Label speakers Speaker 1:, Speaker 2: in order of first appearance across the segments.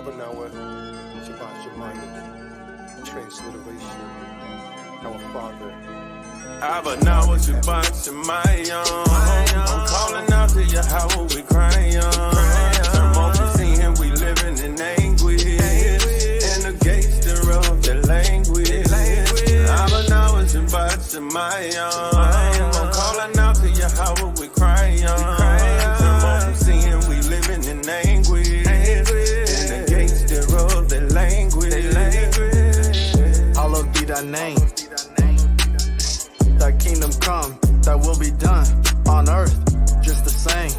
Speaker 1: Banayah, Shabbat Shemayim, transliteration, our Father.
Speaker 2: Banayah, Shabbat Shemayim. I'm calling out to you, how are we crying? Turn off the scene, we living in anguish. In the gates thereof, the language. Banayah, Shabbat Shemayim. I'm calling out to you, how are we crying? Turn off the scene, we living in anguish. In the gates thereof, the language.
Speaker 3: Hallowed be thy name. Thy kingdom come, thy will be done on earth, just the same.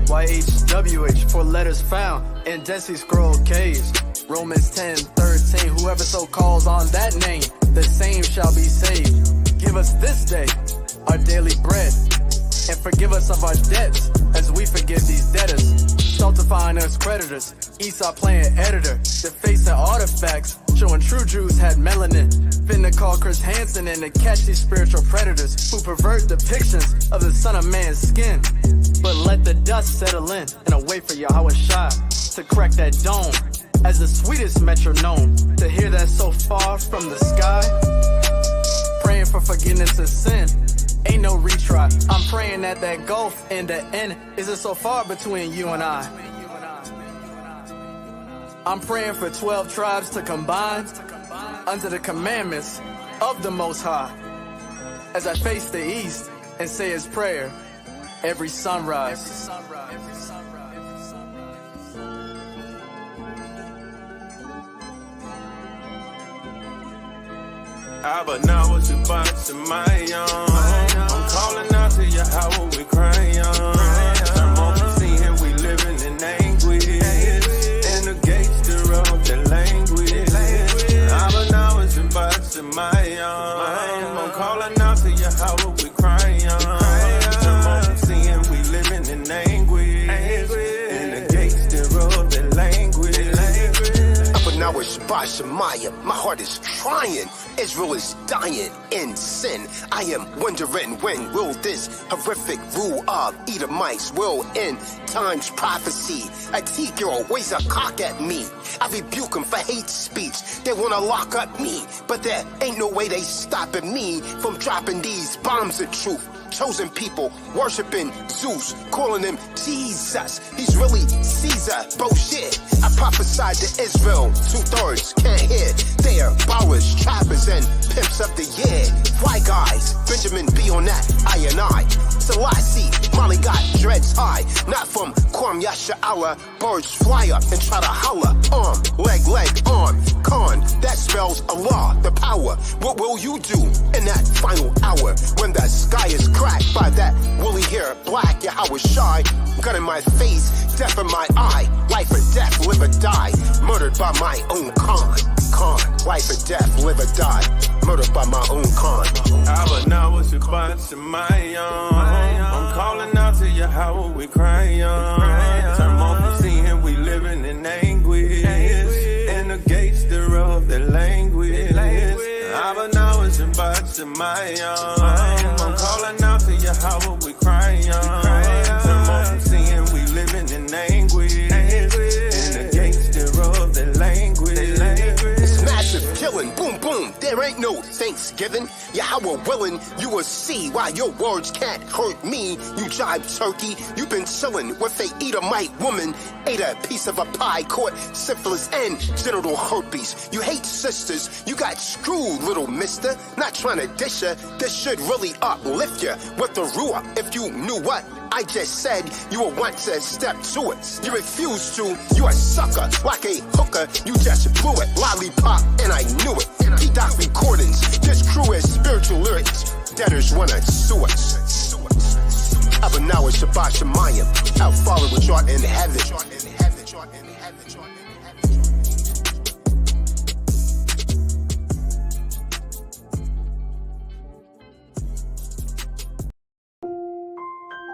Speaker 3: YHWH, 4 letters found in Dead Sea Scroll caves. Romans 10:13, whoever so calls on that name, the same shall be saved. Give us this day our daily bread, and forgive us of our debts as we forgive these debtors. Stultifying us creditors, Esau playing editor, defacing artifacts, showing true Jews had melanin. Finna call Chris Hansen in to catch these spiritual predators who pervert depictions of the Son of Man's skin. But let the dust settle in and wait for Yahweh Shai to crack that dome as the sweetest metronome. To hear that so far from the sky, praying for forgiveness of sin. Ain't no retry. I'm praying that that gulf in the end isn't so far between you and I. I'm praying for 12 tribes to combine under the commandments of the Most High as I face the east and say his prayer every sunrise.
Speaker 2: Banayah, Shabbat Shemayim. I'm calling out to you, how are we crying? Turn off the scene, we living in anguish. In the gates thereof, the language. Banayah, Shabbat Shemayim. I'm calling out to you, how are we crying? Turn off the scene, we living in anguish. In the gates thereof, the language.
Speaker 1: Banayah, Shabbat Shemayim. My heart is trying. Israel is dying in sin. I am wondering, when will this horrific rule of Edomites will end? Time's prophecy. Ezekiel waves a cock at me. I rebuke him for hate speech. They want to lock up me, but there ain't no way they stopping me from dropping these bombs of truth. Chosen people worshiping Zeus, calling him Jesus. He's really Caesar. Bullshit. I prophesied to Israel. 2/3 can't hear. They are bowers, trappers, and pimps of the year. Fly guys, Benjamin be on that. I. Selassie, Molly got dreads high. Not from Kwam Yasha'ala. Birds fly up and try to holler. Arm, leg, arm. Khan, that spells Allah, the power. What will you do in that final hour when the sky is cracked by that woolly hair black? Yahweh Shai, gun in my face, death in my eye. Life or death, live or die. Murdered by my own Khan. Life or death, live or die. Murdered by my own Khan.
Speaker 2: Banayah, Shabbat Shemayim. I'm calling out to you, how are we crying? Turn off the scene, we living in anguish. In the gates thereof, the language. Banayah, Shabbat Shemayim. I'm calling out to you, how are we crying? Turn off the scene, we living in anguish. In the gates thereof, the language.
Speaker 1: Massive killing, boom, boom, there ain't no Thanksgiving. Yahweh willing, you will see why your words can't hurt me. You jive turkey, you've been chilling with a Edomite woman. Ate a piece of a pie, caught syphilis and genital herpes. You hate sisters, you got screwed, little mister. Not trying to dish ya, this should really uplift ya with the ruah. If you knew what I just said, you will want to step to it. You refuse to, you a sucker. Like a hooker, you just blew it. Lollipop, and I knew it. P-Doc recordings, this crew is spiritual lyrics. Debtors wanna sue us. Banayah, Shabbat Shemayim. Our Father which art in heaven.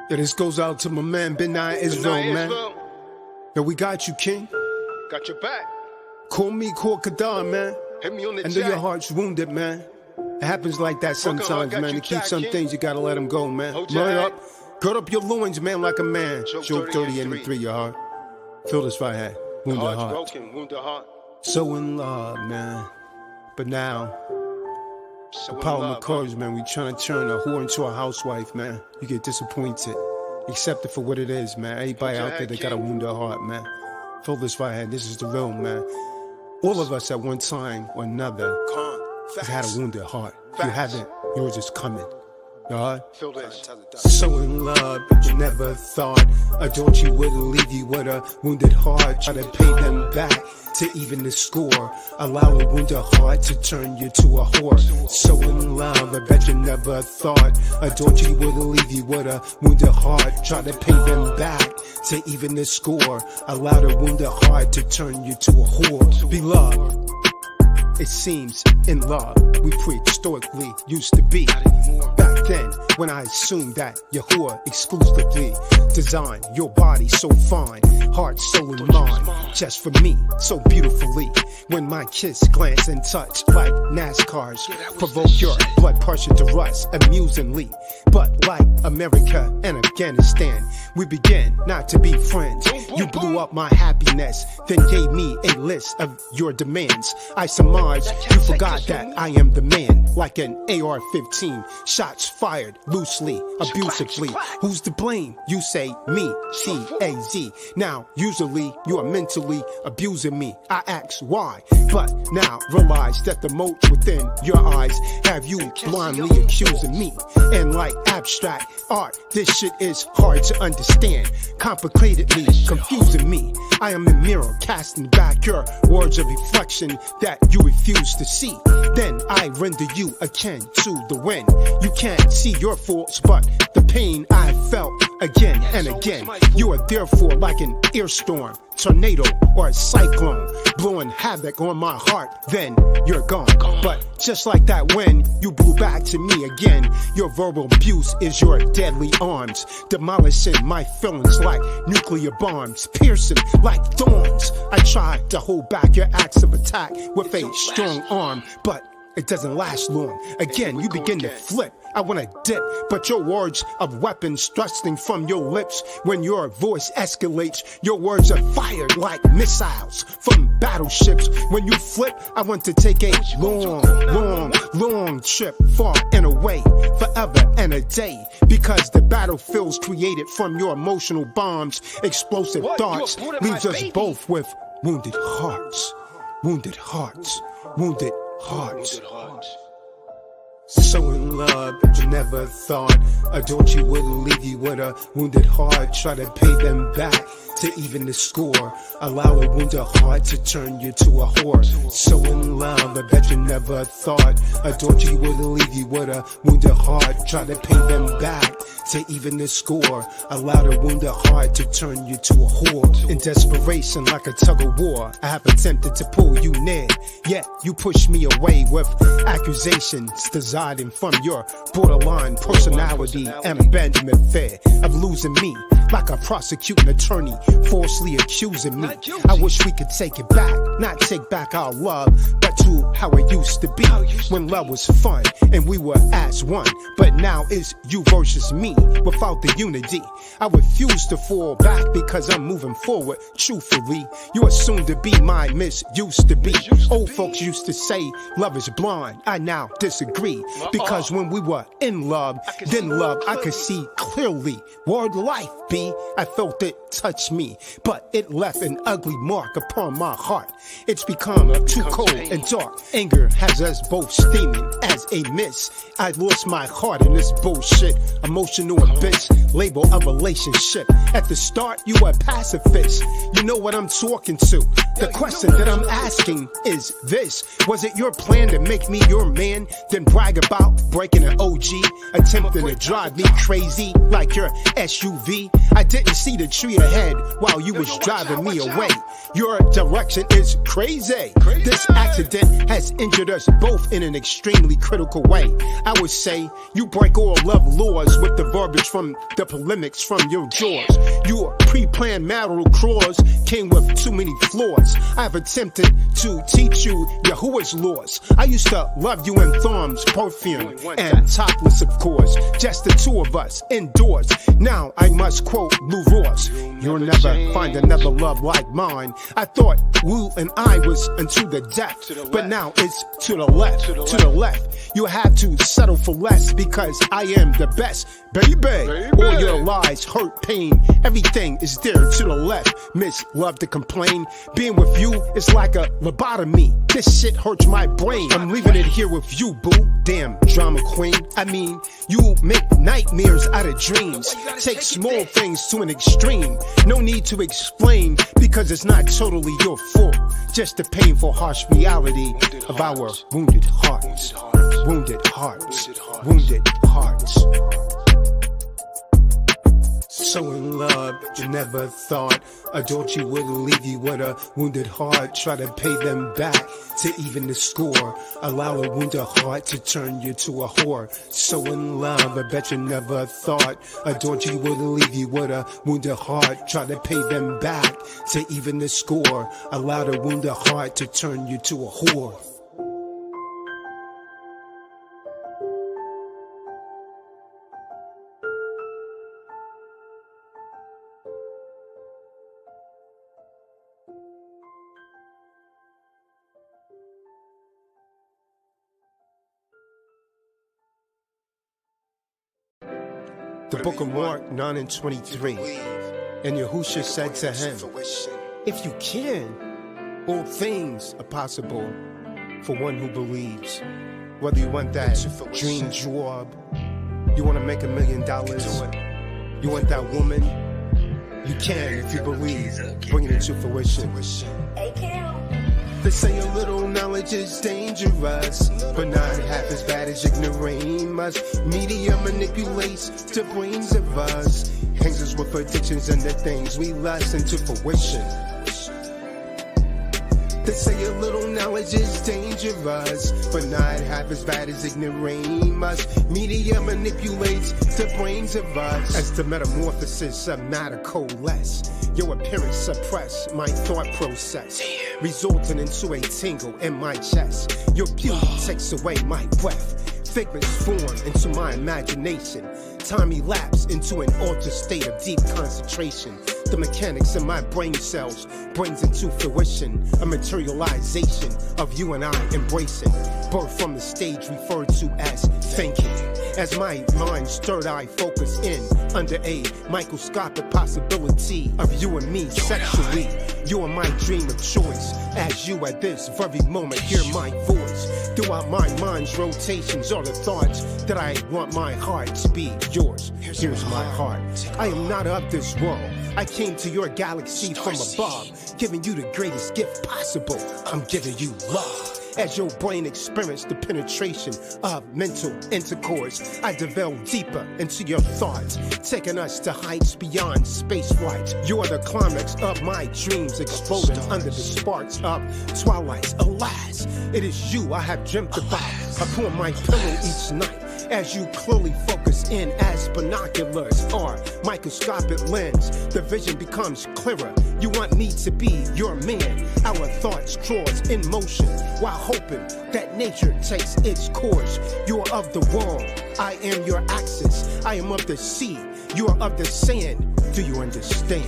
Speaker 4: Yeah, this goes out to my man Banayah Israel, man. Yo, we got you, King.
Speaker 1: Got your back.
Speaker 4: Call me Kadan, man.
Speaker 1: Hit me on the
Speaker 4: I know your
Speaker 1: jack.
Speaker 4: heart's wounded, man. It happens like that sometimes,
Speaker 1: got
Speaker 4: man.
Speaker 1: you
Speaker 4: To keep
Speaker 1: jack,
Speaker 4: some
Speaker 1: King.
Speaker 4: things, you gotta let them go, man.
Speaker 1: Hold your
Speaker 4: Murder
Speaker 1: head.
Speaker 4: up. Gird up your loins, man, like a man.
Speaker 1: Joke
Speaker 4: Joke
Speaker 1: 30
Speaker 4: 30
Speaker 1: and
Speaker 4: and 3, you heart. Feel this right here. Wounded
Speaker 1: Heart's
Speaker 4: heart.
Speaker 1: broken, wounded heart.
Speaker 4: So in love, man. But now,
Speaker 1: So
Speaker 4: the
Speaker 1: in
Speaker 4: power
Speaker 1: love,
Speaker 4: of courage, man. We trying to turn a whore into a housewife, man. You get disappointed. Accept it for what it is, man. Everybody out there that got a wounded heart, man. Feel this right here. This is the real, man. All of us at one time or another have had a wounded heart. If you haven't, yours is coming. God.
Speaker 1: Feel this.
Speaker 4: So in love, but you never thought a Dolce would leave you with a wounded heart. Try to pay them back to even the score. Allow a wounded heart to turn you to a whore. So in love, I bet you never thought a Dolce would leave you with a wounded heart. Try to pay them back to even the score. Allow the wounded heart to turn you to a whore. Beloved, it seems in love we preach stoically used to be. Back then, when I assumed that Yahuwah exclusively designed your body so fine, heart, soul, and mind, just for me, so beautifully. When my kiss, glance, and touch like NASCARs provoke your blood pressure to rust amusingly. But like America and Afghanistan, we began not to be friends. You blew up my happiness, then gave me a list of your demands. I surmise you forgot that I am the man, like an AR-15, shots fired loosely, abusively. Who's to blame? You say me, C-A-Z. Now, usually you are mentally abusing me. I ask why, but now realize that the motes within your eyes have you blindly accusing me. And like abstract art, this shit is hard to understand, complicatedly confusing me. I am the mirror casting back your words of reflection that you refuse to see. Then I render you akin to the wind. You can't see your faults, but the pain I have felt again and again. You are therefore like an ear storm, tornado, or a cyclone, blowing havoc on my heart, then you're gone. But just like that when you blew back to me again, your verbal abuse is your deadly arms, demolishing my feelings like nuclear bombs, piercing like thorns. I try to hold back your acts of attack with a strong arm, but it doesn't last long. Again, you begin to flip. I wanna dip, but your words of weapons thrusting from your lips. When your voice escalates, your words are fired like missiles from battleships. When you flip, I want to take a long trip far and away, forever and a day. Because the battlefield's created from your emotional bombs, explosive thoughts, leaves us both with wounded hearts. Wounded hearts. Wounded hearts. So in love, but you never thought a Dolce would leave you with a wounded heart. Try to pay them back to even the score. Allow a wounded heart to turn you to a whore. So in love, I bet you never thought a Dolce would leave you with a wounded heart. Try to pay them back to even the score. Allow the wounded heart to turn you to a whore. In desperation, like a tug of war, I have attempted to pull you near, yet you push me away with accusations residing from your borderline personality and abandonment fear of losing me, like a prosecuting attorney falsely accusing me. I wish we could take it back, not take back our love, but to how it used to be, when love was fun and we were as one. But now it's you versus me, without the unity. I refuse to fall back because I'm moving forward. Truthfully, you assume to be my miss used to be. Old folks used to say love is blind. I now disagree, because when we were in love, then love I could see clearly. Word life, B, I felt it touch me, but it left an ugly mark upon my heart. It's become too cold and dark. Anger has us both steaming as a miss. I lost my heart in this bullshit, emotional abyss, label a relationship. At the start, you were a pacifist. You know what I'm talking to. The question that I'm asking is this: was it your plan to make me your man, then brag about breaking an OG, attempting to drive me crazy like your SUV? I didn't see the tree ahead while you was driving me away. Your direction is crazy. This accident has injured us both in an extremely critical way. I would say you break all love laws with the verbiage from the polemics from your jaws. Your pre-planned marital clause came with too many flaws. I've attempted to teach you Yahuwah's laws. I used to love you in thorns, perfume, and topless, of course. Just the two of us indoors. Now I must quote Lou Ross. You'll never find another love like mine. I thought Wu and I was unto the death, but now it's to the left, to the left. You have to settle for less because I am the best, baby. All your lies, hurt, pain, everything is there to the left. Miss love to complain. Being with you is like a lobotomy. This shit hurts my brain. I'm leaving it here with you, boo. Damn drama queen. I mean, you make nightmares out of dreams. Take small things to an extreme. No need to explain because it's not totally your fault. Just the painful, harsh reality of our wounded hearts. Wounded hearts. Wounded hearts. So in love, you never thought a Dolce would leave you with a wounded heart. Try to pay them back to even the score. Allow a wounded heart to turn you to a whore. So in love, I bet you never thought a Dolce would leave you with a wounded heart. Try to pay them back to even the score. Allow the wounded heart to turn you to a whore. The book of Mark 9 and 23. And Yahushua said to him, if you can, all things are possible for one who believes. Whether you want that dream job, you want to make $1 million, you want that woman, you can if you believe. Bring it into fruition. They say a little knowledge is dangerous, but not half as bad as ignoramus. Media manipulates the brains of us, hangs us with addictions and the things we lust into fruition. They say a little knowledge is dangerous, but not half as bad as ignoramus. Media manipulates the brains of us as the metamorphosis of matter coalesce. Your appearance suppress my thought process, resulting into a tingle in my chest. Your beauty takes away my breath. Figments form into my imagination. Time elapsed into an altered state of deep concentration. The mechanics in my brain cells brings into fruition a materialization of you and I embracing. Birth from the stage referred to as thinking. As my mind's third eye focus in under a microscopic possibility of you and me sexually. You are my dream of choice. As you at this very moment hear my voice. Throughout my mind's rotations are the thoughts that I want my heart to be yours. Here's my heart. I am not of this world. I came to your galaxy from above, giving you the greatest gift possible. I'm giving you love. As your brain experienced the penetration of mental intercourse, I delve deeper into your thoughts, taking us to heights beyond space flight. You are the climax of my dreams, exploding under the sparks of twilight. Alas, it is you I have dreamt about upon my pillow each night. As you clearly focus in as binoculars or microscopic lens, the vision becomes clearer. You want me to be your man. Our thoughts draws in motion while hoping that nature takes its course. You are of the world, I am your axis. I am of the sea, you are of the sand. Do you understand?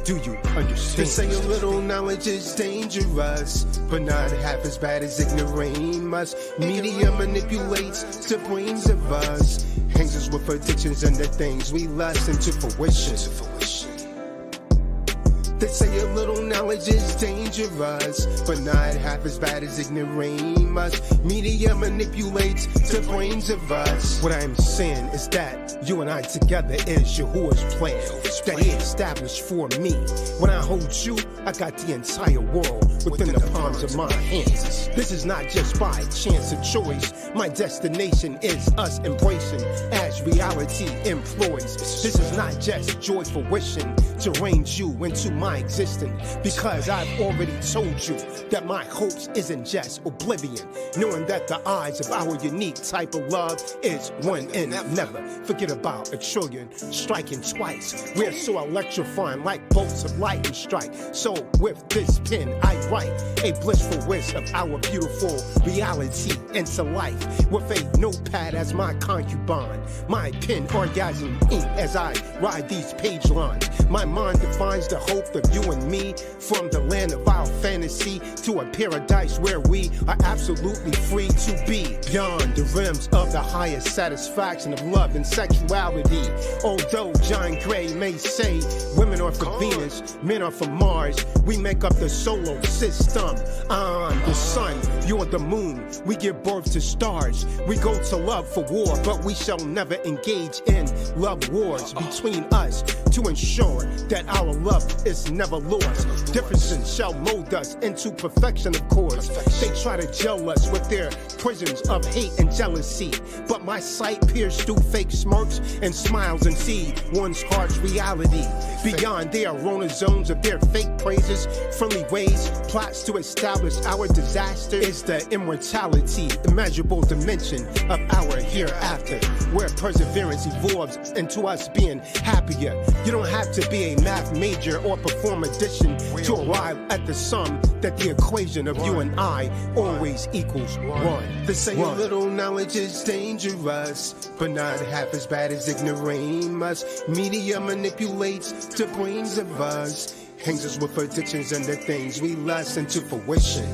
Speaker 4: Do you understand? They say a little knowledge is dangerous, but not half as bad as ignoramus. Media manipulates the brains of us, hangs us with addictions and the things we lust into fruition. They say a little knowledge is dangerous, but not half as bad as ignoramus. Media manipulates the brains of us. What I'm saying is that you and I together is Yahuwah's plan that he established for me. When I hold you, I got the entire world within the palms of my hands. This is not just by chance or choice. My destination is us embracing as reality employs. This is not just joyful wishing to range you into my existence, Because I've already told you that my hopes isn't just oblivion, knowing that the eyes of our unique type of love is one and never. Forget about a trillion, striking twice. We're so electrifying like bolts of lightning strike. So with this pen I write a blissful wish of our beautiful reality into life, with a notepad as my concubine. My pen orgasm ink as I ride these page lines. My mind defines the hope of you and me, from the land of our fantasy to a paradise where we are absolutely free to be beyond the rims of the highest satisfaction of love and sexuality. Although John Gray may say women are for Venus, men are for Mars, we make up the solar system. I'm the sun, you're the moon, we give birth to stars. We go to love for war, but we shall never engage in love wars between us to ensure that our love is never lost. Differences shall mold us into perfection, of course. They try to jail us with their prisons of hate and jealousy, but my sight pierced through fake smirks and smiles and see one's heart's reality. Beyond their Rona zones of their fake praises, friendly ways, plots to establish our disaster is the immortality, immeasurable dimension of our hereafter, where perseverance evolves into us being happier. You don't have to be a math major or perform addition to arrive at the sum that the equation of you and I always equals one. They say a little knowledge is dangerous, but not half as bad as ignoramus. Media manipulates the brains of us, hangs us with addictions and the things we lust into fruition.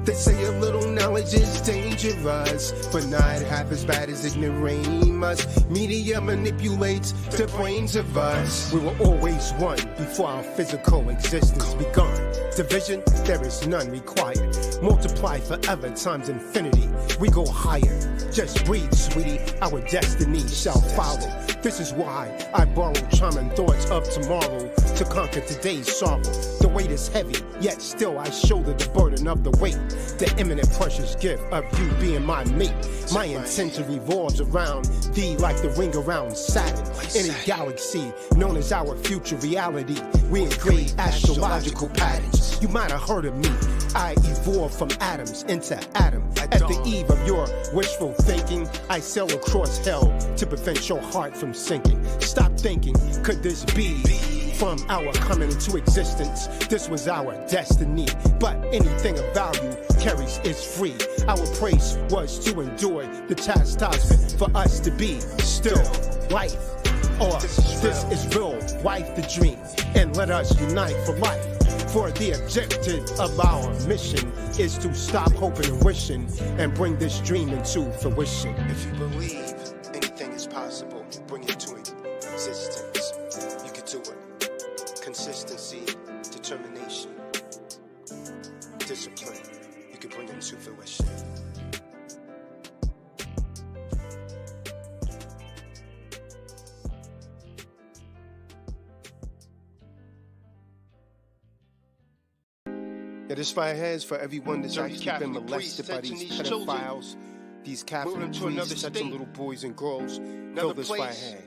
Speaker 4: They say a little knowledge is dangerous, but not half as bad as ignoramus. Media manipulates the brains of us. We were always one before our physical existence begun. Division, there is none required. Multiply forever times infinity. We go higher. Just breathe, sweetie. Our destiny shall follow. This is why I borrow charming thoughts of tomorrow to conquer today's sorrow. The weight is heavy, yet still I shoulder the burden of the weight. The imminent precious gift of you being my mate. My intention revolves around thee like the ring around Saturn. In a galaxy known as our future reality, we engrave astrological patterns. You might have heard of me. I evolved from atoms into atom. At the eve of your wishful thinking, I sail across hell to prevent your heart from sinking. Stop thinking, could this be? From our coming into existence, this was our destiny. But anything of value carries is free. Our praise was to endure the chastisement for us to be still life. Or this is real, wife the dream, and let us unite for life. For the objective of our mission is to stop hoping and wishing and bring this dream into fruition.
Speaker 1: If you believe anything is possible, bring it to existence. You can do it. Consistency, determination, discipline. You can bring it into fruition. Yeah, this right here is for everyone that's actually been molested by these pedophiles, these Catholic priests, touching little boys and girls. Feel this right here.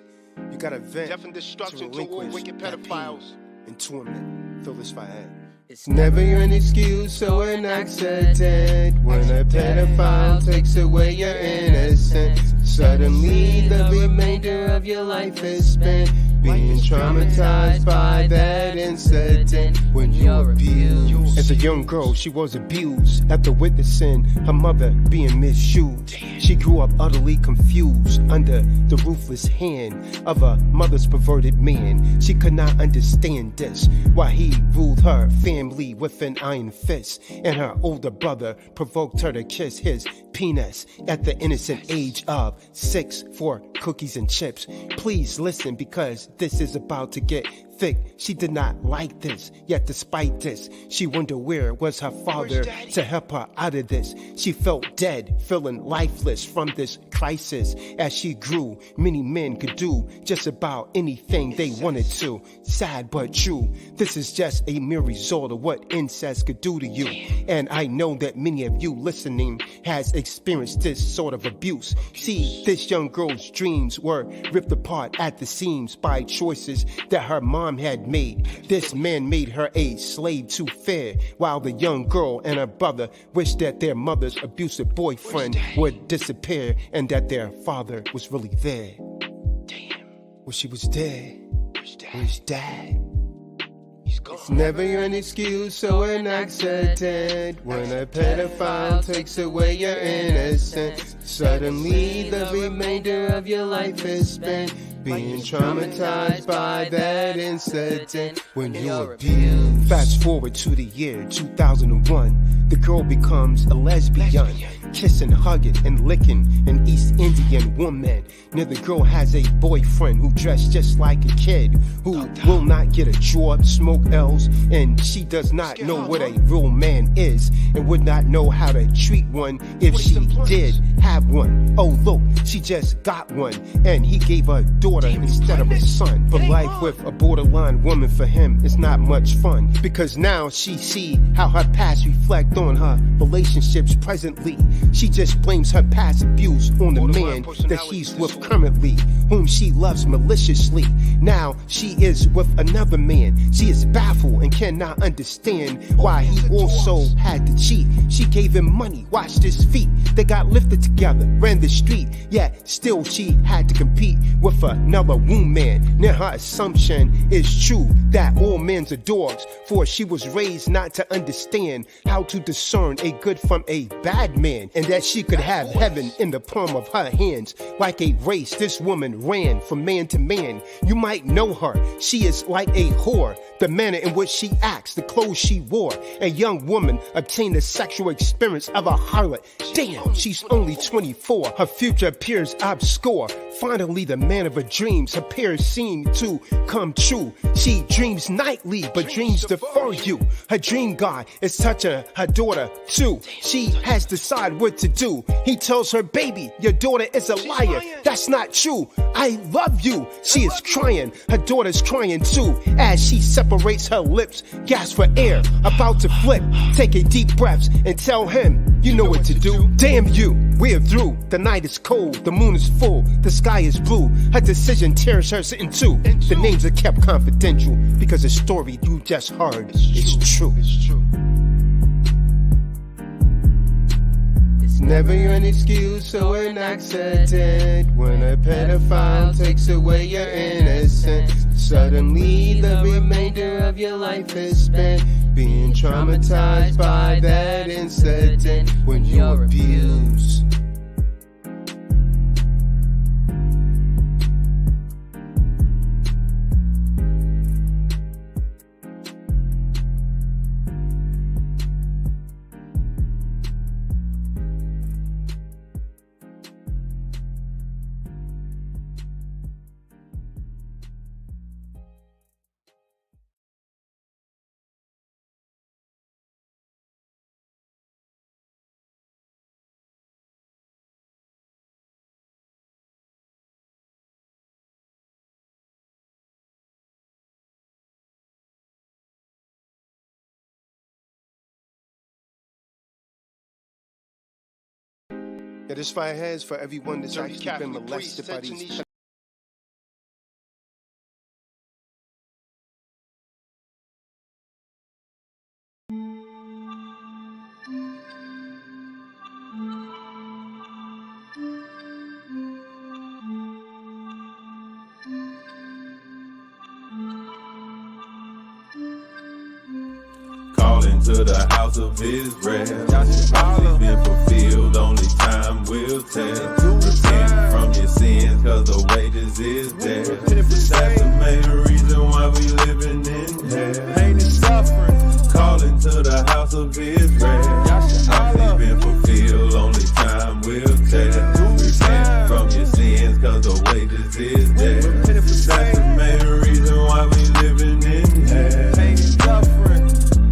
Speaker 1: You gotta vent to relinquish that pain and torment. Feel this right here. It's never an excuse or an accident when a pedophile takes away your innocence. Suddenly the remainder of your life is spent being traumatized by that incident when you're abused.
Speaker 4: As a young girl, she was abused after witnessing her mother being misused. She grew up utterly confused under the ruthless hand of a mother's perverted man. She could not understand this, why he ruled her family with an iron fist, and her older brother provoked her to kiss his penis at the innocent age of 6 for cookies and chips. Please listen, because this is about to get thick. She did not like this, yet despite this, she wondered where was her father to help her out of this. She felt dead, feeling lifeless from this crisis. As she grew, many men could do just about anything they wanted to. Sad but true, this is just a mere result of what incest could do to you. And I know that many of you listening has experienced this sort of abuse. See, this young girl's dreams were ripped apart at the seams by choices that her mind mom had made. This man made her a slave to fear, while the young girl and her brother wished that their mother's abusive boyfriend would disappear and that their father was really there. Well, she was dead. Where's dad? It's never an excuse or an accident when a pedophile takes away your innocence. Suddenly the remainder of your life is spent being traumatized by that incident when you were abused. Fast forward to the year 2001, the girl becomes a lesbian, kissing, hugging, and licking an East Indian woman. Now the girl has a boyfriend who dressed just like a kid, who will not get a job, smoke L's, and she does not know what a real man is, and would not know how to treat one if she did have one. Oh look, she just got one, and he gave her a daughter instead of a son. But life with a borderline woman for him is not much fun, because now she see how her past reflect on her relationships presently. She just blames her past abuse on the man that she's with currently, whom she loves maliciously. Now she is with another man. She is baffled and cannot understand why he also had to cheat. She gave him money, washed his feet, they got lifted together, ran the street, yet still she had to compete with another woman. Now her assumption is true that all men are dogs, for she was raised not to understand how to discern a good from a bad man, and that she could have heaven in the palm of her hands. Like a race, this woman ran from man to man. You might know her, she is like a whore. The manner in which she acts, the clothes she wore. A young woman obtained the sexual experience of a harlot. Damn, she's only 24. Her future appears obscure. Finally, the man of her dreams appears seen to come true. She dreams nightly, but dreams defer you. Her dream guy is touching her daughter too. She has decided what to do. He tells her, baby, your daughter is a liar. That's not true. I love you. She is crying. Her daughter's crying too. As she separates her lips, gasps for air, about to flip. Take a deep breath and tell him, you know what to do. Damn you, we're through. The night is cold, the moon is full, the sky is blue. Her decision tears her in two. The names are kept confidential because the story you just heard is true. It's never an excuse or an accident when a pedophile takes away your innocence. Suddenly the remainder of your life is spent being traumatized by that incident when you're abused. Yeah, this fire has for everyone that's actually been molested by these.
Speaker 2: Calling to the house of Israel. Prophecy's been fulfilled, only time will tell. Repent from your sins, cause the wages is death. That's the main reason why we living in hell. Pain and suffering. Calling to the house of Israel. Prophecy's been fulfilled, only time will tell. Repent from your sins, cause the wages is death. That's the main reason why we living in hell. Pain and suffering.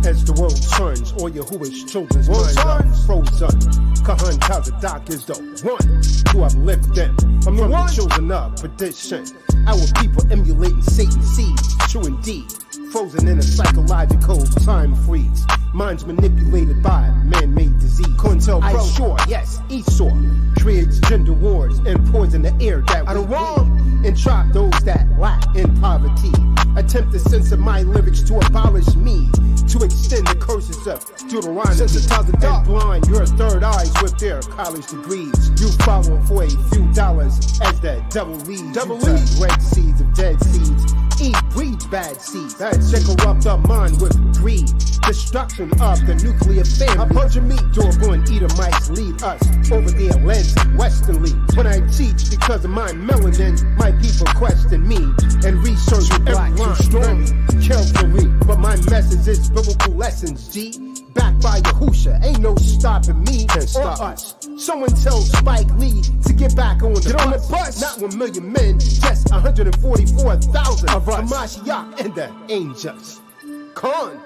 Speaker 4: As the world turns, all Yahuwah's children's minds are frozen. Kahan Kazadak is the one to uplift them from the children of perdition. Our people emulating Satan's seeds, true indeed. Frozen in a psychological time freeze. Minds manipulated by man-made disease. I sure, yes, Esau creates gender wars and poison the air that we breathe. Entrap those that lack in poverty. A Attempt to censor my lyrics to abolish me, to extend the curses of Deuteronomy and blind your third eyes with their college degrees. You follow for a few dollars as the devil leads. Red seeds of dead seeds. Eat, breed bad seeds that corrupt our mind with greed. Destruction of the nuclear family. A bunch of meat, doggone Edomites lead us over the Atlantic westernly. When I teach, because of my melanin, my people question me and research black story carefully. But my message is biblical lessons, G. Backed by Yahusha, ain't no stopping me or us. Someone tell Spike Lee to get back on the bus. Not 1 million men, just 144,000 of us. Mashiach and the angels. Kahan.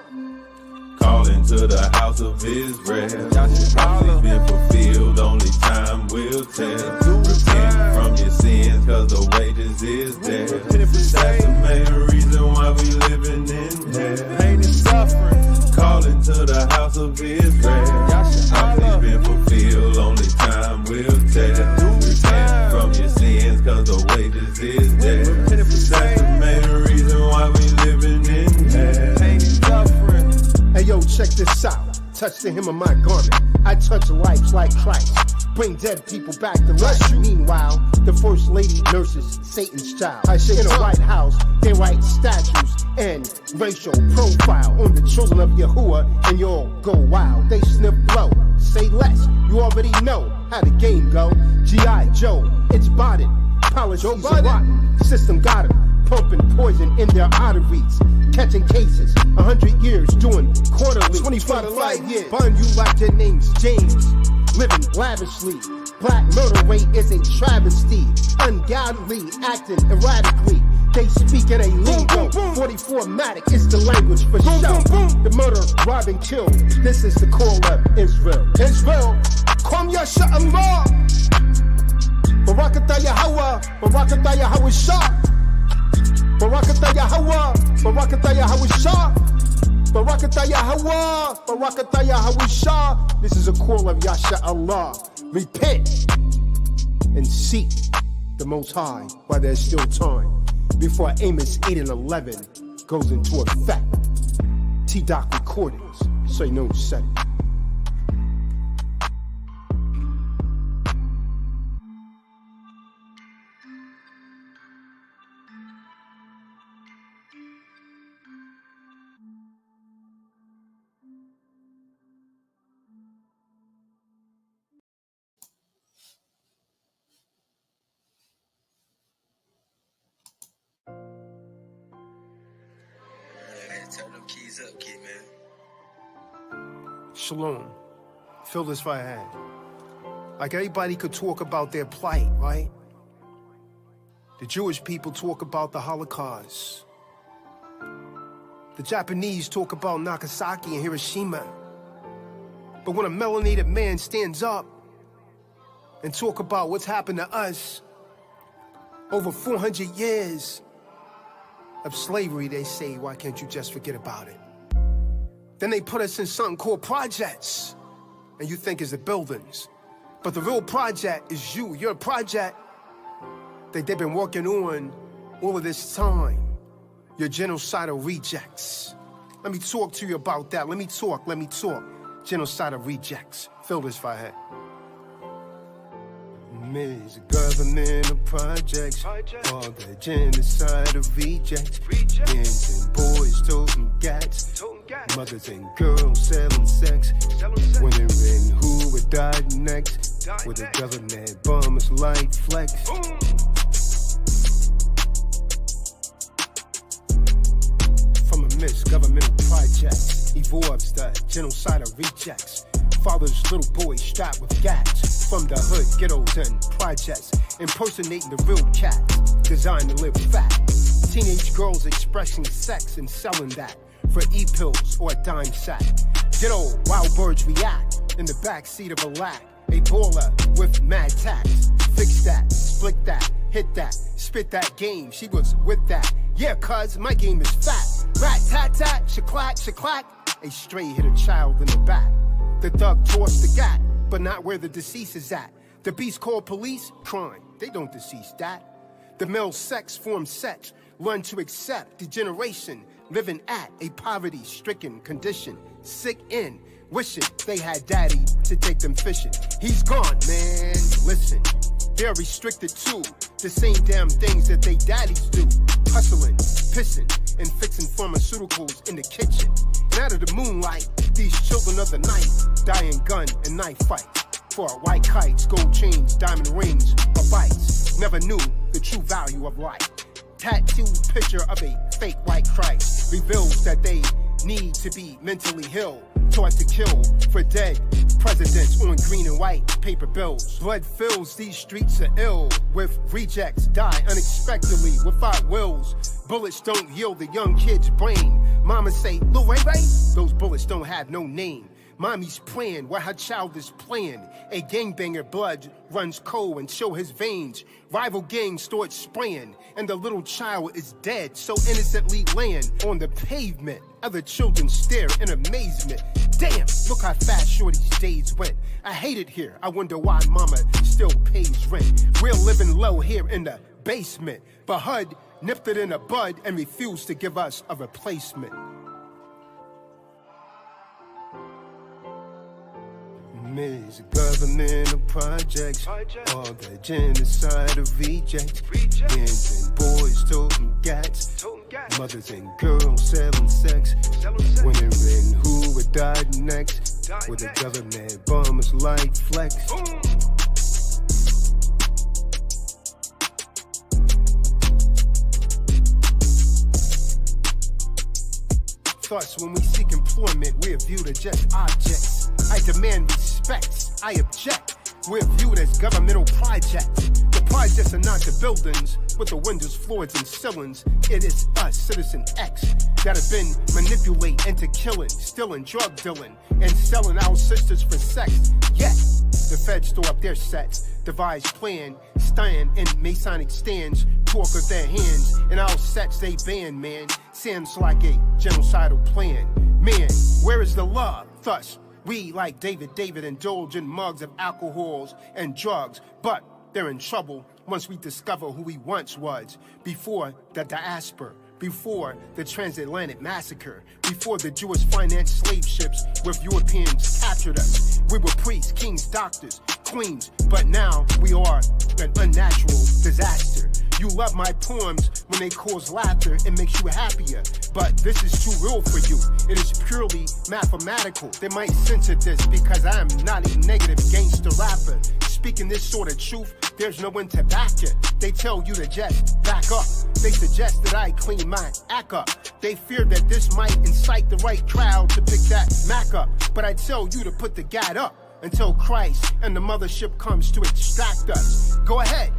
Speaker 2: Calling to the house of Israel. Prophecy's been fulfilled, only time will tell. Repent from your sins, cause the wages is death. That's the main reason why we living in hell.
Speaker 3: Pain and suffering.
Speaker 2: Calling to the house of Israel. Prophecy's been fulfilled, only time will tell. Repent from your sins, cause the wages is death. That's the main reason why we living in hell.
Speaker 3: Pain and suffering.
Speaker 4: Hey yo, check this out. Touch the hem of my garment. I touch lives like Christ. Bring dead people back to life. Meanwhile, the first lady nurses Satan's child. In the White House, they write statues and racial profile on the children of Yahuwah, and you all go wild. They sniff blow, say less. You already know how the game go. G.I. Joe, it's botted. Policies are rotten. System got him. Pumping poison in their arteries. Catching cases, 100 years, doing quarterly. 25 years. Bun you like your name's James. Living lavishly. Black murder rate is a travesty. Ungodly, acting erratically. They speak in a lingo. 44-matic is the language for show. The murder, rob and kill. This is the call of Israel. Israel, Kwam Yasha Allah. Barakatah Yahweh, Barakatah Yahweh Shah. Barakatah Yahweh, Barakatah Yahweh Shah. Barakatah Yahweh, Barakatah Yahweh Shah. This is a call of Yasha Allah. Repent and seek the Most High while there's still time, before Amos 8 and 11 goes into effect. T-Doc Recordings, say no setting.
Speaker 5: Turn them keys up, kid, man.
Speaker 4: Shalom. Fill this fire hand. Like everybody could talk about their plight, right? The Jewish people talk about the Holocaust. The Japanese talk about Nagasaki and Hiroshima. But when a melanated man stands up and talk about what's happened to us over 400 years of slavery, they say, why can't you just forget about it? Then they put us in something called projects, and you think it's the buildings. But the real project is you. You're a project that they've been working on all of this time. You're genocidal rejects. Let me talk to you about that. Let me talk. Genocidal rejects. Fill this fire. Miss governmental projects, all the genocide of rejects. Men and boys toting gats, mothers and girls selling sex, wondering who would die next, with the government bombers like flex. From a misgovernmental project, evolves the genocidal rejects. Father's little boy strapped with gats. From the hood, ghettos and projects, impersonating the real cats, designed to live fat. Teenage girls expressing sex and selling that for e-pills or a dime sack. Ghetto wild birds react in the backseat of a lack. A baller with mad tax. Fix that, split that, hit that, spit that game. She was with that. Yeah, cuz my game is fat. Rat tat tat, shaklack, shaklack. A stray hit a child in the back. The thug tossed the gat, but not where the deceased is at. The beast called police, crime. They don't decease that. The male sex forms sex
Speaker 1: learn to accept degeneration, living at a poverty-stricken condition, sick in, wishing they had daddy to take them fishing. He's gone, man, listen. They're restricted to the same damn things that they daddies do. Hustling, pissing, and fixing pharmaceuticals in the kitchen. And out of the moonlight, these children of the night die in gun and knife fights. For white kites, gold chains, diamond rings, or bites. Never knew the true value of life. Tattooed picture of a fake white Christ reveals that they need to be mentally ill, taught to kill for dead presidents on green and white paper bills. Blood fills these streets are ill with rejects, die unexpectedly without wills. Bullets don't yield the young kid's brain. Mama say, Lil Ray Ray? Those bullets don't have no name. Mommy's praying where her child is playing. A gangbanger blood runs cold and show his veins. Rival gangs start spraying, and the little child is dead, so innocently laying on the pavement. Other children stare in amazement. Damn, look how fast Shorty's days went. I hate it here. I wonder why mama still pays rent. We're living low here in the basement, but HUD nipped it in the bud and refused to give us a replacement. Governmental projects, all the genocide of rejects. Gangs and boys toting gats, mothers and girls selling sex. Wondering who would die next, with the government bombers like flex. Thus, when we seek employment, we're viewed as just objects. I demand respect, I object. We're viewed as governmental projects. The projects are not the buildings, but the windows, floors, and ceilings. It is us, Citizen X, that have been manipulated into killing, stealing, drug dealing, and selling our sisters for sex. Yet, the feds store up their sets, devise plan, stand in Masonic stands, talk of their hands, and our sets they ban, man. Sounds like a genocidal plan. Man, where is the love? Thus, we, like David, indulge in mugs of alcohols and drugs, but they're in trouble once we discover who we once was, before the diaspora, before the transatlantic massacre, before the Jewish financed slave ships with Europeans captured us. We were priests, kings, doctors, queens, but now we are an unnatural disaster. You love my poems when they cause laughter, it makes you happier. But this is too real for you. It is purely mathematical. They might censor this because I am not a negative gangster rapper. Speaking this sort of truth, there's no one to back it. They tell you to just back up. They suggest that I clean my act up. They fear that this might incite the right crowd to pick that Mac up. But I tell you to put the gat up until Christ and the mothership comes to extract us. Go ahead,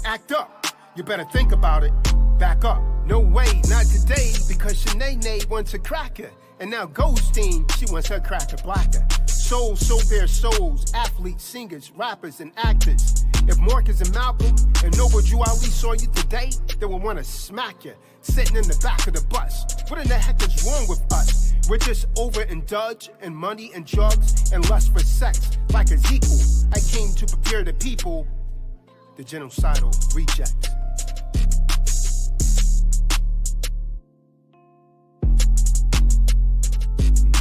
Speaker 1: act up. You better think about it. Back up. No way, not today, because Shanae wants a cracker. And now Goldstein, she wants her cracker blacker. Souls sold their souls, athletes, singers, rappers, and actors. If Marcus and Malcolm and Noble Drew Ali saw you today, they would want to smack you, sitting in the back of the bus. What in the heck is wrong with us? We're just overindulged in money and drugs and lust for sex, like Ezekiel. I came to prepare the people, the genocidal rejects.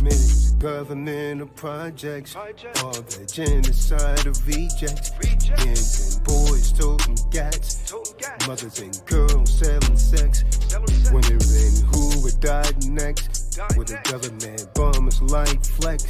Speaker 1: Millions of governmental projects, all the genocide of rejects. Gangs and boys toting gats, mothers and girls selling sex. Wondering who would die next, with the government bombers like flex.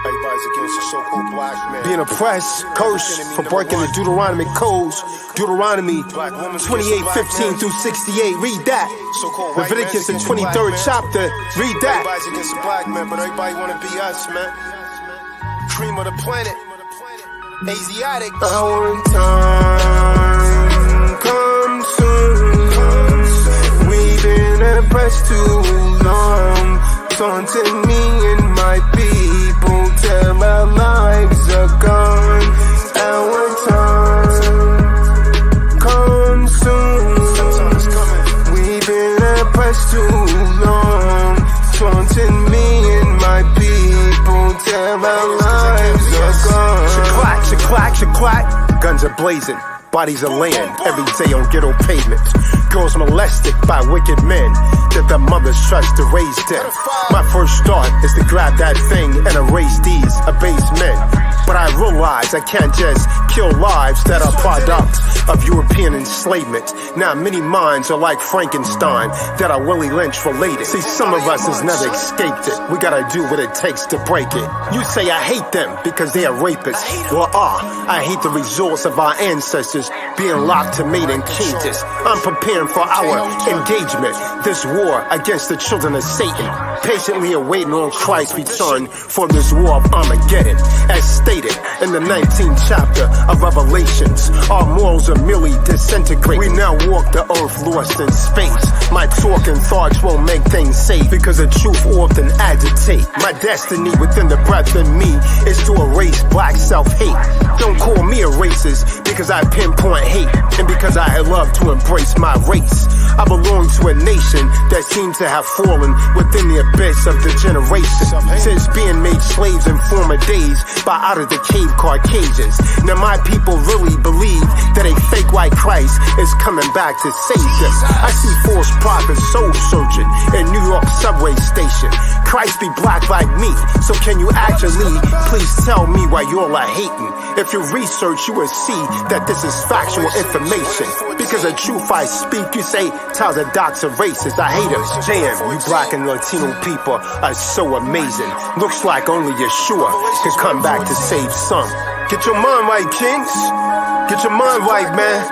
Speaker 1: Everybody's against the so-called black man. Being oppressed, cursed for breaking the Deuteronomy codes. Deuteronomy 28:15 through 68. Read that. Leviticus, the 23rd chapter. Read that. Everybody's against the black man, but everybody want to be us, man. Cream of the planet. Asiatic.
Speaker 2: Our time come soon. We've been oppressed too long, taunting me and my people till our lives are gone. Our time come soon. We've been oppressed too long, taunting me and my people till our lives are gone.
Speaker 1: Clack. Guns are blazing, bodies are laying every day on ghetto pavements. Girls molested by wicked men that their mothers trust to raise them. My first thought is to grab that thing and erase these abased men. But I realize I can't just kill lives that are products of European enslavement. Now many minds are like Frankenstein that are Willie Lynch related. See, some of us has never escaped it. We gotta do what it takes to break it. You say I hate them because they are rapists. Well, I hate the results of our ancestors being locked to mate in cages. I'm preparing for our engagement, this war against the children of Satan, patiently awaiting on Christ's return for this war of Armageddon. As stated in the 19th chapter of Revelations, our morals are merely disintegrate. We now walk the earth lost in space. My talk and thoughts won't make things safe because the truth often agitate. My destiny within the breath in me is to erase black self-hate. Don't call me a racist because I pinpoint hate and because I love to embrace my race. I belong to a nation that seems to have fallen within the abyss of the generation since being made slaves in former days by out of the cave Caucasians. Now my people really believe that a fake white Christ is coming back to save them. I see false prophets soul searching in New York subway station. Christ be black like me, so can you actually please tell me why y'all are hating? If you research, you will see that this is factual information. Because the truth I speak, you say, tell the docs are racist. I hate them. Damn, you black and Latino people are so amazing. Looks like only Yeshua can come back to save some. Get your mind right, kings. Get your mind right, man.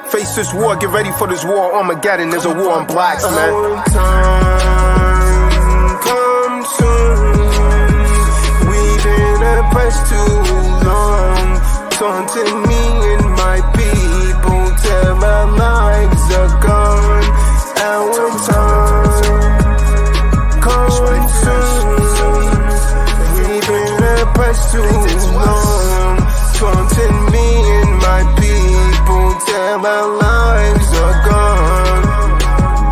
Speaker 1: Face this war, get ready for this war. Armageddon, there's a war on blacks, man.
Speaker 2: Our time come soon. We've been oppressed too long, taunting me and my people till our lives are gone. Our time come soon. We've been oppressed too long, taunting me and my people till our lives are gone.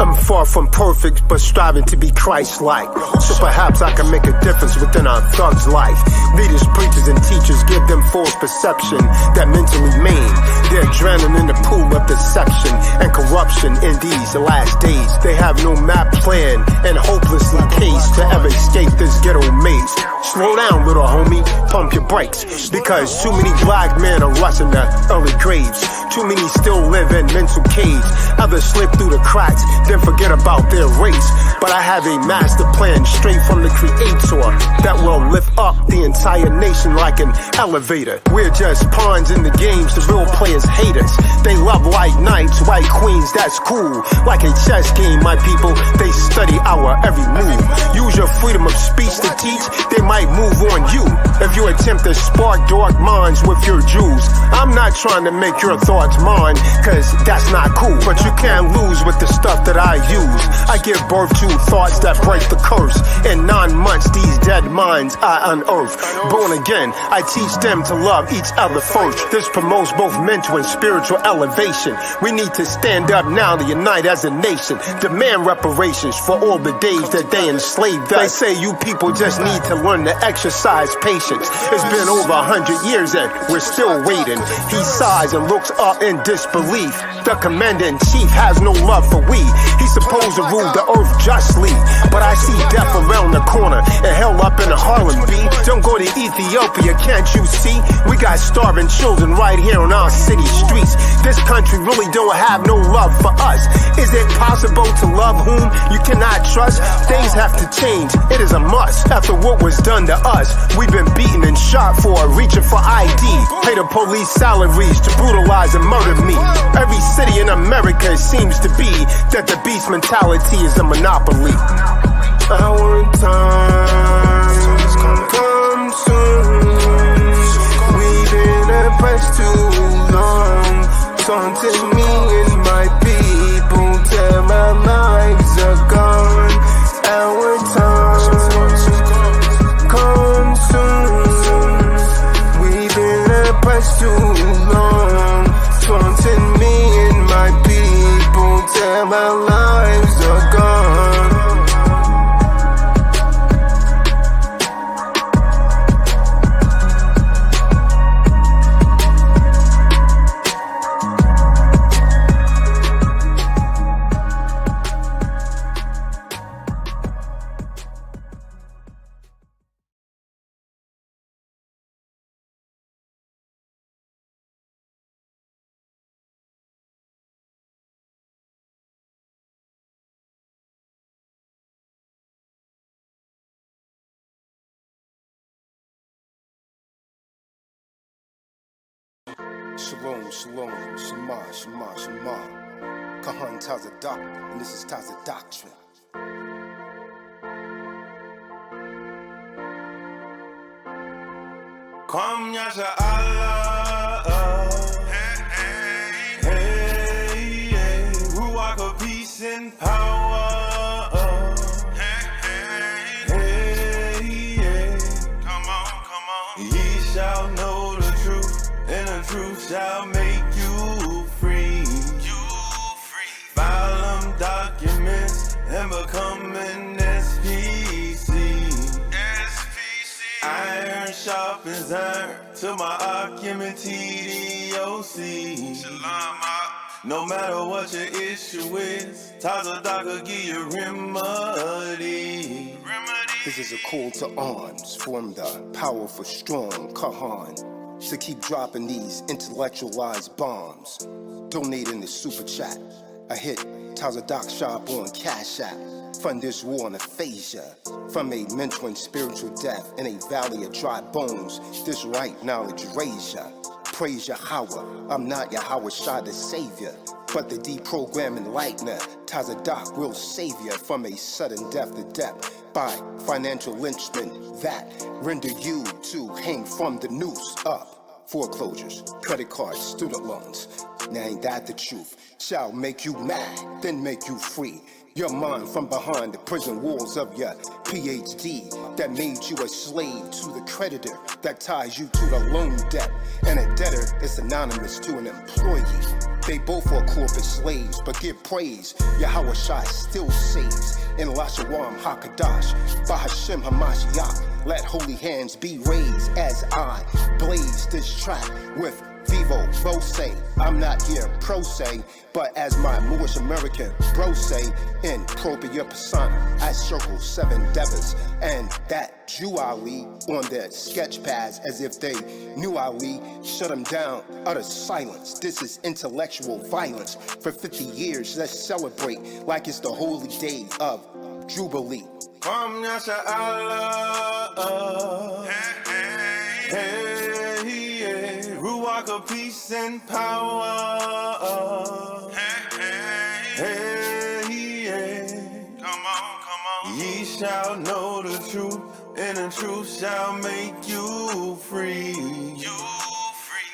Speaker 1: I'm far from perfect, but striving to be Christ-like. So perhaps I can make a difference within our thugs' life. Leaders, preachers, and teachers give them false perception that mentally maim. They're drowning in the pool of deception and corruption in these last days. They have no map, plan, and hopelessly caged to ever escape this ghetto maze. Slow down, little homie, pump your brakes, because too many black men are rushing to early graves. Too many still live in mental caves. Others slip through the cracks, then forget about their race. But I have a master plan straight from the Creator that will lift up the entire nation like an elevator. We're just pawns in the games, the real players hate us. They love white knights, white queens, that's cool. Like a chess game, my people, they study our every move. Use your freedom of speech to teach, they might move on you if you attempt to spark dark minds with your Jews. I'm not trying to make your thoughts mine, cause that's not cool. But you can't lose with the stuff that I use. I give birth to thoughts that break the curse. In 9 months, these dead minds I unearth. Born again, I teach them to love each other first. This promotes both mental and spiritual elevation. We need to stand up now to unite as a nation. Demand reparations for all the days that they enslaved us. They say you people just need to learn to exercise patience. It's been over 100 years and we're still waiting. He sighs and looks up in disbelief. The commander-in-chief has no love for we. He's supposed to rule the earth justly, but I see death around the corner and hell up in the Harlem B. Don't go to Ethiopia, can't you see? We got starving children right here on our city streets. This country really don't have no love for us. Is it possible to love whom you cannot trust? Things have to change, it is a must. After what was done to us, we've been beaten and shot for reaching for ID. Pay the police salaries to brutalize and murder me. Every city in America seems to be that the beast mentality is a monopoly.
Speaker 2: Our time come soon. We've been taunting me and my people till our lives are gone. Our time consumed. We've been oppressed too long. Taunting me and my people till our lives are gone.
Speaker 1: Shalom, shalom, shema, shema, shema. Kahan tells a doc, and this is tells a doctrine.
Speaker 2: Come Yasha Allah, hey, Ruach of peace and power, hey, come on, ye shall know the truth, and the truth shall make you free. File them documents and become an SPC. Iron sharpens iron to my argument TDOC. No matter what your issue is, Tazadak will give you remedy.
Speaker 1: This is a call to arms from the powerful, strong Kahan to keep dropping these intellectualized bombs. Donate in the super chat. A hit Tazadak shop on Cash App. Fund this war on aphasia. From a mentoring spiritual death in a valley of dry bones, this right knowledge raise ya. Praise Yahweh, I'm not Yahweh Shah the savior, but the deprogramming lightener. Tazadak will save ya from a sudden death to death by financial lynchment that render you to hang from the noose up. Foreclosures, credit cards, student loans. Now ain't that the truth? Shall make you mad, then make you free. Your mind from behind the prison walls of your PhD that made you a slave to the creditor that ties you to the loan debt. And a debtor is synonymous to an employee. They both are corporate slaves, but give praise. Yahweh Shai still saves. In Lashawam HaKadash, Bahashem Hamashiach, let holy hands be raised as I blaze this track with Vivo, Bo say, I'm not here pro se, but as my Moorish American bro say, in propria persona, I circle 7 devils, and that Jew Ali on their sketch pads as if they knew Ali, shut him down, utter silence. This is intellectual violence. For 50 years, let's celebrate like it's the holy day of Jubilee.
Speaker 2: Come Yasha Allah, hey, Ruach of peace and power, hey, come on, ye shall know the truth, and the truth shall make you free.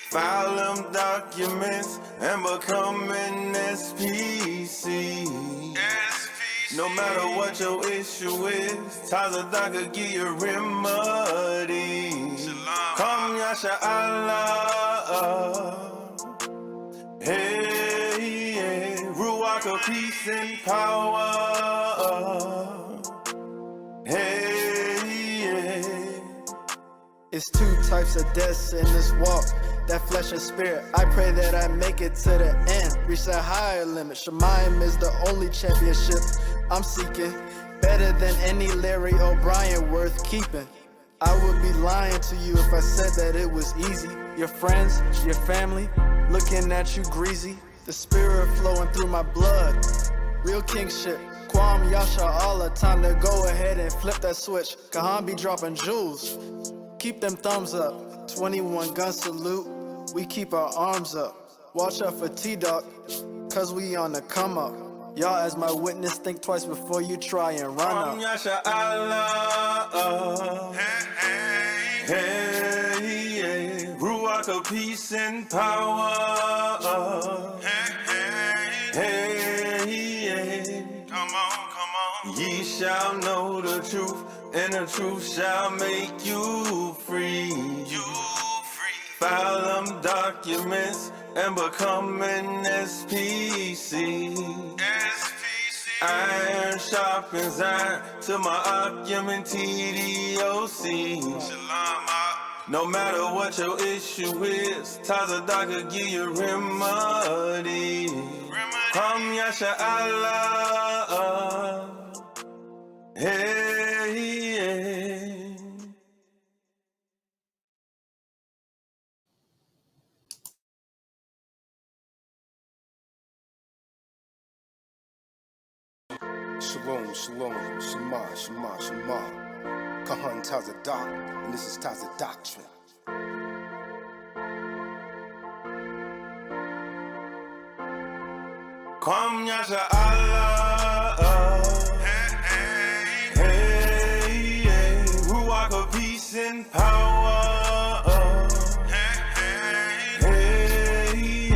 Speaker 2: File them documents and become an SPC. No matter what your issue is, Tazadak will give you remedy. Come Yasha Allah, hey, Ruach of peace and power, hey.
Speaker 3: It's 2 types of deaths in this walk, that flesh and spirit. I pray that I make it to the end, reach that higher limit. Shemayim is the only championship I'm seeking, better than any Larry O'Brien worth keeping. I would be lying to you if I said that it was easy. Your friends, your family, looking at you greasy. The spirit flowing through my blood, real king shit. Kwam Yasha Allah, time to go ahead and flip that switch. Kahan be dropping jewels, keep them thumbs up. 21 gun salute, we keep our arms up. Watch out for T-Doc, cause we on the come up. Y'all as my witness, think twice before you try and run up.
Speaker 2: Yasha Allah, hey, Ruach rock of peace and power. Hey, yeah. Come on. Ye shall know the truth, and the truth shall make you free. File them documents and become an SPC. Iron sharpens iron to my argument TDOC. No matter what your issue is, Tazadak will give you remedy. Come Yasha Allah. Hey.
Speaker 1: Shalom, shalom, shema, shema, shema. Kahan Tazadak, and this is Taza Doctrine.
Speaker 2: Come Yasha Allah. Hey, Ruach of peace and power. Hey,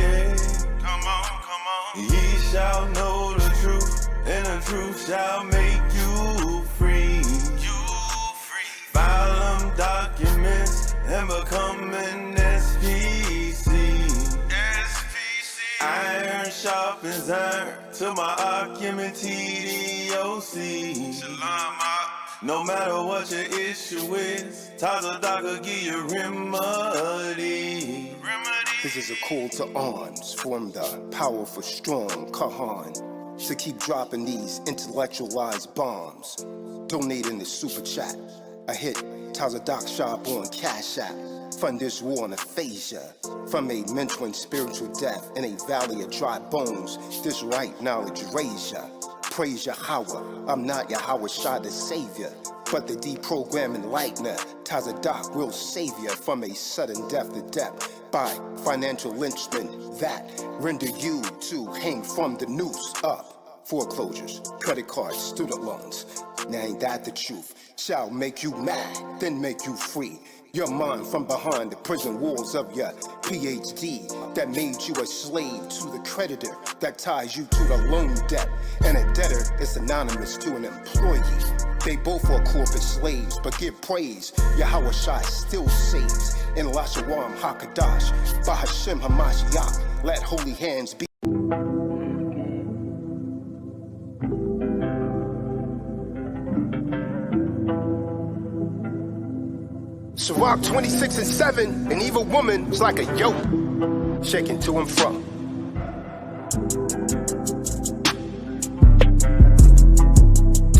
Speaker 2: come on. Ye shall know the truth, and the truth shall make you free. File them documents and become an SPC. Iron sharpens iron to my argument TDOC. No matter what your issue is, Tazadak will give you remedy.
Speaker 1: This is a call to arms from the powerful, strong Kahan to keep dropping these intellectualized bombs. Donate in the super chat. A hit Tazadak shop on Cash App. Fund this war on aphasia. From a mentoring spiritual death in a valley of dry bones, this right knowledge raise ya. Praise Yahweh. I'm not Yahweh Shah the savior, but the deprogramming lightener. Tazadak will save ya from a sudden death to death by financial lynchment that render you to hang from the noose up. Foreclosures, credit cards, student loans. Now ain't that the truth? Shall make you mad, then make you free. Your mind from behind the prison walls of your PhD that made you a slave to the creditor that ties you to the loan debt. And a debtor is synonymous to an employee. They both are corporate slaves, but give praise. Yahweh Shai still saves. In Lashawam HaKadash, Bahashem Hamashiach, let holy hands be. Sirach 26:7, an evil woman is like a yoke, shaking to and fro.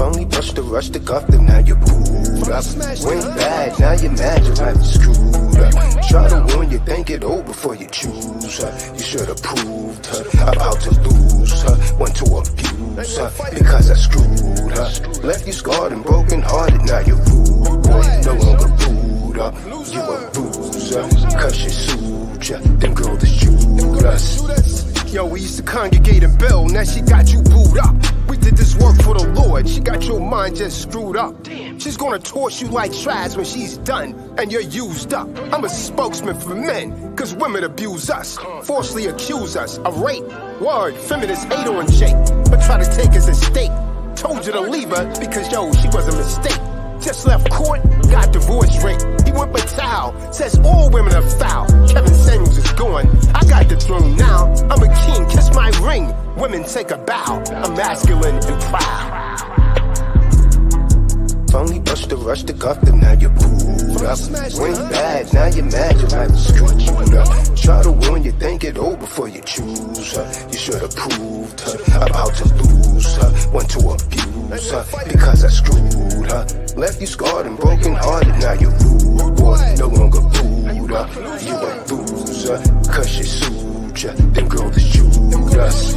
Speaker 1: Only brush the rush the guff, then now you're pulled up. Went bad, now you're mad, your life is screwed up. Try to win, you think it over before you choose her. You should have proved her, about to lose her. Want to abuse her, because I screwed her. Left you scarred and broken hearted, now you're rude. Boy, no longer rude up. You a loser, cause she sued ya. Them girl that shoot us. Yo, we used to congregate and build, now she got you booed up. We did this work for the Lord, she got your mind just screwed up. She's gonna torch you like trash when she's done and you're used up. I'm a spokesman for men, cause women abuse us, falsely accuse us of rape. Word, feminists hate on Jake, but try to take his estate. Told you to leave her because yo, she was a mistake. Just left court, got divorce rate. He went batal, says all women are foul. Kevin Samuels is gone, I got the throne now. I'm a king, kiss my ring. Women take a bow, I'm masculine and proud. Only brush the rush the guff, then now you're pulled up. Went bad, now you're mad, your life is screwed up. Try to win, you think it over before you choose her. You should have proved her, about to lose her. Want to abuse her, because I screwed her. Left you scarred and broken hearted, now you're rude. Boy, no longer booed up. You a loser, cause she sued ya. Them girl that shoot us.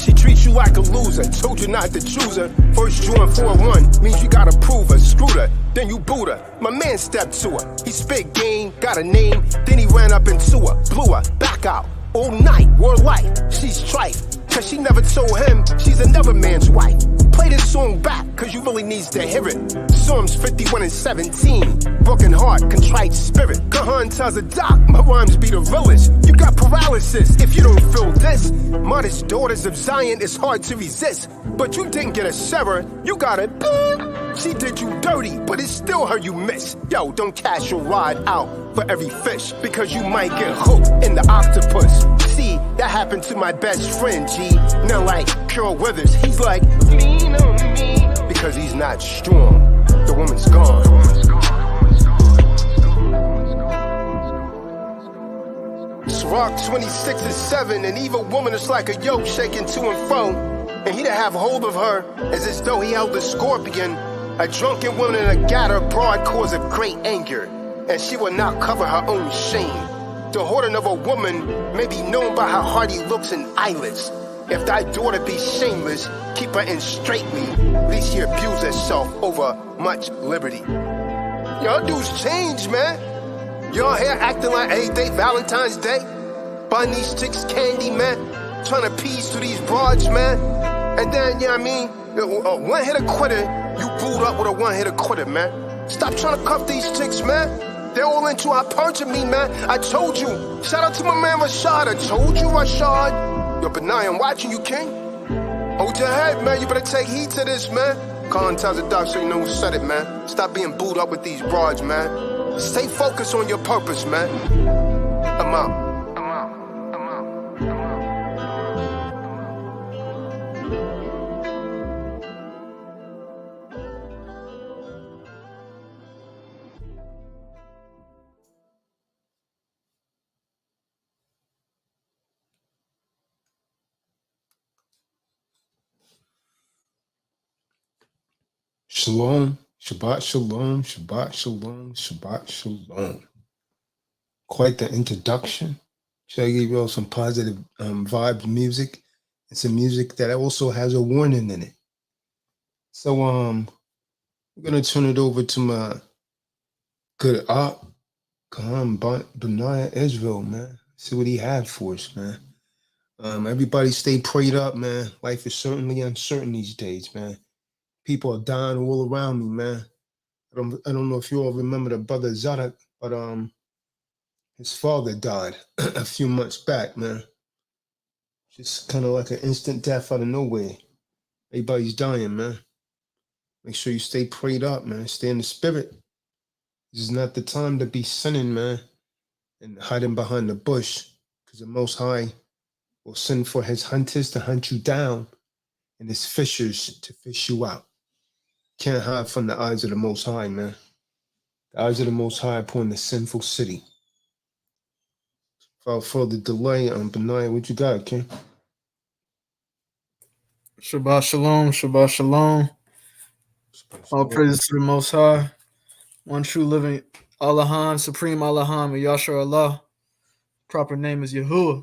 Speaker 1: She treats you like a loser, told you not to choose her. First John 4:1 means you gotta prove her. Screwed her, then you boot her. My man stepped to her, he spit game, got a name. Then he ran up into her, blew her, back out. All night, word light, she's trite. Cause she never told him she's another man's wife. Play this song back, cause you really needs to hear it. Psalms 51 and 17. Broken heart, contrite spirit. Kahan tells the doc, my rhymes be the realest. You got paralysis if you don't feel this. Modest daughters of Zion, it's hard to resist. But you didn't get a Sarah, you got a beep. She did you dirty, but it's still her you miss. Yo, don't cast your rod out for every fish, because you might get hooked in the octopus. See, that happened to my best friend, G. Now like Carol Withers, he's like, lean on me, because he's not strong. The woman's gone. Sirach 26 and 7, an evil woman is like a yoke shaking to and fro, and he that have hold of her is as though he held a scorpion. A drunken woman in a gatter broad cause of great anger, and she will not cover her own shame. The hoarding of a woman may be known by her hardy looks and eyelids. If thy daughter be shameless, keep her in straitly, lest she abuse herself over much liberty. Y'all dudes change, man. Y'all here acting like every day Valentine's Day, buying these chicks candy, man, trying to appease to these broads, man. And then, you know what I mean, one-hitter quitter, you booed up with a one-hitter quitter, man. Stop trying to cuff these chicks, man. They're all into hypertrophy, man. I told you. Shout out to my man Rashad. I told you, Rashad. Yo, Banayah, I'm watching you, king. Hold your head, man. You better take heed to this, man. Kahan tells the doc so you know who said it, man. Stop being booed up with these broads, man. Stay focused on your purpose, man. I'm out.
Speaker 4: Shalom, Shabbat Shalom, Shabbat Shalom, Shabbat Shalom. Quite the introduction. Should I give you all some positive vibe music and some music that also has a warning in it? So we're gonna turn it over to my good op, Kahan Banayah Israel, man. See what he had for us, man. Everybody stay prayed up, man. Life is certainly uncertain these days, man. People are dying all around me, man. I don't know if you all remember the brother Zadok, but his father died a few months back, man. Just kind of like an instant death out of nowhere. Everybody's dying, man. Make sure you stay prayed up, man. Stay in the spirit. This is not the time to be sinning, man, and hiding behind the bush, because the Most High will send for his hunters to hunt you down and his fishers to fish you out. Can't hide from the eyes of the Most High, man. The eyes of the Most High upon the sinful city. Without further delay, Banayah, what you got, King?
Speaker 3: Shabbat Shalom, Shabbat Shalom. All praises to the Most High. One true living Allahan, Supreme Allahan, Yashar Allah. Proper name is Yahuwah.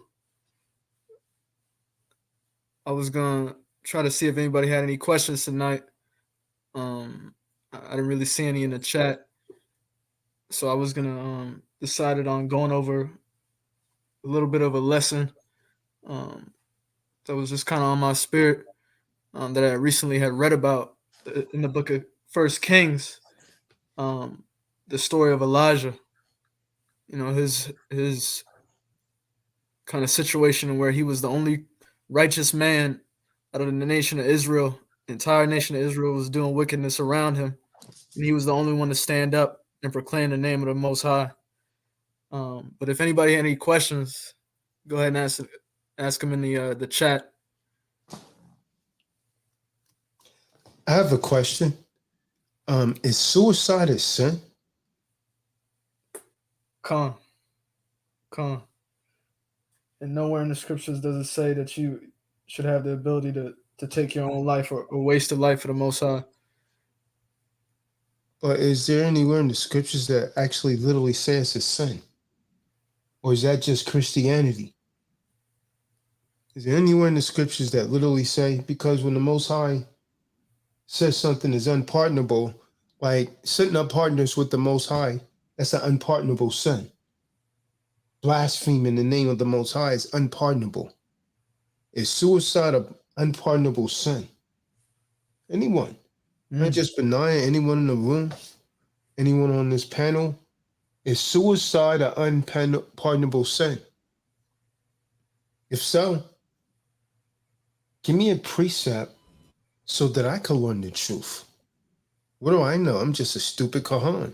Speaker 3: I was going to try to see if anybody had any questions tonight. I didn't really see any in the chat. So I was going to decided on going over a little bit of a lesson that was just kind of on my spirit that I recently had read about in the book of First Kings, the story of Elijah. You know, his kind of situation where he was the only righteous man out of the nation of Israel. The entire nation of Israel was doing wickedness around him, and he was the only one to stand up and proclaim the name of the Most High. But if anybody had any questions, go ahead and ask them in the chat.
Speaker 4: I have a question. Is suicide a sin?
Speaker 3: Con. And nowhere in the scriptures does it say that you should have the ability to take your own life or waste a life for the Most High.
Speaker 4: But is there anywhere in the scriptures that actually literally say it's a sin? Or is that just Christianity? Is there anywhere in the scriptures that literally say, because when the Most High says something is unpardonable, like setting up partners with the Most High, that's an unpardonable sin. Blaspheming the name of the Most High is unpardonable. Is suicide an unpardonable sin? Anyone? Not just Banayah, anyone in the room? Anyone on this panel? Is suicide an unpardonable sin? If so, give me a precept so that I can learn the truth. What do I know? I'm just a stupid kahan.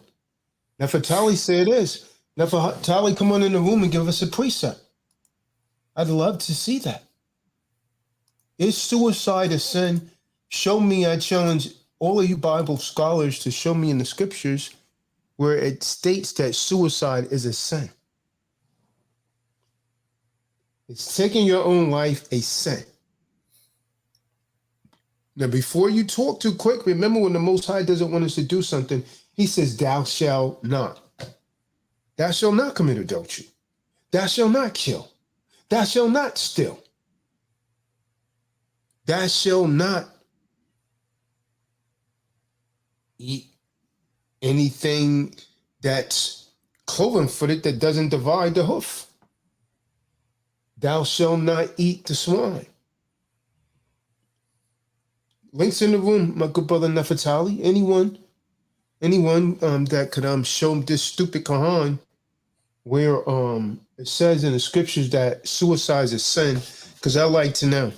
Speaker 4: Nefertali say it is. Nefertali, come on in the room and give us a precept. I'd love to see that. Is suicide a sin? Show me, I challenge all of you Bible scholars to show me in the scriptures where it states that suicide is a sin. It's taking your own life a sin. Now, before you talk too quick, remember when the Most High doesn't want us to do something, he says, thou shalt not. Thou shalt not commit adultery. Thou shalt not kill. Thou shalt not steal. Thou shalt not eat anything that's cloven-footed that doesn't divide the hoof. Thou shalt not eat the swine. Links in the room, my good brother Nefertali. Anyone that could show this stupid kahan where it says in the scriptures that suicide is a sin, because I like to know.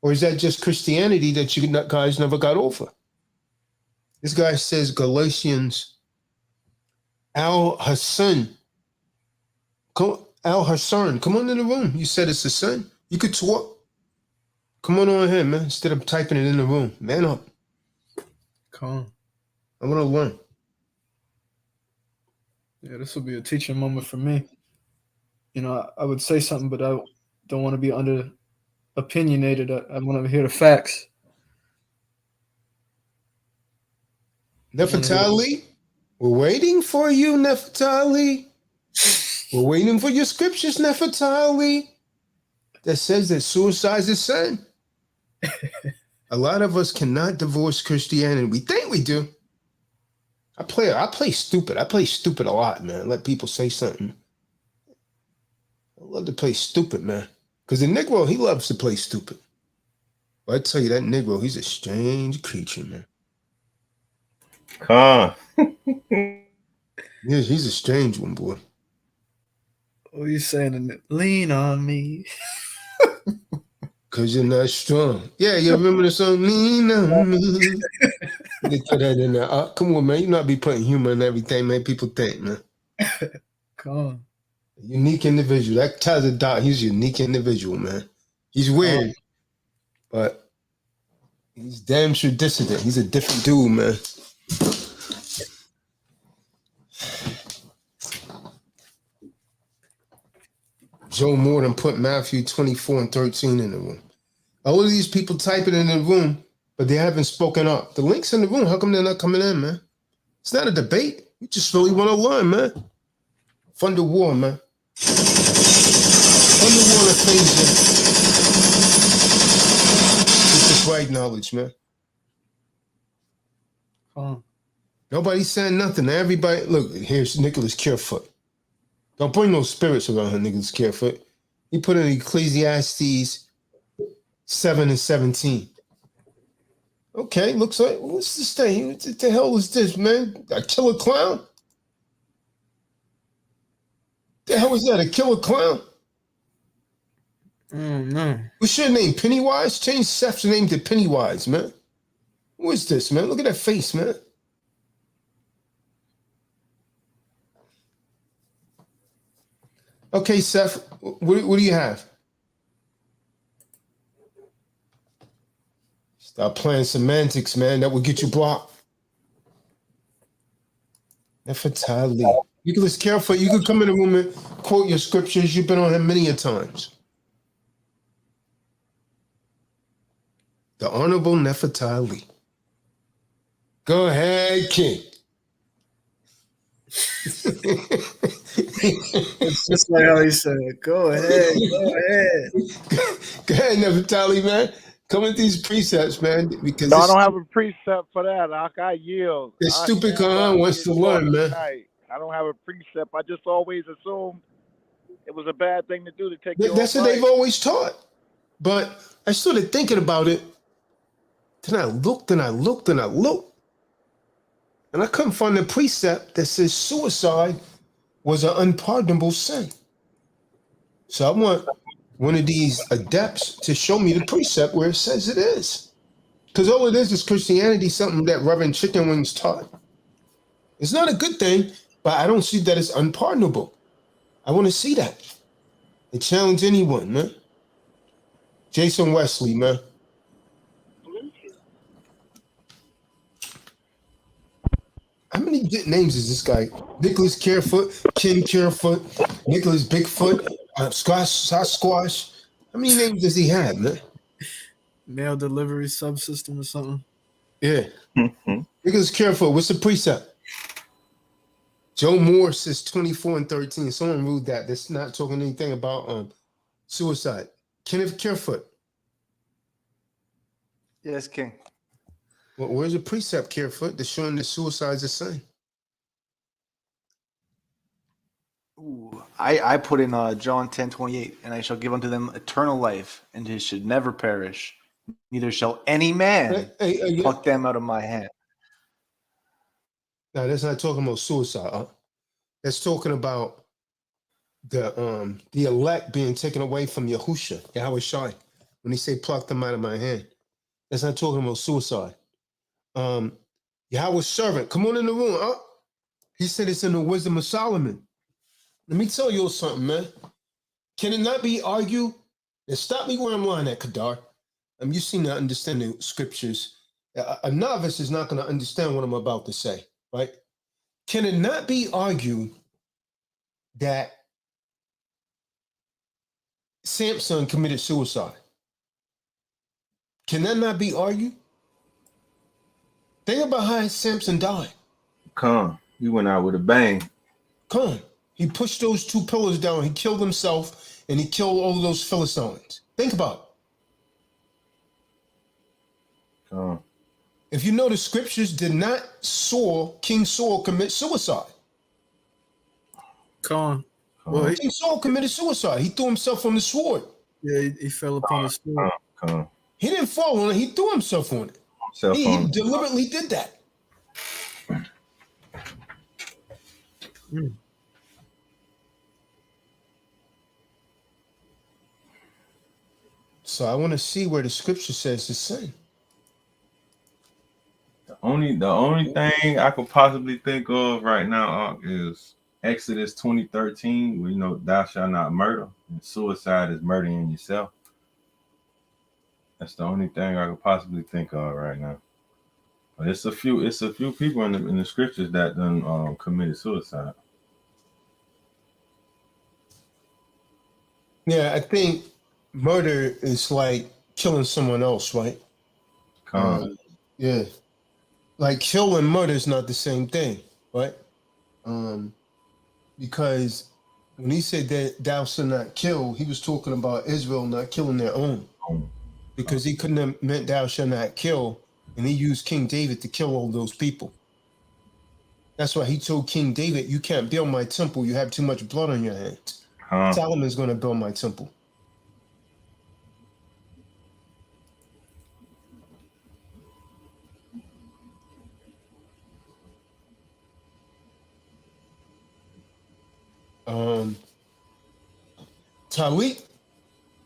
Speaker 4: Or is that just Christianity that you guys never got over? This guy says Galatians Al-Hassan. Al-Hassan, come on in the room. You said it's a sin. You could talk. Come on here, man. Instead of typing it in the room. Man up.
Speaker 3: Come on.
Speaker 4: I want to learn.
Speaker 3: Yeah, this will be a teaching moment for me. You know, I would say something, but I don't want to be opinionated. I want to hear the facts.
Speaker 4: Nefertali, we're waiting for you, Nefertali. We're waiting for your scriptures, Nefertali, that says that suicide is a sin. A lot of us cannot divorce Christianity. We think we do. I play stupid. I play stupid a lot, man. Let people say something. I love to play stupid, man. Because the Negro, he loves to play stupid. But I tell you, that Negro, he's a strange creature, man. Yeah, he's a strange one, boy.
Speaker 3: What are you saying? Lean on me.
Speaker 4: Because you're not strong. Yeah, you remember the song, Lean on Me? They put that in there. Come on, man. You not be putting humor in everything, man. People think, man.
Speaker 3: Come on.
Speaker 4: Unique individual. That tells a dot. He's a unique individual, man. He's weird, but he's damn sure dissident. He's a different dude, man. Joe Morton put Matthew 24:13 in the room. All of these people typing in the room, but they haven't spoken up. The link's in the room. How come they're not coming in, man? It's not a debate. We just really want to learn, man. Fund the war, man. Fund the war aphasia. It's just right knowledge, man. Nobody's saying nothing. Everybody, look, here's Nicholas Carefoot. Don't bring no spirits around her, Nicholas Carefoot. He put in Ecclesiastes 7:17. Okay, looks like, what's this thing? What the hell is this, man? A killer clown? The hell is that? A killer clown?
Speaker 3: No.
Speaker 4: What's your name? Pennywise? Change Seth's name to Pennywise, man. Who is this, man? Look at that face, man. Okay, Seth, what do you have? Stop playing semantics, man. That will get you blocked. Nefertali. You can listen careful. You can come in the room and quote your scriptures. You've been on him many a times. The Honorable Nefertali. Go ahead, King.
Speaker 3: It's just like how he said, go ahead.
Speaker 4: Go ahead, Nefertali, man. Come with these precepts, man. Because
Speaker 6: no, I don't have a precept for that. I yield.
Speaker 4: This stupid Kahan wants to learn, man.
Speaker 6: I don't have a precept. I just always assumed it was a bad thing to do to take your
Speaker 4: That's what
Speaker 6: life.
Speaker 4: they've always taught. But I started thinking about it. Then I looked and I looked and I looked. And I couldn't find a precept that says suicide was an unpardonable sin. So I want one of these adepts to show me the precept where it says it is. Because all it is Christianity, something that Reverend Chicken Wings taught. It's not a good thing, but I don't see that it's unpardonable. I want to see that. I challenge anyone, man. Jason Wesley, man. How many names is this guy? Nicholas Carefoot, Ken Carefoot, Nicholas Bigfoot, Sasquatch. How many names does he have, man?
Speaker 3: Mail delivery subsystem or something.
Speaker 4: Yeah. Nicholas Carefoot, what's the precept? Joe Moore says 24 and 13. Someone ruled that. That's not talking anything about suicide. Kenneth Carefoot.
Speaker 3: Yes, King.
Speaker 4: Well, where's the precept, Carefoot, that's showing that suicide is a sin?
Speaker 3: Ooh, I put in John 10:28, and I shall give unto them eternal life, and they should never perish, neither shall any man pluck them out of my hand.
Speaker 4: No, that's not talking about suicide. That's talking about the elect being taken away from Yahusha, Yahweh Shai, when he say pluck them out of my hand. That's not talking about suicide. Yahweh's servant, come on in the room. He said it's in the wisdom of Solomon. Let me tell you something, man. Can it not be argued? And stop me where I'm lying at, Kadar. You seem to understand the scriptures. A novice is not going to understand what I'm about to say, right? Can it not be argued that Samson committed suicide? Can that not be argued? Think about how Samson died.
Speaker 2: Come, he went out with a bang.
Speaker 4: Come, he pushed those two pillars down. He killed himself, and he killed all those Philistines. Think about it.
Speaker 2: Come.
Speaker 4: If you know the scriptures, did not King Saul commit suicide?
Speaker 3: Come. Well,
Speaker 4: King Saul committed suicide. He threw himself on the sword.
Speaker 3: Yeah, he fell upon the sword.
Speaker 2: Come.
Speaker 4: He didn't fall on it. He threw himself on it. He deliberately did that. So I want to see where the scripture says it's sin.
Speaker 2: The only thing I could possibly think of right now is Exodus 20:13, where thou shalt not murder, and suicide is murdering yourself. That's the only thing I could possibly think of right now. But it's a few people in the scriptures that done committed suicide.
Speaker 4: Yeah, I think murder is like killing someone else, right? Yeah. Like kill and murder is not the same thing, right? Because when he said that thou shalt not kill, he was talking about Israel not killing their own. Because he couldn't have meant thou shalt not kill, and he used King David to kill all those people. That's why he told King David, you can't build my temple, you have too much blood on your hands. Solomon's going to build my temple. Talib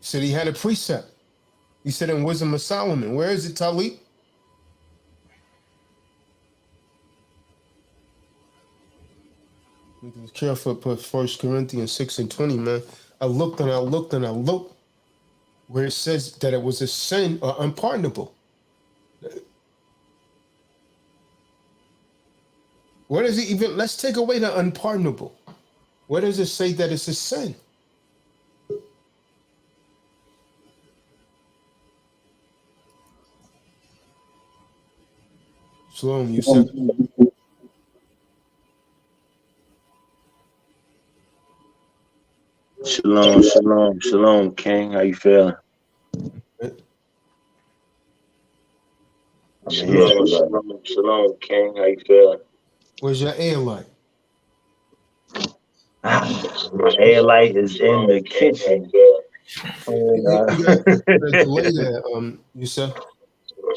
Speaker 4: said he had a precept. He said in Wisdom of Solomon. Where is it, Talib? Be careful, put 1 Corinthians 6:20, man. I looked and I looked and I looked where it says that it was a sin or unpardonable. Where does it even, let's take away the unpardonable. Where does it say that it's a sin? Shalom, you said.
Speaker 7: Shalom, King. How you feeling? Shalom, King. How you feeling?
Speaker 4: Where's your air light?
Speaker 7: My air light is in the kitchen.
Speaker 4: You got a delay there, you said.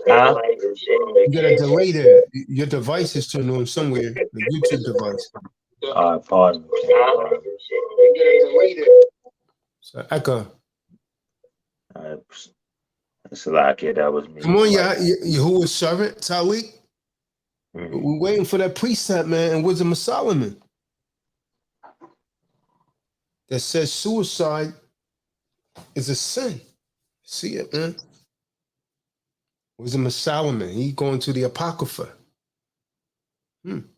Speaker 7: Huh?
Speaker 4: You got a delay there. Your device is turned on somewhere, the YouTube device.
Speaker 7: Pardon.
Speaker 4: So echo.
Speaker 7: It's a lot, kid. That was me.
Speaker 4: Come on, Yahuwah's servant, Talik.
Speaker 7: Mhm.
Speaker 4: We're waiting for that precept, man, and Wisdom of Solomon that says suicide is a sin. See it, man? Wisdom of Solomon. He going to the Apocrypha.
Speaker 3: I'm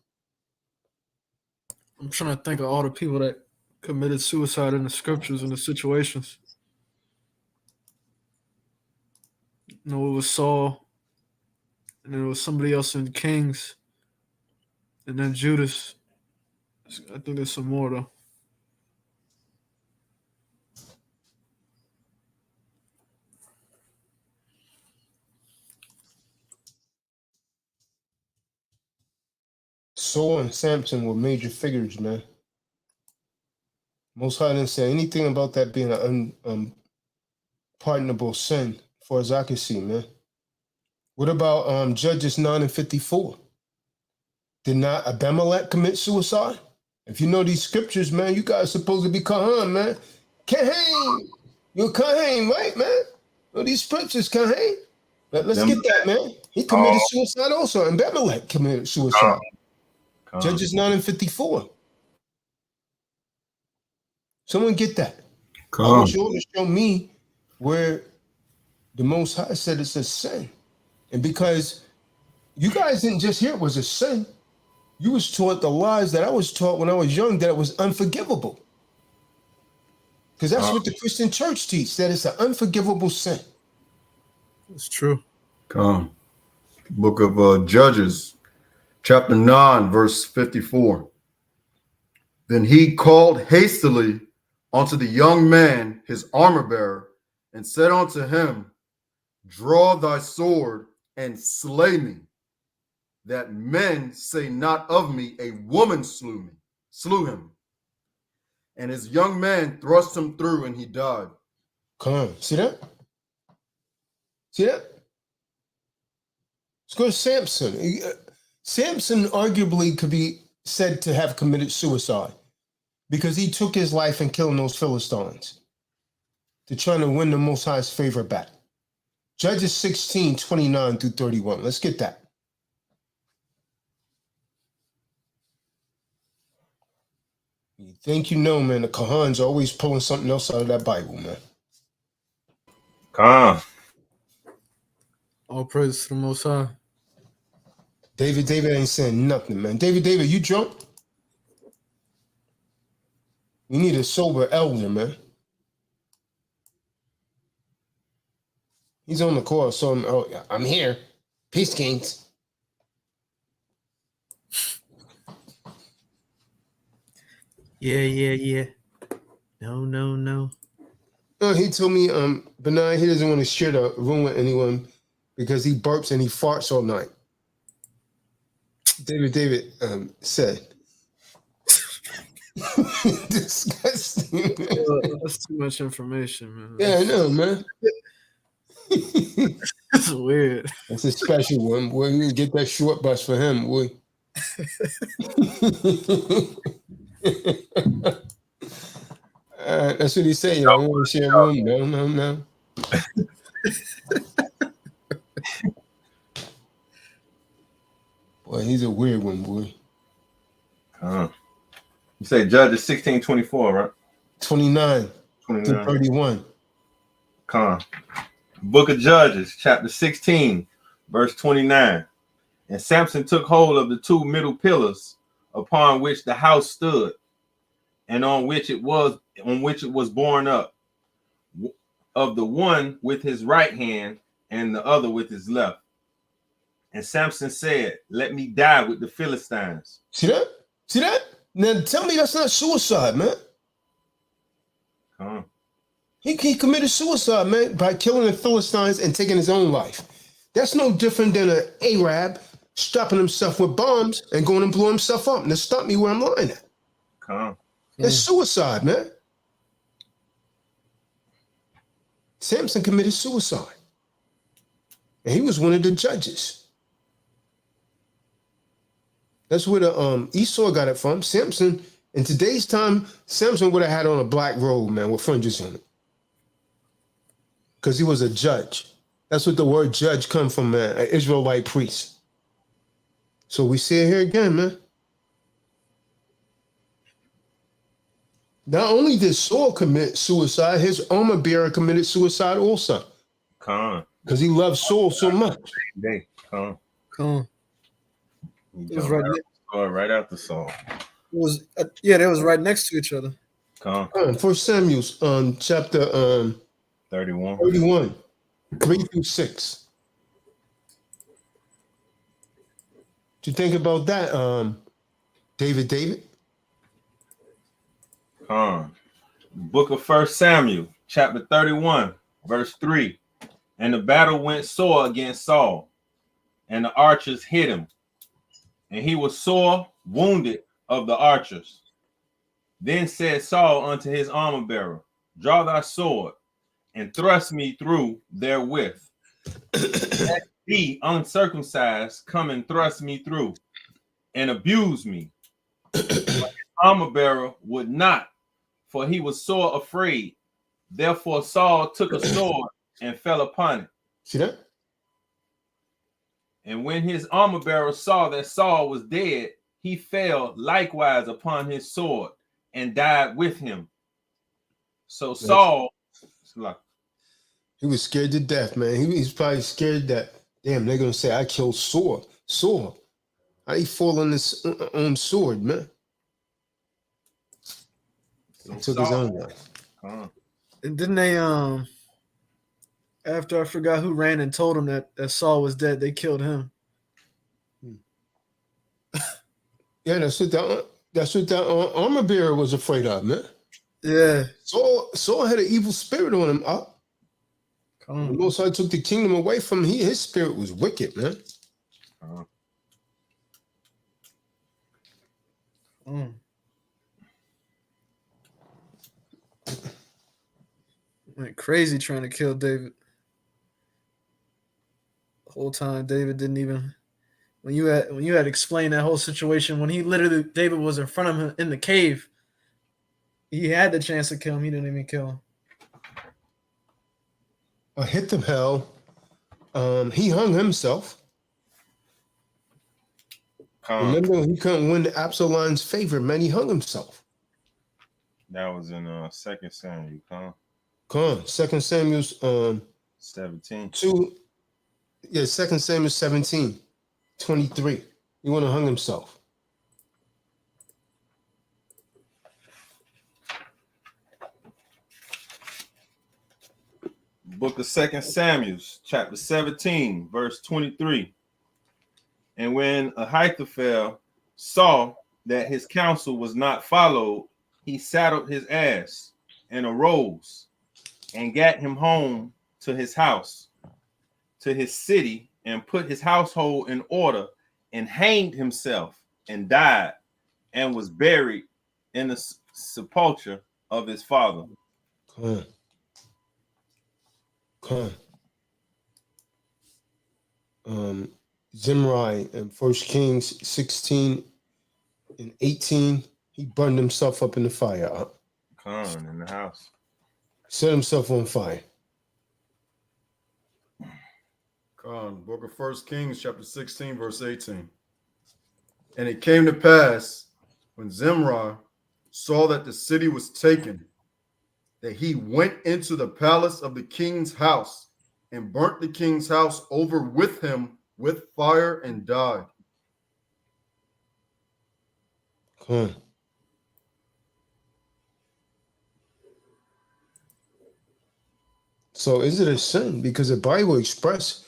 Speaker 3: trying to think of all the people that committed suicide in the scriptures and the situations. You know, it was Saul, and then it was somebody else in Kings, and then Judas. I think there's some more though.
Speaker 4: Saul and Samson were major figures, man. Most High didn't say anything about that being an unpardonable sin, as far as I can see, man. What about Judges 9 and 54? Did not Abimelech commit suicide? If you know these scriptures, man, you guys supposed to be kahan, man. Kahan! You're kahan, right, man? Know these scriptures, kahan. Let's get that, man. He committed suicide also, and Abimelech committed suicide. Judges 9 and 54. Someone get that. I want you all to show me where the Most High said it's a sin. And because you guys didn't just hear it was a sin, you was taught the lies that I was taught when I was young, that it was unforgivable. Because that's what the Christian church teaches, that it's an unforgivable sin.
Speaker 3: It's true.
Speaker 8: Book of Judges, chapter 9, verse 54. Then he called hastily unto the young man, his armor bearer, and said unto him, draw thy sword and slay me, that men say not of me, a woman slew him. And his young man thrust him through, and he died.
Speaker 4: Come on, see that? See that? Let's go to Samson. Samson arguably could be said to have committed suicide because he took his life in killing those Philistines to trying to win the Most High's favor back. Judges 16, 29 through 31. Let's get that. You think you know, man, the Kahan's always pulling something else out of that Bible, man.
Speaker 3: All praise to the Most High.
Speaker 4: David ain't saying nothing, man. David, you drunk? We need a sober elder, man. He's on the call, so I'm here. Peace, Kings.
Speaker 3: Yeah. No.
Speaker 4: He told me, Banayah, he doesn't want to share the room with anyone because he burps and he farts all night. David said. Disgusting, man.
Speaker 3: That's too much information, man.
Speaker 4: Yeah, I know, man.
Speaker 3: That's weird.
Speaker 4: That's a special one, boy. You get that short bus for him, boy. That's what he said. You don't want to share a room. No. Boy, he's a weird one, boy.
Speaker 9: You say Judges 16:24, right?
Speaker 4: 29 to 31.
Speaker 9: Book of Judges, chapter 16, verse 29. And Samson took hold of the two middle pillars upon which the house stood, and on which it was borne up, of the one with his right hand and the other with his left. And Samson said, let me die with the Philistines.
Speaker 4: See that? Now tell me that's not suicide, man. He committed suicide, man, by killing the Philistines and taking his own life. That's no different than an Arab strapping himself with bombs and going and blowing himself up. Now stop me where I'm lying at. That's suicide, man. Samson committed suicide. And he was one of the judges. That's where the Esau got it from. Samson, in today's time, Samson would have had on a black robe, man, with fringes on it. Because he was a judge. That's what the word judge come from, man, an Israelite priest. So we see it here again, man. Not only did Saul commit suicide, his armor bearer committed suicide also.
Speaker 9: Kahan.
Speaker 4: Because he loved Saul so much.
Speaker 9: Day. Kahan.
Speaker 10: Come
Speaker 9: He
Speaker 10: It was
Speaker 9: jumped
Speaker 10: right
Speaker 9: right after Saul.
Speaker 10: It was yeah, they was right next to each other.
Speaker 9: Kahan.
Speaker 4: 1 Samuel chapter
Speaker 9: 31.
Speaker 4: 31, 3-6. What you think about that, David?
Speaker 9: Book of 1 Samuel, chapter 31, verse 3. And the battle went sore against Saul, and the archers hit him, and he was sore wounded of the archers. Then said Saul unto his armor bearer, Draw thy sword, and thrust me through therewith. Let thee uncircumcised come and thrust me through, and abuse me. But his armor bearer would not, for he was sore afraid. Therefore Saul took a sword and fell upon it.
Speaker 4: See that?
Speaker 9: And when his armor bearer saw that Saul was dead, he fell likewise upon his sword and died with him. So Saul,
Speaker 4: he was scared to death, man. He's probably scared that, damn, they're going to say I killed Saul. How he fall on his own sword, man? He took his own life.
Speaker 10: And didn't they after I forgot who ran and told him that Saul was dead, they killed him.
Speaker 4: Yeah, that's what that armor bearer was afraid of, man.
Speaker 10: Yeah.
Speaker 4: Saul had an evil spirit on him. The Most High took the kingdom away from him. His spirit was wicked, man.
Speaker 10: Went crazy trying to kill David. The whole time David didn't even when you had explained that whole situation, when David was in front of him in the cave, he had the chance to kill him, he didn't even kill him.
Speaker 4: Ahithophel, he hung himself. Remember, he couldn't win the Absalom's favor, man. He hung himself.
Speaker 9: That was in 2 Samuel.
Speaker 4: Come on, 2 Samuel
Speaker 9: 17.
Speaker 4: 2 Samuel 17, 23. He went and hung himself.
Speaker 9: Book of 2 Samuel, chapter 17, verse 23. And when Ahithophel saw that his counsel was not followed, he saddled his ass and arose and gat him home to his house, to his city, and put his household in order, and hanged himself and died, and was buried in the sepulchre of his father.
Speaker 4: Come on. Zimri in 1 Kings 16 and 18, he burned himself up in the fire.
Speaker 9: In the house.
Speaker 4: Set himself on fire.
Speaker 8: Book of 1 Kings, chapter 16, verse 18. And it came to pass, when Zimri saw that the city was taken, that he went into the palace of the king's house and burnt the king's house over with him with fire and died.
Speaker 4: So is it a sin? Because the Bible expresses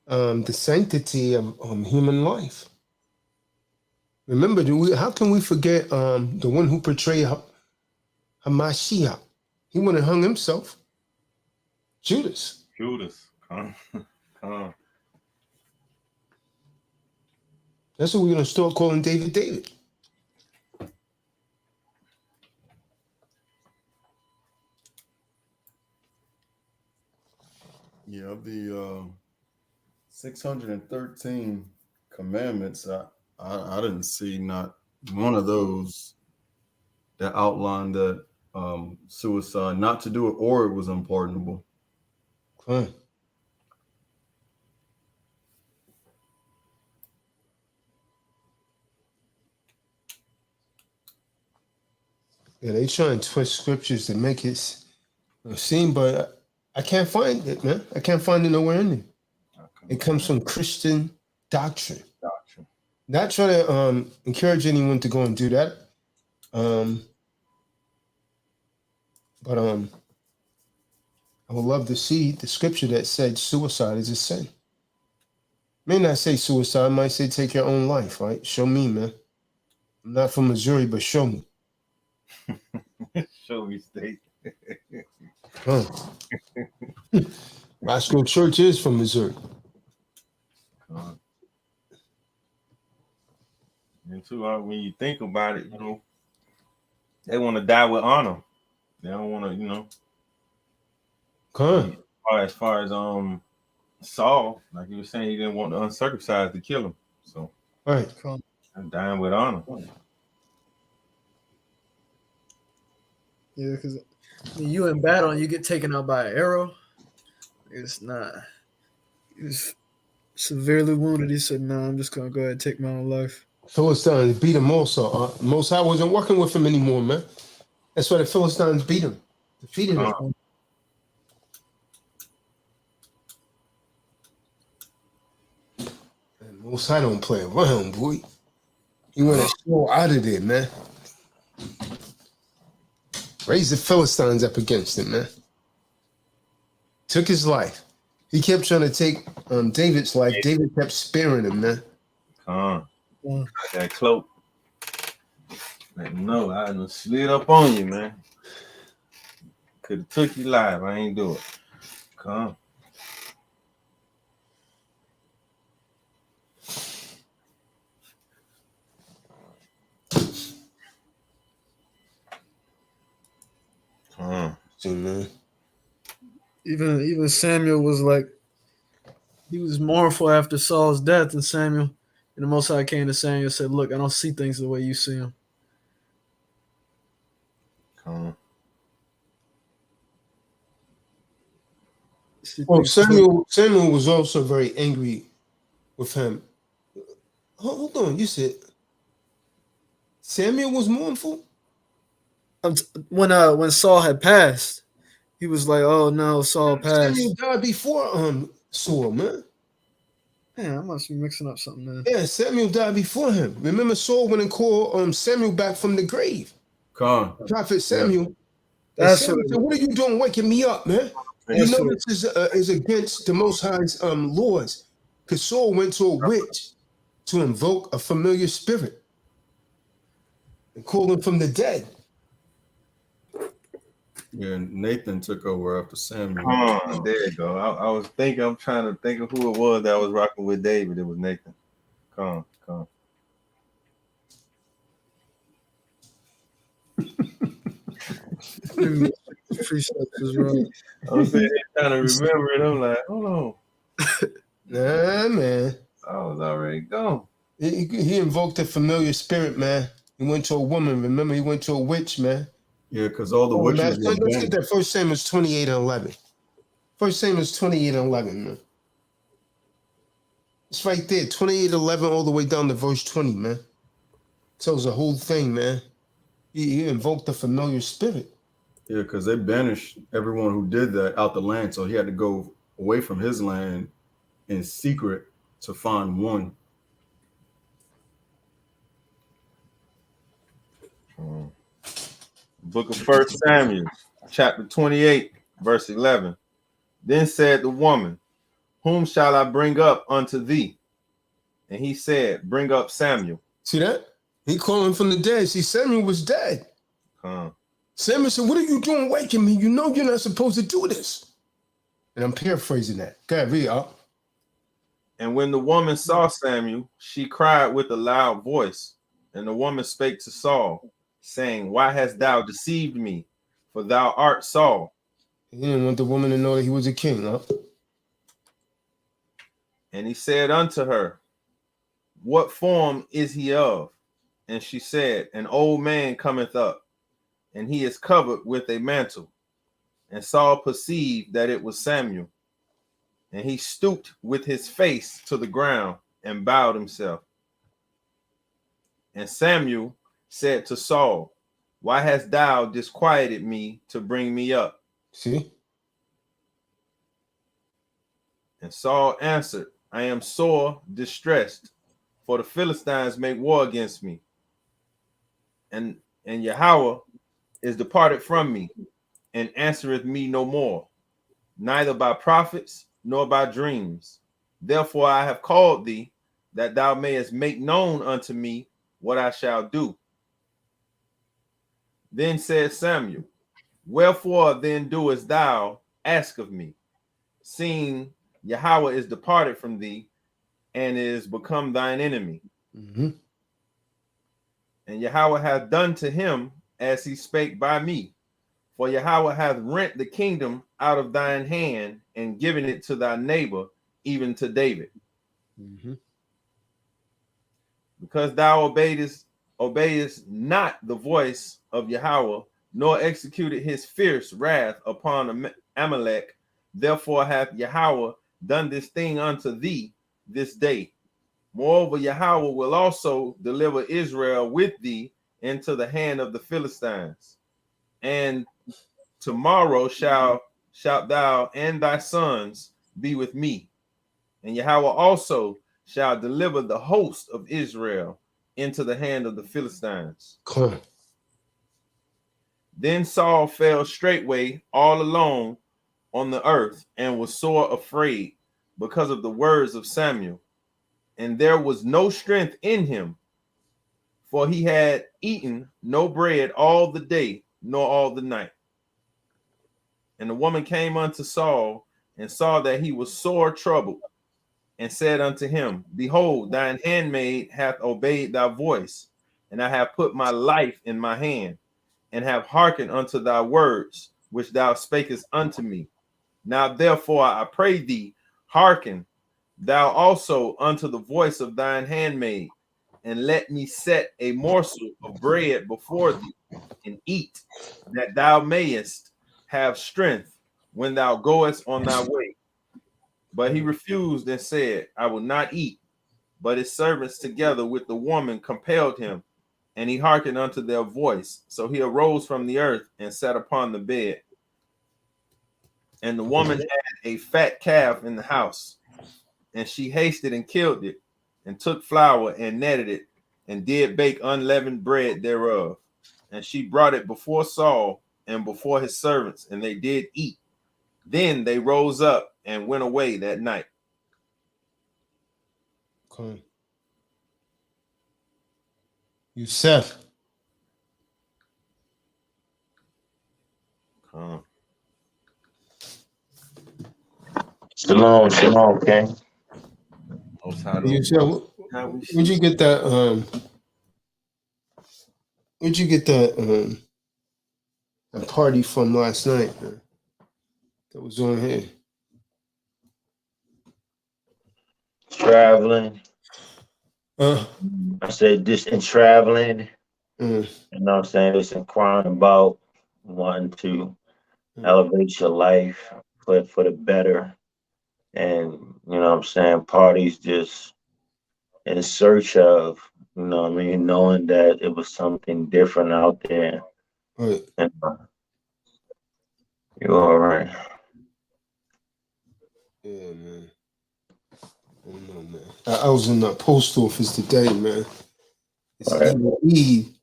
Speaker 4: the sanctity of human life. Remember, how can we forget the one who portrayed Hamashiach? He went and hung himself. Judas.
Speaker 9: Come on.
Speaker 4: That's what we're going to start calling David.
Speaker 8: Yeah, of the 613 commandments, I didn't see not one of those that outlined that suicide, not to do it or it was unpardonable.
Speaker 11: Huh. Yeah, they try and twist scriptures to make it seem, but I can't find it, man. I can't find it nowhere in there. It comes from Christian doctrine. Not trying to encourage anyone to go and do that. But I would love to see the scripture that said suicide is a sin. May not say suicide, I might say take your own life, right? Show me, man. I'm not from Missouri, but show me.
Speaker 9: Show me state.
Speaker 11: Huh. Roscoe Church is from Missouri.
Speaker 9: And too, when you think about it, they want to die with honor. They don't want to, As far as Saul, like you were saying, he didn't want the uncircumcised to kill him. So
Speaker 11: right,
Speaker 9: and dying with honor.
Speaker 10: Yeah, because when you in battle and you get taken out by an arrow, it's not. He was severely wounded. He said, "No, I'm just gonna go ahead and take my own life."
Speaker 11: Philistines beat him also. Most High wasn't working with him anymore, man. That's why the Philistines beat him, defeated him. And Most High don't play around, boy. He went and slow out of there, man. Raised the Philistines up against him, man. Took his life. He kept trying to take David's life. David kept sparing him, man.
Speaker 9: That cloak. Let him know I done slid up on you, man. Could have took you live. I ain't do it. Come.
Speaker 11: Man.
Speaker 10: Even Samuel was like, he was mournful after Saul's death, and Samuel, and the Most High came to Samuel and said, "Look, I don't see things the way you see them."
Speaker 11: Well, Samuel was also very angry with him. Hold on, you said Samuel was mournful?
Speaker 10: When Saul had passed, he was like, "Oh no, Saul passed."
Speaker 11: Samuel died before Saul, man.
Speaker 10: Yeah, I must be mixing up something there.
Speaker 11: Yeah, Samuel died before him. Remember, Saul went and called Samuel back from the grave. Prophet Samuel. Yeah. Samuel said, "What are you doing waking me up, man?" You know this is against the Most High's laws. Because Saul went to a witch to invoke a familiar spirit and called him from the dead.
Speaker 8: Yeah, Nathan took over after Samuel.
Speaker 9: There you go. I'm trying to think of who it was that was rocking with David. It was Nathan. Come.
Speaker 10: Precepts is right.
Speaker 9: I was trying to remember it. I'm like, hold on.
Speaker 11: Nah, man.
Speaker 9: I was already gone.
Speaker 11: He invoked a familiar spirit, man. He went to a woman. Remember, he went to a witch, man.
Speaker 8: Yeah, because all the witches were
Speaker 11: let's get that. 1 Samuel 28:11. 1 Samuel 28:11, man. It's right there, 28:11 all the way down to verse 20, man. Tells the whole thing, man. He invoked a familiar spirit.
Speaker 8: Yeah, because they banished everyone who did that out the land, so he had to go away from his land in secret to find one.
Speaker 9: Book of 1 Samuel, chapter 28, verse 11. Then said the woman, "Whom shall I bring up unto thee?" And he said, "Bring up Samuel."
Speaker 11: See that? He called him from the dead. See, Samuel was dead. Samuel said, "What are you doing waking me? You know you're not supposed to do this." And I'm paraphrasing that. Go ahead, read up.
Speaker 9: And when the woman saw Samuel, she cried with a loud voice. And the woman spake to Saul, saying, "Why hast thou deceived me? For thou art Saul."
Speaker 11: He didn't want the woman to know that he was a king, huh?
Speaker 9: And he said unto her, what form is he of? And she said, an old man cometh up, and he is covered with a mantle. And Saul perceived that it was Samuel. And he stooped with his face to the ground and bowed himself. And Samuel said to Saul, why hast thou disquieted me to bring me up?
Speaker 11: See?
Speaker 9: And Saul answered, I am sore distressed, for the Philistines make war against me. And Yahweh is departed from me, and answereth me no more, neither by prophets nor by dreams. Therefore I have called thee, that thou mayest make known unto me what I shall do. Then said Samuel, wherefore then doest thou ask of me, seeing Yahweh is departed from thee, and is become thine enemy?
Speaker 11: Mm-hmm.
Speaker 9: And Yahweh hath done to him as he spake by me. For Yahweh hath rent the kingdom out of thine hand, and given it to thy neighbor, even to David.
Speaker 11: Mm-hmm.
Speaker 9: Because thou obeyest not the voice of Yahweh, nor executed his fierce wrath upon Amalek, therefore hath Yahweh done this thing unto thee this day. Moreover, Yahweh will also deliver Israel with thee into the hand of the Philistines. And tomorrow shalt thou and thy sons be with me. And Yahweh also shall deliver the host of Israel into the hand of the Philistines.
Speaker 11: Come.
Speaker 9: Then Saul fell straightway all alone on the earth, and was sore afraid because of the words of Samuel. And there was no strength in him, for he had eaten no bread all the day, nor all the night. And the woman came unto Saul, and saw that he was sore troubled, and said unto him, behold, thine handmaid hath obeyed thy voice, and I have put my life in my hand, and have hearkened unto thy words, which thou spakest unto me. Now therefore I pray thee, hearken thou also unto the voice of thine handmaid, and let me set a morsel of bread before thee, and eat, that thou mayest have strength when thou goest on thy way. But he refused and said, I will not eat. But his servants together with the woman compelled him, and he hearkened unto their voice. So he arose from the earth and sat upon the bed. And the woman had a fat calf in the house, and she hasted and killed it, and took flour and kneaded it, and did bake unleavened bread thereof. And she brought it before Saul and before his servants, and they did eat. Then they rose up and went away that night.
Speaker 11: Okay. Yusef.
Speaker 7: Shalom, shalom, King.
Speaker 11: Yusef, where'd you get that? Where'd you get that? That party from last night, man? That was on here.
Speaker 7: Traveling. I said this in traveling. You know what I'm saying? Just inquiring about wanting to elevate your life for the better. And you know what I'm saying? Parties just in search of, you know what I mean, knowing that it was something different out there.
Speaker 11: Right.
Speaker 7: And, you're all right.
Speaker 11: Yeah, man. I don't know, man. I was in the post office today, man. It's Eve.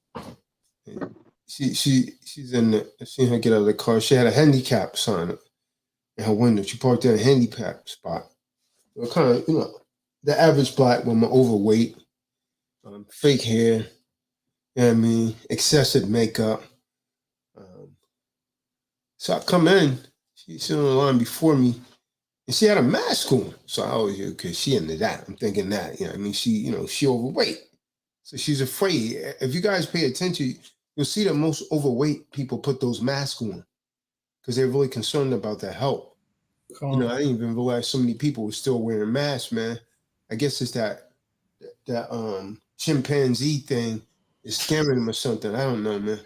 Speaker 11: She's in the. I seen her get out of the car. She had a handicap sign up in her window. She parked in a handicap spot. Kind of, you know, the average black woman, overweight, fake hair. You know what I mean? Excessive makeup. So I come in. She's on the line before me. And she had a mask on. So I was, okay, she into that. I'm thinking that, you know, I mean, she overweight. So she's afraid. If you guys pay attention, you'll see that most overweight people put those masks on because they're really concerned about their health. You know, I didn't even realize so many people were still wearing masks, man. I guess it's that chimpanzee thing is scaring them or something. I don't know, man.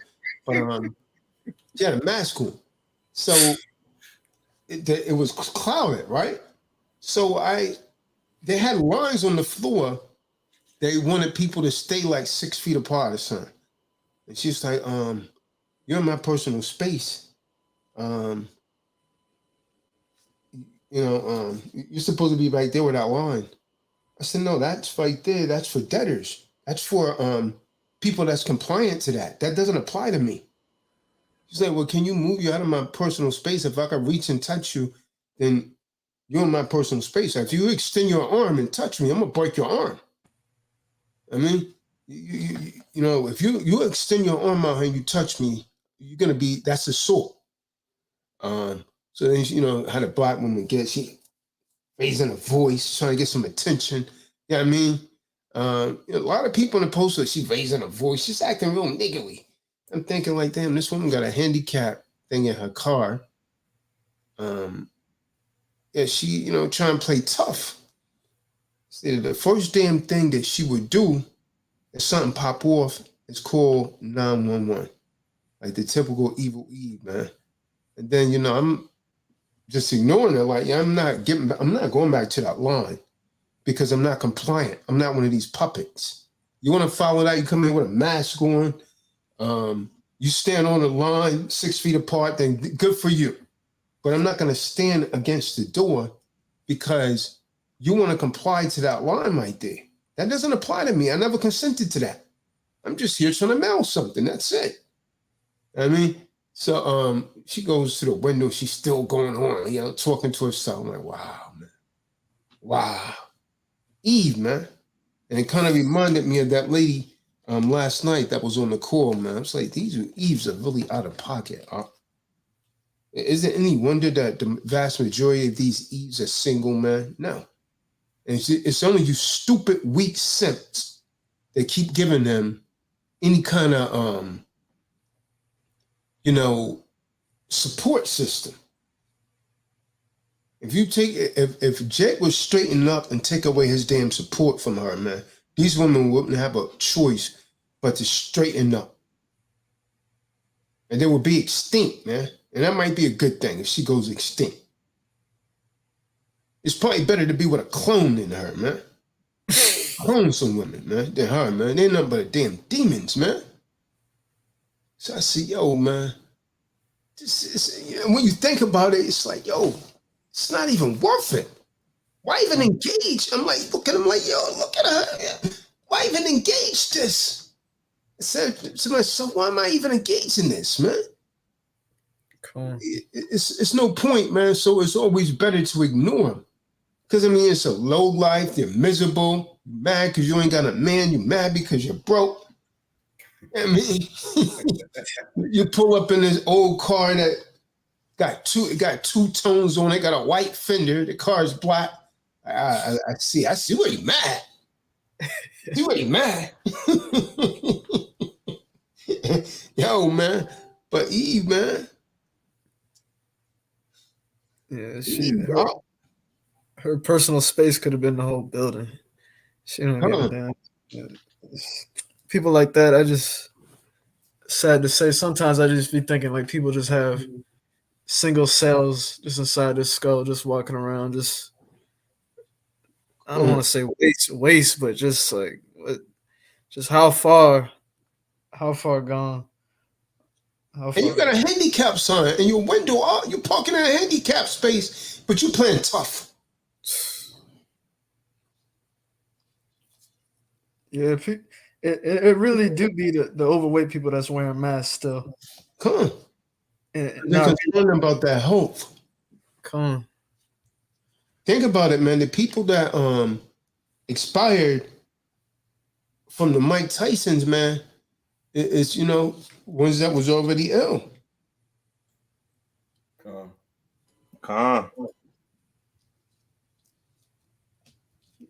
Speaker 11: But yeah, the mask on. So it was clouded, right? So they had lines on the floor. They wanted people to stay like 6 feet apart or something. And she's like, you're in my personal space. You're supposed to be right there with that line. I said, no, that's right there. That's for debtors. That's for people that's compliant to that. That doesn't apply to me. She's like, well, can you move you out of my personal space? If I could reach and touch you, then you're in my personal space. If you extend your arm and touch me, I'm gonna break your arm. I mean, you know, if you extend your arm out and you touch me, you're gonna be, that's assault. So then, you know, how the black woman gets, she raising her voice, trying to get some attention. You know what I mean? A lot of people in the poster, she raising her voice, she's acting real niggly. I'm thinking like, damn, this woman got a handicap thing in her car. Yeah, she, you know, trying to play tough. See, the first damn thing that she would do if something pop off is call 911. Like the typical evil Eve, man. And then, you know, I'm just ignoring her. Like, yeah, I'm not going back to that line because I'm not compliant. I'm not one of these puppets. You want to follow that? You come in with a mask on. You stand on the line 6 feet apart, then good for you. But I'm not going to stand against the door because you want to comply to that line right there. That doesn't apply to me. I never consented to that. I'm just here trying to mail something. That's it. I mean, so she goes to the window. She's still going on, you know, talking to herself. I'm like, wow, man. Wow. Eve, man. And it kind of reminded me of that lady last night that was on the call, man. I was like, these Eves are really out of pocket. Is it any wonder that the vast majority of these Eves are single, man? No. And it's only you stupid, weak simps that keep giving them any kind of, you know, support system. If Jake was straighten up and take away his damn support from her, man, these women wouldn't have a choice but to straighten up. And they would be extinct, man. And that might be a good thing if she goes extinct. It's probably better to be with a clone than her, man. Clone some women, man, than her, man. They're nothing but damn demons, man. So I say, yo, man, when you think about it, it's like, yo, it's not even worth it. Why even engage? I'm like, look at him like, yo, look at her. Why even engage this? I said to myself, why am I even engaging this, man? Cool. It's no point, man. So it's always better to ignore them. Because, I mean, it's a low life. They're miserable. You're mad because you ain't got a man. You're mad because you're broke. I mean, you pull up in this old car that got two tones on it, got a white fender. The car's black. I see where you're mad. See where you're mad. Yo, man. But Eve, man.
Speaker 10: Yeah, her personal space could have been the whole building. She don't give a damn. People like that, I just, sad to say, sometimes I just be thinking like people just have single cells just inside their skull, just walking around, just, I don't want to say waste, but just like, just how far gone.
Speaker 11: And you got a handicap sign in your window. You're parking in a handicap space, but you playing tough.
Speaker 10: Yeah, it really do be the overweight people that's wearing masks still.
Speaker 11: Come on. They're concerned about that health.
Speaker 10: Come on.
Speaker 11: Think about it, man. The people that expired from the Mike Tysons, man, it's, you know, ones that was already ill.
Speaker 9: Calm.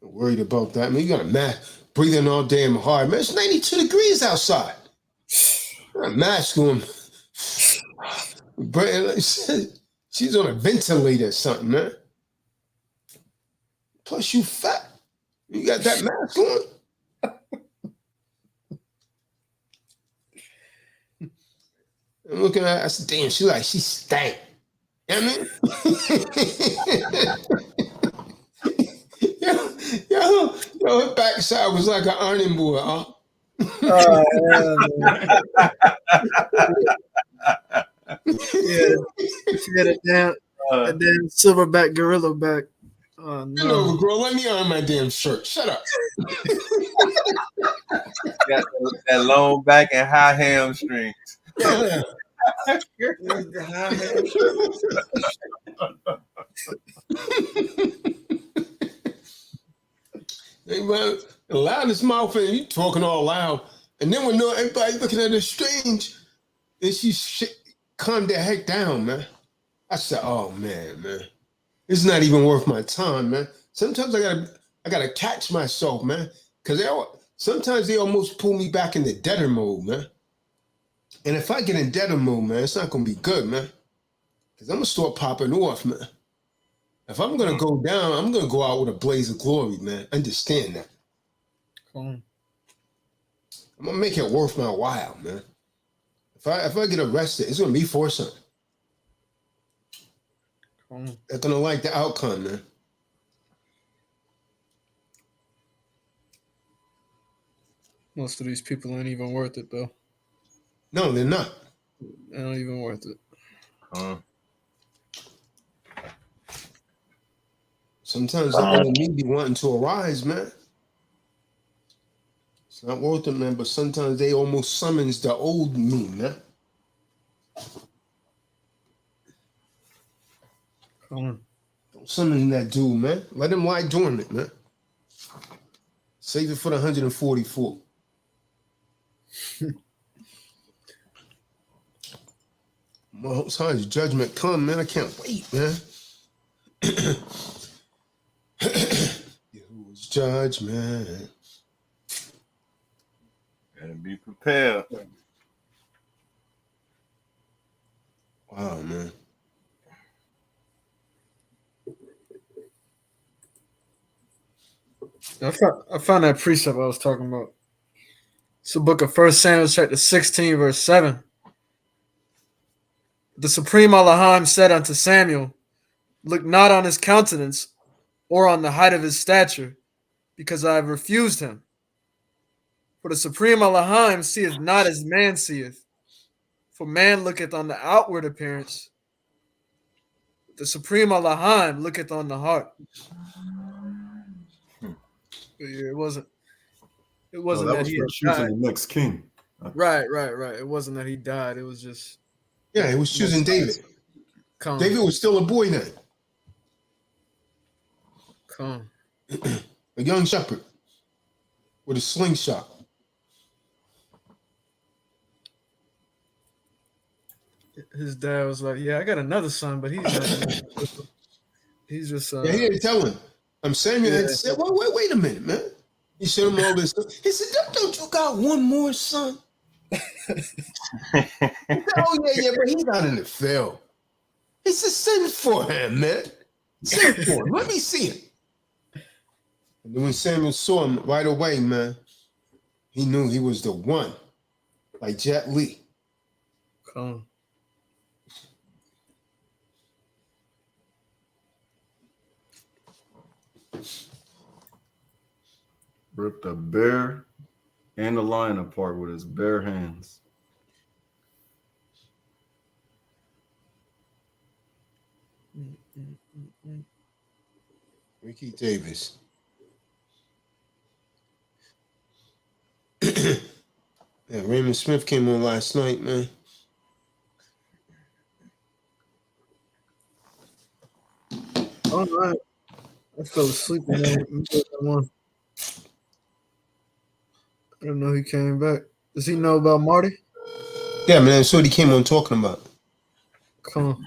Speaker 11: Worried about that, man. You got a mask, breathing all damn hard, man. It's 92 degrees outside. Got a mask on. But She's on a ventilator or something, man. Plus, you fat. You got that mask on. I'm looking at her, I said, damn, she stank. You know what I mean? yo, her backside was like an ironing board, huh?
Speaker 10: She had a damn silverback gorilla back. Oh no.
Speaker 11: You know, girl, let me iron my damn shirt. Shut up.
Speaker 9: Got that long back and high hamstrings.
Speaker 11: Yeah. Hey, man, the loudest mouth, and you talking all loud. And then when everybody looking at her strange, and she calmed the heck down, man. I said, oh, man. It's not even worth my time, man. Sometimes I gotta catch myself, man. Because sometimes they almost pull me back into debtor mode, man. And if I get in debtor mode, man, it's not going to be good, man. Because I'm going to start popping off, man. If I'm going to go down, I'm going to go out with a blaze of glory, man. Understand that. I'm going to make it worth my while, man. If I get arrested, it's going to be for something. They're going to like the outcome, man.
Speaker 10: Most of these people ain't even worth it, though.
Speaker 11: No, they're not.
Speaker 10: They're not even worth it.
Speaker 11: Sometimes the enemy be wanting to arise, man. It's not worth it, man, but sometimes they almost summons the old me, man. Don't summon that dude, man. Let him lie dormant, man. Save it for the 144. Most High's judgment come, man. I can't wait, man. Yahuwah's judgment.
Speaker 9: Gotta be prepared.
Speaker 11: Wow, man.
Speaker 10: I found that precept I was talking about. It's the book of 1 Samuel chapter 16, verse 7. The Supreme Elohim said unto Samuel, look not on his countenance or on the height of his stature, because I have refused him. For the Supreme Elohim seeth not as man seeth. For man looketh on the outward appearance. The Supreme Elohim looketh on the heart. It wasn't that he
Speaker 8: was choosing the next king.
Speaker 10: Right. It wasn't that he died. It was just.
Speaker 11: Yeah, he was choosing David. David was still a boy then. A young shepherd with a slingshot.
Speaker 10: His dad was like, yeah, I got another son, but he's just.
Speaker 11: Yeah, he didn't tell him. Samuel had said, well, wait a minute, man. He showed him all this stuff. He said, don't you got one more son? He said, oh, yeah, but he's not in the field. He said, send for him, man. Send for him. Let me see him. And then when Samuel saw him right away, man, he knew he was the one, like Jet Li.
Speaker 8: Ripped a bear and a lion apart with his bare hands.
Speaker 11: Ricky Davis. Yeah, Raymond Smith came on last night, man.
Speaker 10: All right. I fell asleep in that one. I don't know he came back. Does he know about Marty?
Speaker 11: Yeah, man, that's what he came on talking about.
Speaker 10: Hello?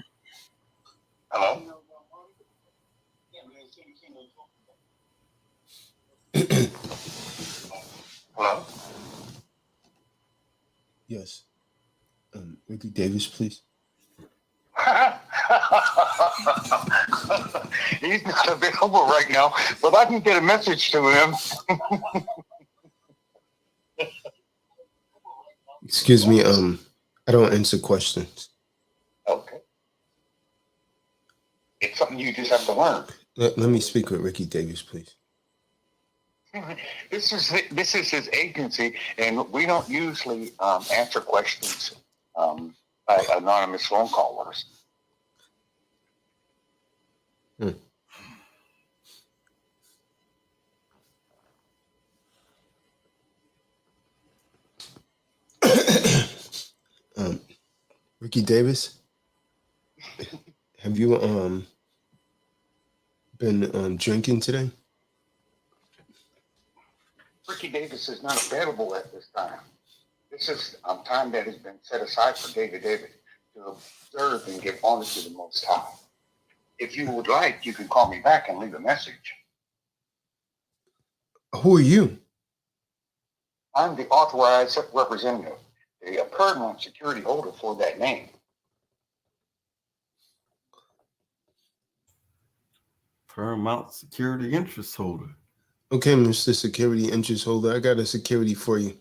Speaker 11: Hello? Yes. Ricky Davis, please.
Speaker 12: He's not available right now, but I can get a message to him.
Speaker 11: Excuse me, I don't answer questions.
Speaker 12: Okay. It's something you just have to learn.
Speaker 11: Let me speak with Ricky Davis, please.
Speaker 12: This is his agency, and we don't usually answer questions by anonymous phone callers.
Speaker 11: Ricky Davis, have you been drinking today?
Speaker 12: Ricky Davis is not available at this time. This is time that has been set aside for David Davis to observe and give honor to the Most High. If you would like, you can call me back and leave a message.
Speaker 11: Who are you?
Speaker 12: I'm the authorized representative, the permanent security holder for that name.
Speaker 8: Paramount security interest holder.
Speaker 11: Okay, Mr. Security Interest Holder, I got a security for you.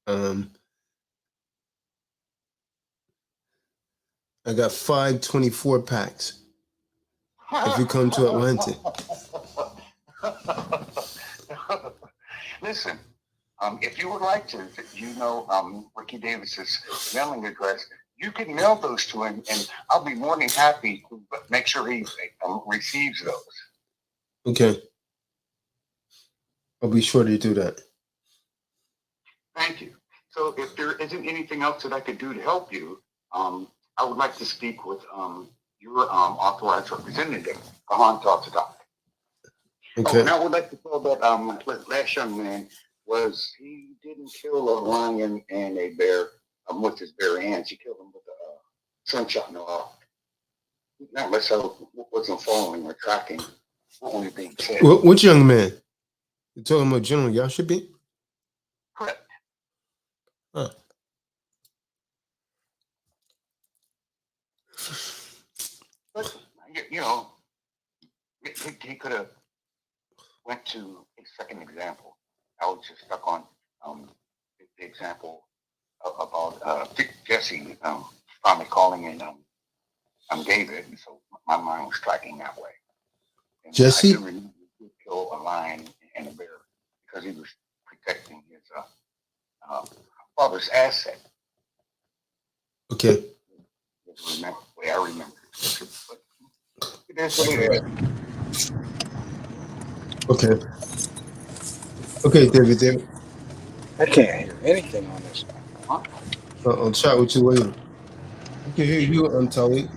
Speaker 11: I got 5 24 packs. If you come to Atlanta.
Speaker 12: Listen, if you would like to, Ricky Davis's mailing address, you can mail those to him, and I'll be more than happy to make sure he receives those.
Speaker 11: Okay. I'll be sure to do that.
Speaker 12: Thank you. So if there isn't anything else that I could do to help you, I would like to speak with your authorized representative, Kahan talks about.
Speaker 11: Okay.
Speaker 12: Oh, and I would like to tell that last young man he didn't kill a lion and a bear with his bare hands. He killed them with a slingshot. Not unless I wasn't following or tracking what was being said.
Speaker 11: Which young man? You're talking about General Yashabi?
Speaker 12: Correct.
Speaker 11: Huh.
Speaker 12: But, he could have went to a second example. I was just stuck on the example about Jesse finally calling in David, and so my mind was tracking that way. And
Speaker 11: Jesse?
Speaker 12: I do remember he did kill a lion and a bear because he was protecting his father's asset.
Speaker 11: Okay.
Speaker 12: That's the way I remember it. But it is what it is.
Speaker 11: Okay. Okay, David.
Speaker 6: I can't hear anything on this. Huh?
Speaker 11: I'll chat with you later. I can hear you, Tali.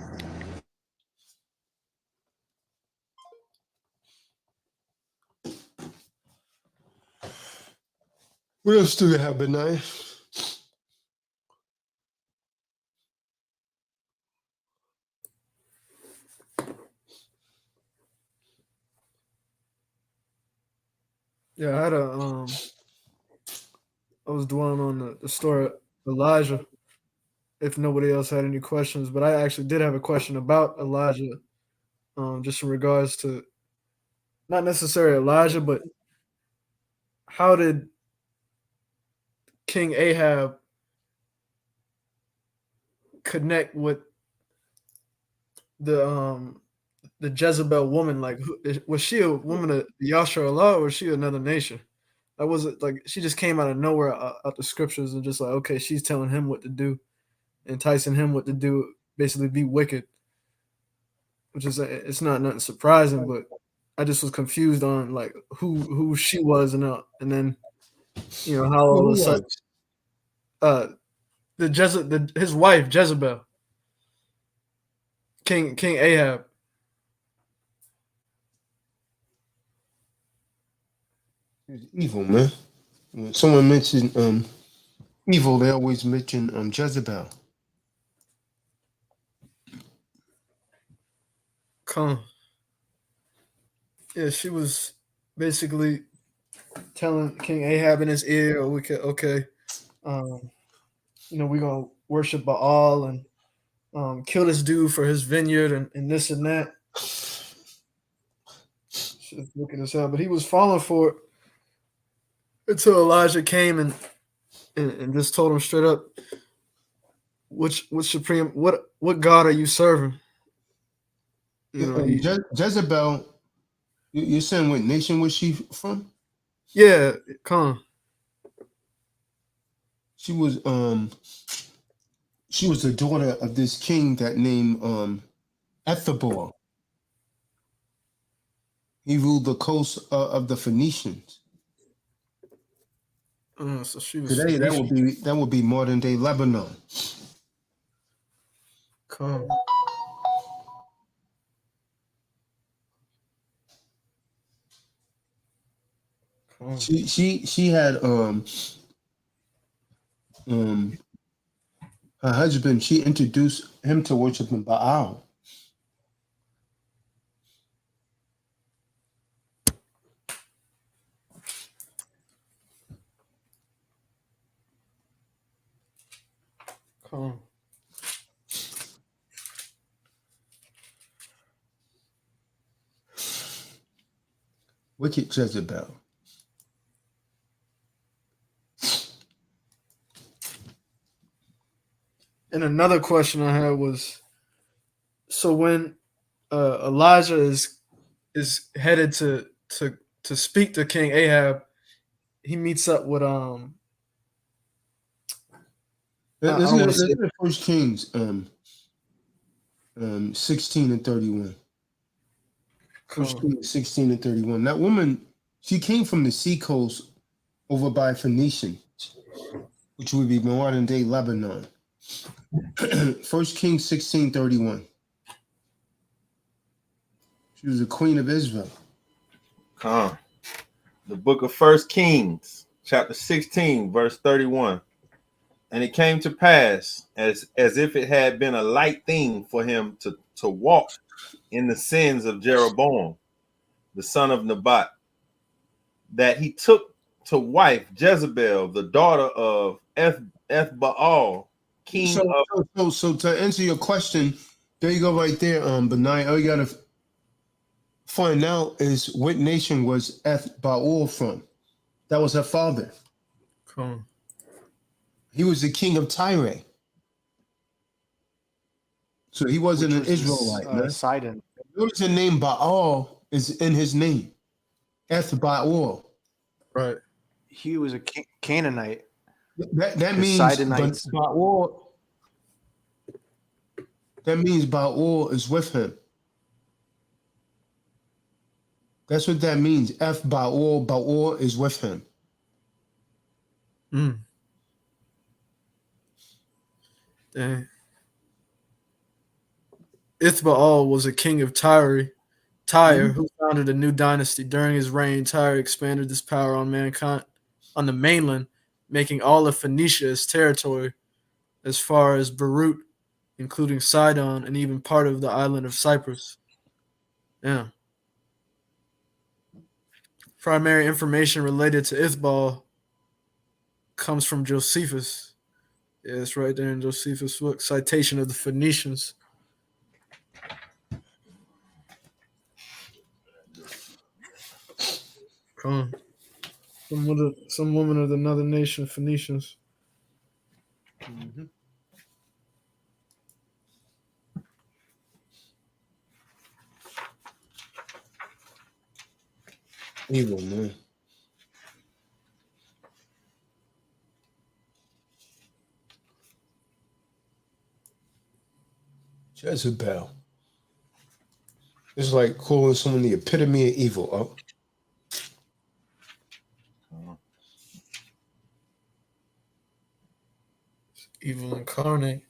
Speaker 11: What else do you have, Banayah?
Speaker 10: Yeah, I had I was dwelling on the story of Elijah, if nobody else had any questions, but I actually did have a question about Elijah, just in regards to not necessarily Elijah, but how did King Ahab connect with the Jezebel woman? Like, was she a woman of Yashar Allah, or was she another nation? I wasn't like she just came out of nowhere out the scriptures and just like, okay, she's telling him what to do, enticing him what to do, basically be wicked, which is it's not nothing surprising, but I just was confused on like who she was, and then how all of a sudden his wife Jezebel, King Ahab.
Speaker 11: He's evil, man. When someone mentioned evil, they always mention Jezebel.
Speaker 10: Come. Yeah, she was basically telling King Ahab in his ear, we're gonna worship Baal, and kill this dude for his vineyard and this and that. Shit's wicked as hell. But he was falling for it until Elijah came and just told him straight up, which supreme what God are you serving? You know,
Speaker 11: Jezebel, you're saying what nation was she from?
Speaker 10: Yeah, come.
Speaker 11: She was the daughter of this king that named Ethabor. He ruled the coast of the Phoenicians.
Speaker 10: So she was
Speaker 11: Today that would be modern day Lebanon.
Speaker 10: Come.
Speaker 11: She had her husband, she introduced him to worshiping Baal.
Speaker 10: Come.
Speaker 11: Wicked Jezebel.
Speaker 10: And another question I had was, so when Elijah is headed to speak to King Ahab, he meets up with
Speaker 11: Let's get First Kings 16 and 31. First Kings 16 and 31. That woman, she came from the seacoast over by Phoenicians, which would be modern day Lebanon. First Kings 16:31. She was the queen of Israel.
Speaker 9: The book of First Kings, chapter 16, verse 31. And it came to pass as if it had been a light thing for him to walk in the sins of Jeroboam, the son of Nebat, that he took to wife Jezebel, the daughter of Ethbaal, king of.
Speaker 11: So to answer your question, there you go right there, Banayah. All you gotta find out is what nation was Ethbaal from. That was her father.
Speaker 10: Cool.
Speaker 11: He was the king of Tyre. So he wasn't an Israelite, man.
Speaker 3: Sidon.
Speaker 11: Notice the name Baal is in his name. Ethbaal.
Speaker 10: Right.
Speaker 3: He was a Canaanite.
Speaker 11: That means
Speaker 3: Sidonites.
Speaker 11: Baal. That means Baal is with him. That's what that means. Baal is with him.
Speaker 10: Dang. Ithbaal was a king of Tyre, who founded a new dynasty. During his reign, Tyre expanded its power on mankind on the mainland, making all of Phoenicia its territory, as far as Beirut, including Sidon and even part of the island of Cyprus. Yeah. Primary information related to Ithbaal comes from Josephus. Yeah, it's right there in Josephus' book, Citation of the Phoenicians. Come. Some woman of another nation, Phoenicians.
Speaker 11: Mm-hmm. Evil, man. Jezebel. It's like calling someone the epitome of evil.
Speaker 10: Evil incarnate.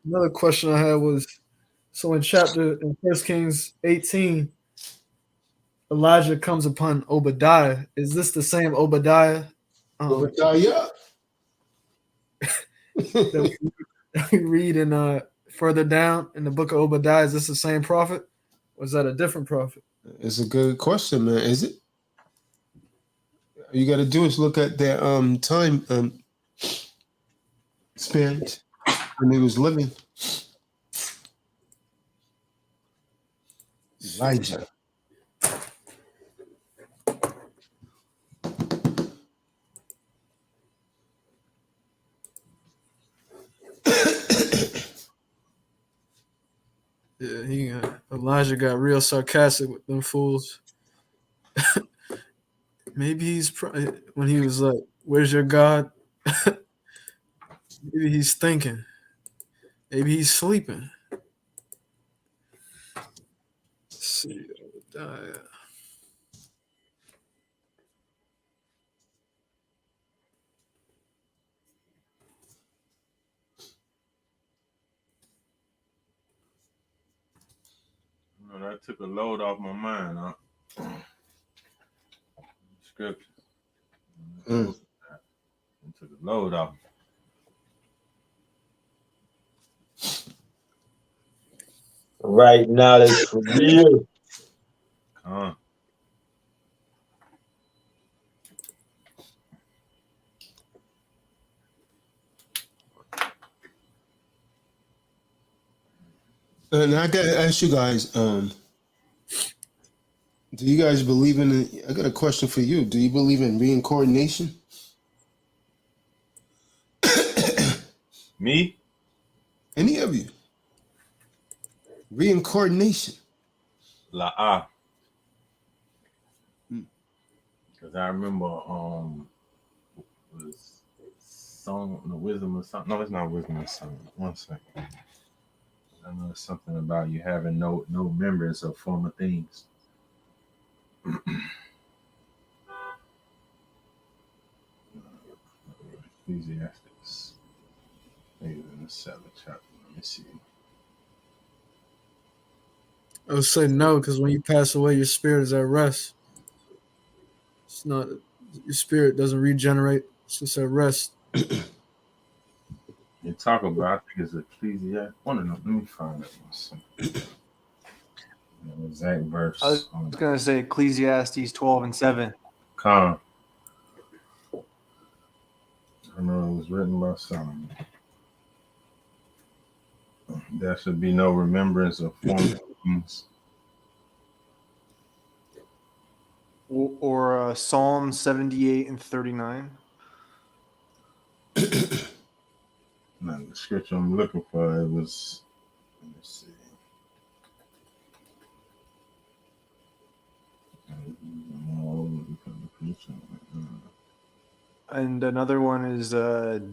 Speaker 10: Another question I had was, so in 1 Kings 18, Elijah comes upon Obadiah. Is this the same Obadiah?
Speaker 11: Obadiah.
Speaker 10: that we read in further down in the book of Obadiah. Is this the same prophet? Or is that a different prophet?
Speaker 11: It's a good question, man. Is it? All you got to do is look at their time span when he was living. Elijah.
Speaker 10: Yeah, Elijah got real sarcastic with them fools. Maybe he's when he was like, "Where's your God?" Maybe he's thinking. Maybe he's sleeping. Let's see, Obadiah.
Speaker 9: That took a load off my mind, huh? Scripture. It took a load off.
Speaker 7: Right knowledge for you.
Speaker 11: And I gotta ask you guys, do you guys believe in? I got a question for you. Do you believe in reincarnation?
Speaker 9: Me?
Speaker 11: Any of you? Reincarnation?
Speaker 9: La because I remember was song the wisdom of song. No, it's not wisdom of song. 1 second. I know it's something about you having no remembrance of former things. Ecclesiastes. Maybe in the 7th chapter. Let me see.
Speaker 10: I would say no, because when you pass away, your spirit is at rest. It's not your spirit doesn't regenerate. It's just at rest.
Speaker 9: You talk about, I think it's Ecclesiastes. Let me find it. The exact verse.
Speaker 3: I was going to say Ecclesiastes 12:7.
Speaker 9: Kahan. I know it was written by someone. There should be no remembrance of former things.
Speaker 3: Or Psalm 78:39.
Speaker 9: No, the scripture I'm looking for, it was, let me see.
Speaker 3: And another one is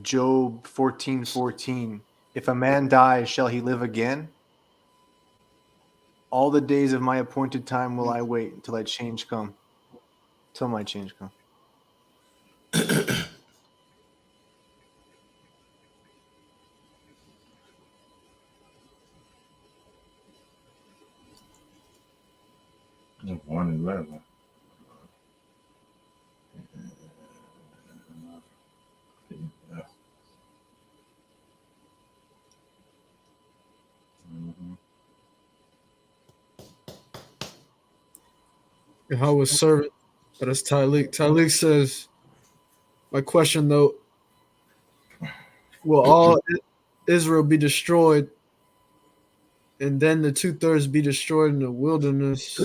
Speaker 3: Job 14:14. If a man dies, shall he live again? All the days of my appointed time will I wait until my change come.
Speaker 9: It's 1:11.
Speaker 10: Yahweh's servant, but it's Tyleek. Tyleek says, my question though, will all Israel be destroyed and then the 2/3 be destroyed in the wilderness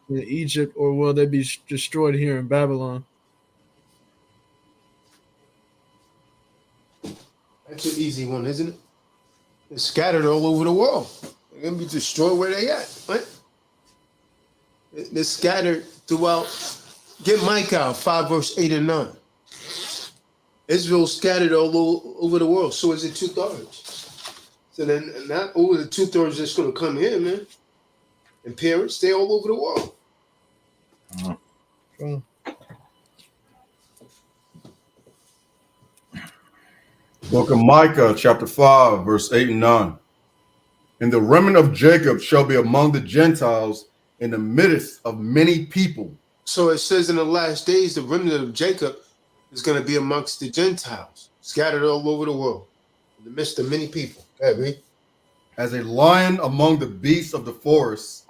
Speaker 10: in Egypt, or will they be destroyed here in Babylon?
Speaker 11: That's an easy one, isn't it? They're scattered all over the world. They're going to be destroyed where they at, right? They're scattered throughout. Get Micah 5:8 and 9. Israel's scattered all over the world. So is it 2/3. So then not over the 2/3 that's going to come here, man. And parents, stay all over the world.
Speaker 8: Book of Micah, chapter 5, verse 8 and 9. And the remnant of Jacob shall be among the Gentiles, in the midst of many people.
Speaker 11: So it says in the last days, the remnant of Jacob is going to be amongst the Gentiles, scattered all over the world, in the midst of many people. Okay, read.
Speaker 8: As a lion among the beasts of the forest,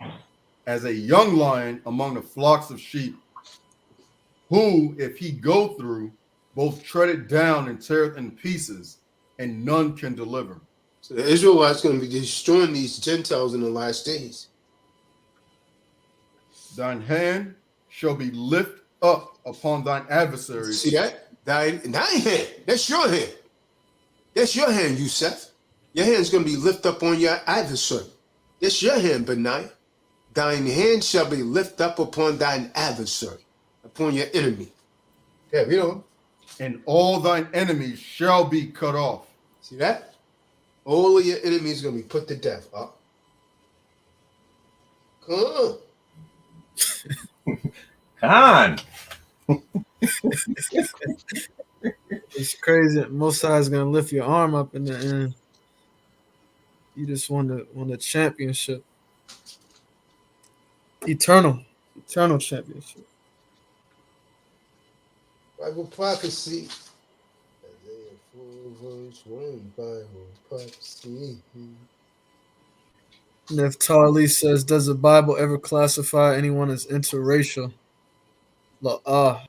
Speaker 8: as a young lion among the flocks of sheep, who, if he go through, both tread it down and tear it in pieces, and none can deliver.
Speaker 11: So the Israelites going to be destroying these Gentiles in the last days.
Speaker 8: Thine hand shall be lifted up upon thine adversaries.
Speaker 11: See that? Thine hand. That's your hand. That's your hand, Yusef. Your hand's going to be lifted up on your adversary. That's your hand, Banayah. Thine hand shall be lifted up upon thine adversary, upon your enemy. Yeah, you know.
Speaker 8: And all thine enemies shall be cut off.
Speaker 11: See that? All of your enemies are going to be put to death. Come on.
Speaker 9: Kahan.
Speaker 10: It's crazy. Most High's gonna lift your arm up in the end. You just won the championship. Eternal championship.
Speaker 11: Bible prophecy. Isaiah 4 verse 1. Bible prophecy.
Speaker 10: Neftali says, does the Bible ever classify anyone as interracial? La'ah.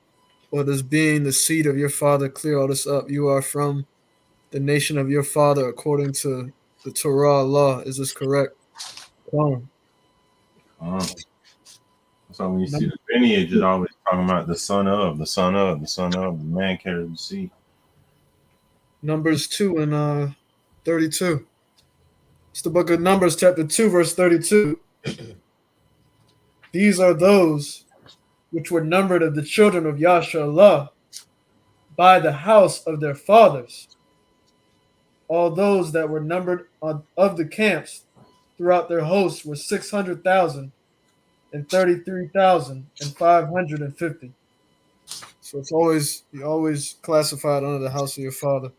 Speaker 10: Or does being the seed of your father clear all this up? You are from the nation of your father according to the Torah law. Is this correct? Come on.
Speaker 9: So when you see the lineage, it's always talking about the son of, the man carries the seed.
Speaker 10: Numbers 2 and 32. It's the book of Numbers, chapter 2, verse 32. These are those which were numbered of the children of Yasharallah by the house of their fathers. All those that were numbered of the camps throughout their hosts were 600,000 and 33,550. So it's always, you always classified under the house of your father.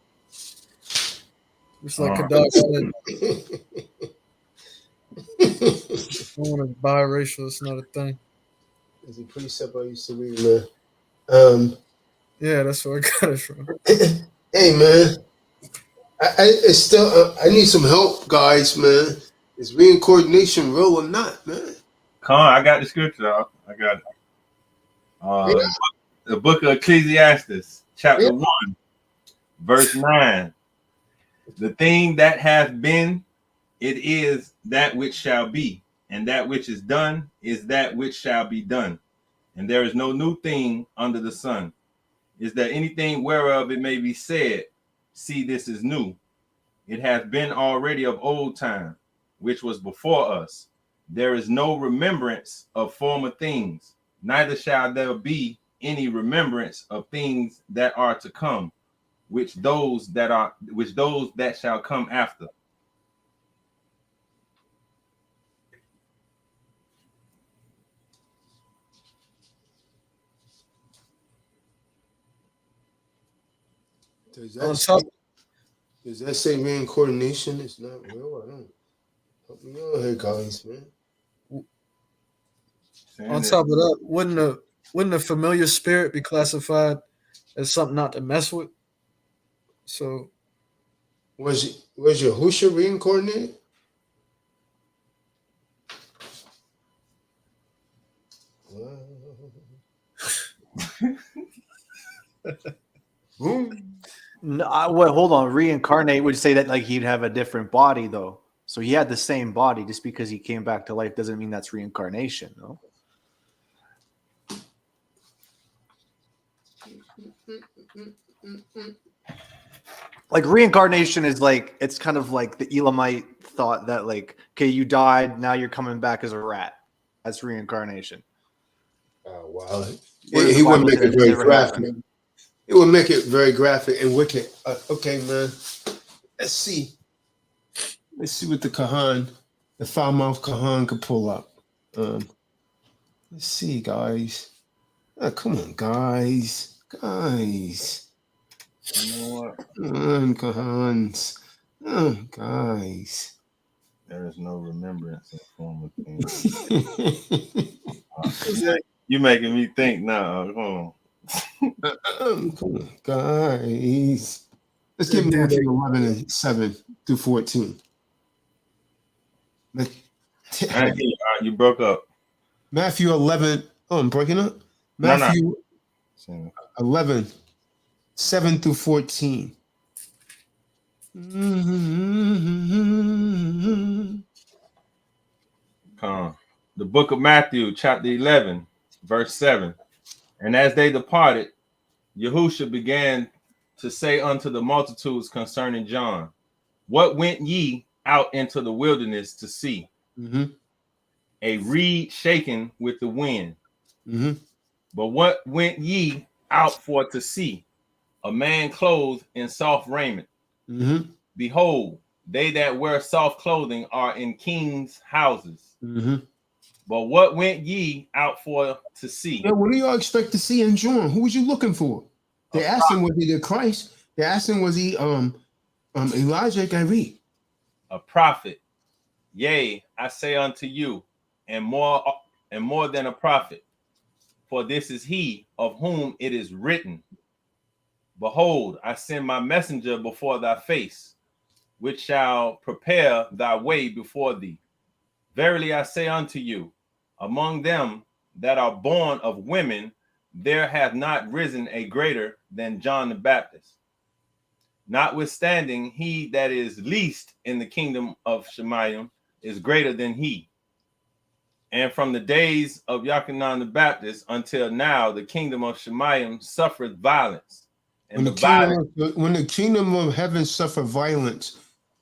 Speaker 10: It's like Kadak said. If no one is biracial, it's not a thing.
Speaker 11: It's a precept I used to read, man.
Speaker 10: Yeah, that's where I got it from.
Speaker 11: Hey, man. It's still, I need some help, guys, man. Is reincarnation real or not, man?
Speaker 9: I got the scripture out. I got it. The book of Ecclesiastes, chapter 1, verse 9. The thing that hath been, it is that which shall be, and that which is done is that which shall be done. And there is no new thing under the sun. Is there anything whereof it may be said, see, this is new? It hath been already of old time, which was before us. There is no remembrance of former things, neither shall there be any remembrance of things that are to come, which those that shall come after.
Speaker 11: Does that say reincarnation is not real? I don't. Help me out here, guys, man.
Speaker 10: On top of that, wouldn't a familiar spirit be classified as something not to mess with? So
Speaker 11: was Yahusha reincarnated?
Speaker 13: No, hold on. Reincarnate would say that like he'd have a different body though. So he had the same body. Just because he came back to life doesn't mean that's reincarnation, no? Like reincarnation is like, it's kind of like the Elamite thought that like, okay, you died, now you're coming back as a rat. That's reincarnation.
Speaker 11: Oh wow! He would make it very graphic. It would make it very graphic and wicked. Okay, man. Let's see. Let's see what the Kahan, the foul-mouthed Kahan, could pull up. Let's see, guys. Come on, guys. Guys. You know what? Come on, Kahans. Guys.
Speaker 9: There is no remembrance of former things. You making me think now. Hold
Speaker 11: on. Come on, guys. Let's give Matthew 11 and 7 through 14.
Speaker 9: You broke up.
Speaker 11: Matthew 11. Oh, I'm breaking up. Matthew 11, 7 through 14.
Speaker 9: The book of Matthew, chapter 11, verse 7. And as they departed, Yahushua began to say unto the multitudes concerning John, what went ye out into the wilderness to see? A reed shaken with the wind. But what went ye out for to see? A man clothed in soft raiment. Behold, they that wear soft clothing are in kings' houses. But what went ye out for to see?
Speaker 11: Yeah, what do y'all expect to see in John? Who was you looking for? They asked him, was he the Christ? They asked him, was he Elijah? Can I read?
Speaker 9: A prophet. Yea, I say unto you, and more than a prophet. For this is he of whom it is written, behold, I send my messenger before thy face, which shall prepare thy way before thee. Verily I say unto you, among them that are born of women, there hath not risen a greater than John the Baptist. Notwithstanding, he that is least in the kingdom of Shemayim is greater than he. And from the days of Yochanan the Baptist until now, the kingdom of Shemayim suffered violence. And
Speaker 11: when the kingdom of heaven suffered violence,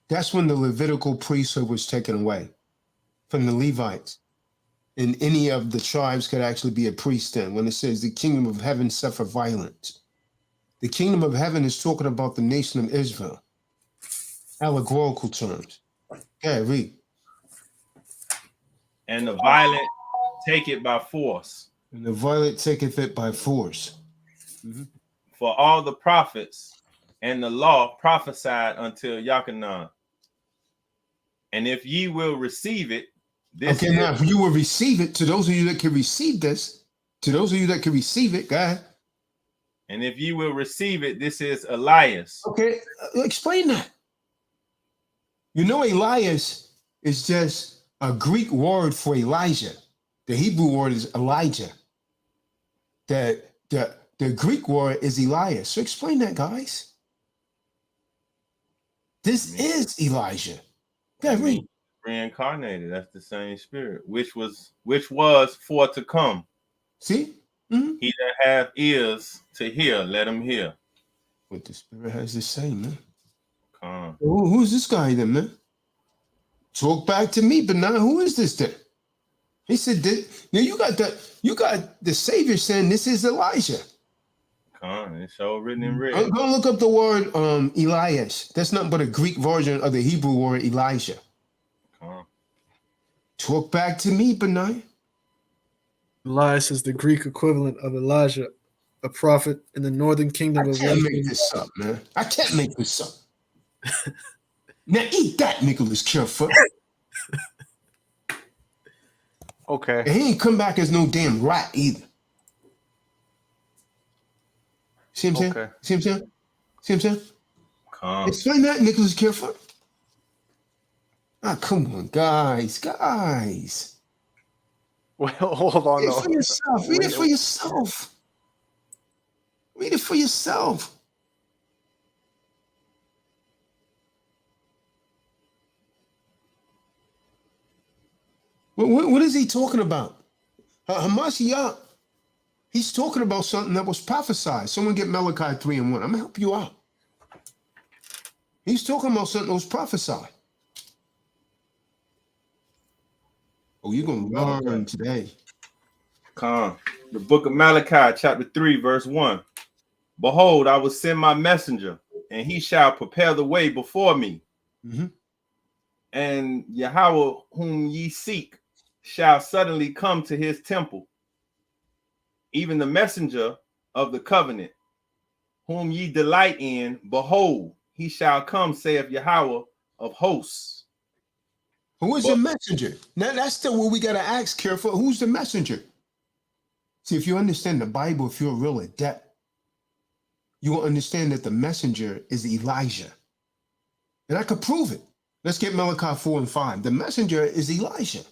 Speaker 11: that's when the Levitical priesthood was taken away from the Levites. And any of the tribes could actually be a priest then. When it says the kingdom of heaven suffered violence, the kingdom of heaven is talking about the nation of Israel. Allegorical terms. Okay, read.
Speaker 9: And the violent take it by force.
Speaker 11: And the violent taketh it by force.
Speaker 9: For all the prophets and the law prophesied until Yochanan. And if ye will receive it, this
Speaker 11: okay, now if you will receive it, to those of you that can receive this, to those of you that can receive it, go ahead.
Speaker 9: And if ye will receive it, this is Elias.
Speaker 11: Okay, explain that. You know, Elias is just a Greek word for Elijah. The Hebrew word is Elijah. The Greek word is Elias. So explain that, guys. This is Elijah. Yeah, read.
Speaker 9: Reincarnated. That's the same spirit, which was for to come.
Speaker 11: See?
Speaker 9: He that hath ears to hear, let him hear.
Speaker 11: What the spirit has to say, man. Who's this guy then, man? Talk back to me, Banayah. Who is this then? He said, now you got the Savior saying this is Elijah.
Speaker 9: It's all written in red.
Speaker 11: Go look up the word Elias. That's nothing but a Greek version of the Hebrew word Elijah. Talk back to me, Banayah.
Speaker 10: Elias is the Greek equivalent of Elijah, a prophet in the northern kingdom of
Speaker 11: Israel. I can't make this up, man. I can't make this up. Now eat that, Nicholas Kerfoot.
Speaker 13: Okay.
Speaker 11: And he ain't come back as no damn rat either. See what I'm saying?
Speaker 13: Okay.
Speaker 11: See what I'm saying? See what I'm saying? Explain that, Nicholas Kerfoot. Ah, come on, guys.
Speaker 13: Well, hold on.
Speaker 11: Read it for yourself. Read it for yourself. Read it for yourself. What is he talking about? Hamashiach, he's talking about something that was prophesied. Someone get Malachi 3:1. I'm going to help you out. He's talking about something that was prophesied. Oh, you're going to learn today.
Speaker 9: The book of Malachi, chapter 3, verse 1. Behold, I will send my messenger, and he shall prepare the way before me. And Yahweh, whom ye seek, shall suddenly come to his temple. Even the messenger of the covenant, whom ye delight in, behold, he shall come, saith Yahweh of hosts.
Speaker 11: Who is the messenger? Now that's the what we gotta ask careful. Who's the messenger? See, if you understand the Bible, if you're a real adept, you will understand that the messenger is Elijah. And I could prove it. Let's get Malachi 4 and 5. The messenger is Elijah.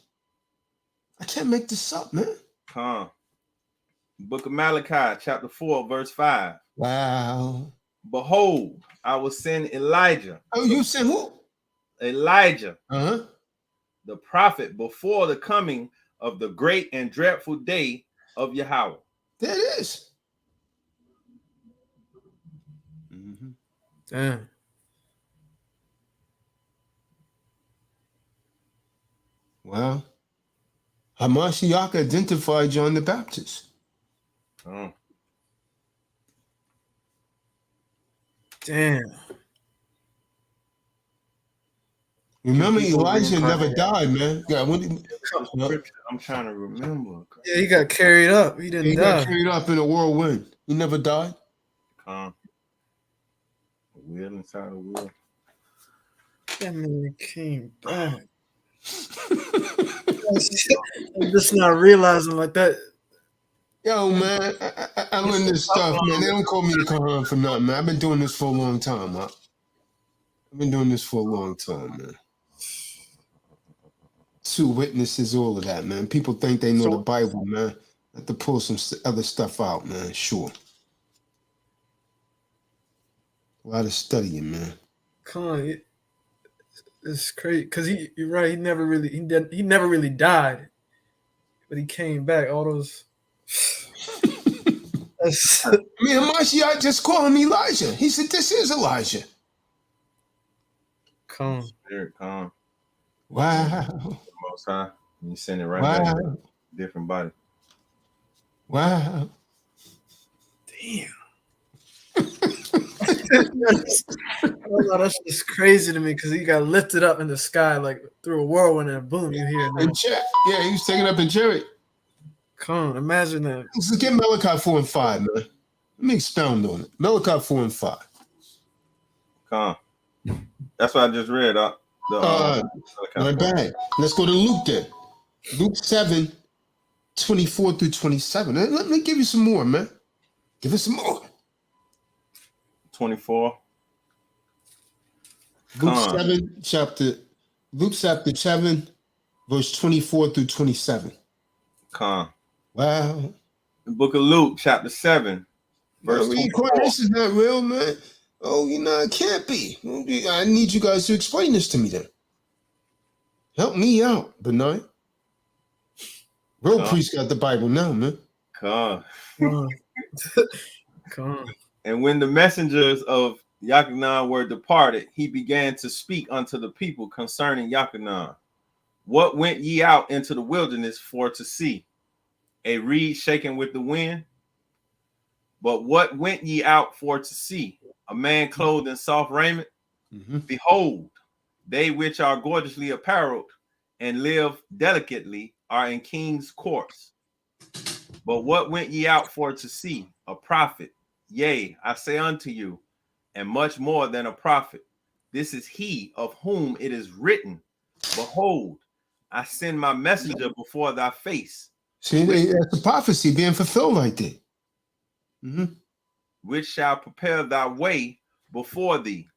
Speaker 11: I can't make this up, man.
Speaker 9: Book of Malachi, chapter 4, verse 5.
Speaker 11: Wow.
Speaker 9: Behold, I will send Elijah.
Speaker 11: Oh, you send who?
Speaker 9: Elijah,
Speaker 11: the
Speaker 9: prophet, before the coming of the great and dreadful day of Yahweh.
Speaker 11: There it is.
Speaker 10: Damn.
Speaker 11: Well, Hamashiach identified John the Baptist.
Speaker 10: Damn.
Speaker 11: Remember, Elijah never died, man. Yeah,
Speaker 9: I'm trying to remember.
Speaker 10: Yeah, he got carried up. He didn't die.
Speaker 11: Got carried up in a whirlwind. He never died.
Speaker 9: The wheel inside the wheel.
Speaker 10: That man came back. I'm just not realizing like that.
Speaker 11: Yo, man, I learned this stuff, man. They don't call me the kahan for nothing, man. I've been doing this for a long time, huh? I've been doing this for a long time, man. 2 witnesses, all of that, man. People think they know the Bible, man. I have to pull some other stuff out, man. Sure. A lot of studying, man.
Speaker 10: Con, it's crazy because you're right. He never really died, but he came back. All those.
Speaker 11: Me and Mashiach just call him Elijah. He said, "This is Elijah."
Speaker 10: Come.
Speaker 9: Spirit, come.
Speaker 11: Wow.
Speaker 9: Most High. You send it right back. Different body.
Speaker 11: Wow.
Speaker 10: Damn. That's just crazy to me because he got lifted up in the sky like through a whirlwind and boom, you hear
Speaker 11: that. Yeah, he was taken up in chariot.
Speaker 10: Come on, imagine that.
Speaker 11: Let's get Malachi 4 and 5, man. Let me expound on it. Malachi 4 and 5.
Speaker 9: Come. That's what I just read.
Speaker 11: My bad. Let's go to Luke then. Luke 7, 24 through 27. Let me give you some more, man. Give us some more.
Speaker 9: 24.
Speaker 11: Luke chapter 7, verse 24 through 27.
Speaker 9: Come.
Speaker 11: Wow.
Speaker 9: The book of Luke, chapter 7, verse 24.
Speaker 11: This is not real, man. Oh, it can't be. I need you guys to explain this to me then. Help me out, Banayah. Real priest got the Bible now, man.
Speaker 9: Come.
Speaker 10: Come.
Speaker 9: And when the messengers of Yachanan were departed, he began to speak unto the people concerning Yachanan. What went ye out into the wilderness for to see? A reed shaken with the wind? But what went ye out for to see? A man clothed in soft raiment? Behold, they which are gorgeously apparelled and live delicately are in king's courts. But what went ye out for to see? A prophet? Yea, I say unto you, and much more than a prophet. This is he of whom it is written, behold, I send my messenger before thy face.
Speaker 11: See, that's a prophecy being fulfilled right there.
Speaker 9: Which shall prepare thy way before thee.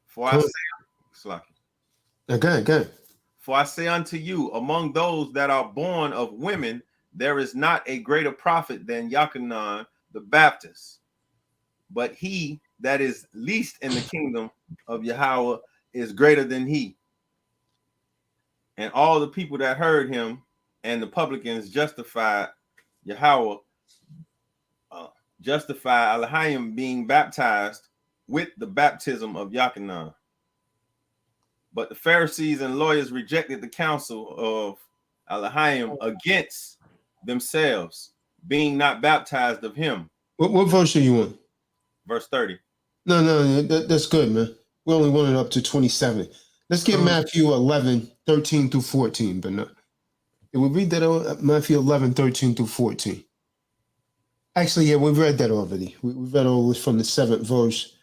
Speaker 9: For I say,
Speaker 11: Okay.
Speaker 9: For I say unto you, among those that are born of women, there is not a greater prophet than Yachanan the Baptist. But he that is least in the kingdom of Yahweh is greater than he. And all the people that heard him and the publicans justified Yahweh, justify Elohim being baptized with the baptism of Yachanan. But the Pharisees and lawyers rejected the counsel of Elohim against themselves, being not baptized of him.
Speaker 11: What verse are you on?
Speaker 9: Verse 30.
Speaker 11: No, that's good, man. We only wanted up to 27. Let's get Matthew 11, 13 through 14. But no, we read that Matthew 11, 13 through 14. Actually, yeah, we've read that already. We read all this from the 7th verse.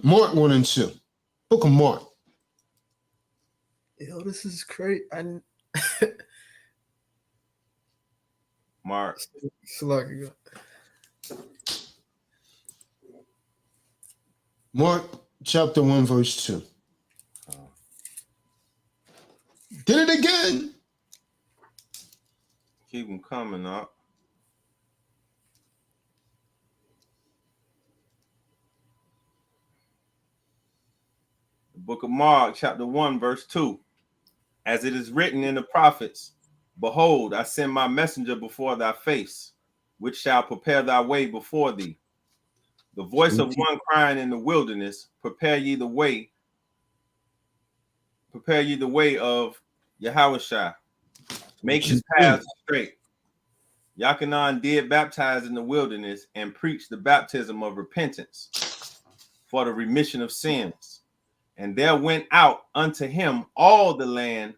Speaker 11: Mark 1 and 2. Book of Mark.
Speaker 10: Yo, this is crazy.
Speaker 9: Mark.
Speaker 11: Mark chapter 1, verse 2. Did it again.
Speaker 9: Keep them coming up. The book of Mark, chapter 1, verse 2. As it is written in the prophets, behold, I send my messenger before thy face, which shall prepare thy way before thee. The voice of one crying in the wilderness, prepare ye the way of Yahushua. Make his paths straight. Yachanan did baptize in the wilderness and preach the baptism of repentance for the remission of sins. And there went out unto him all the land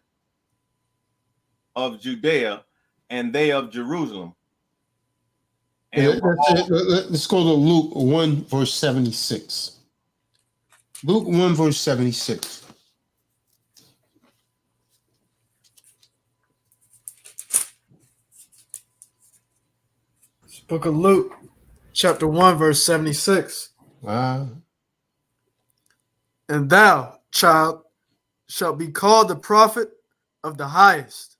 Speaker 9: of Judea and they of Jerusalem. And
Speaker 11: let's go to Luke 1, verse 76. Luke 1, verse 76.
Speaker 10: Book of Luke, chapter 1, verse 76.
Speaker 11: Wow.
Speaker 10: And thou, child, shalt be called the prophet of the highest,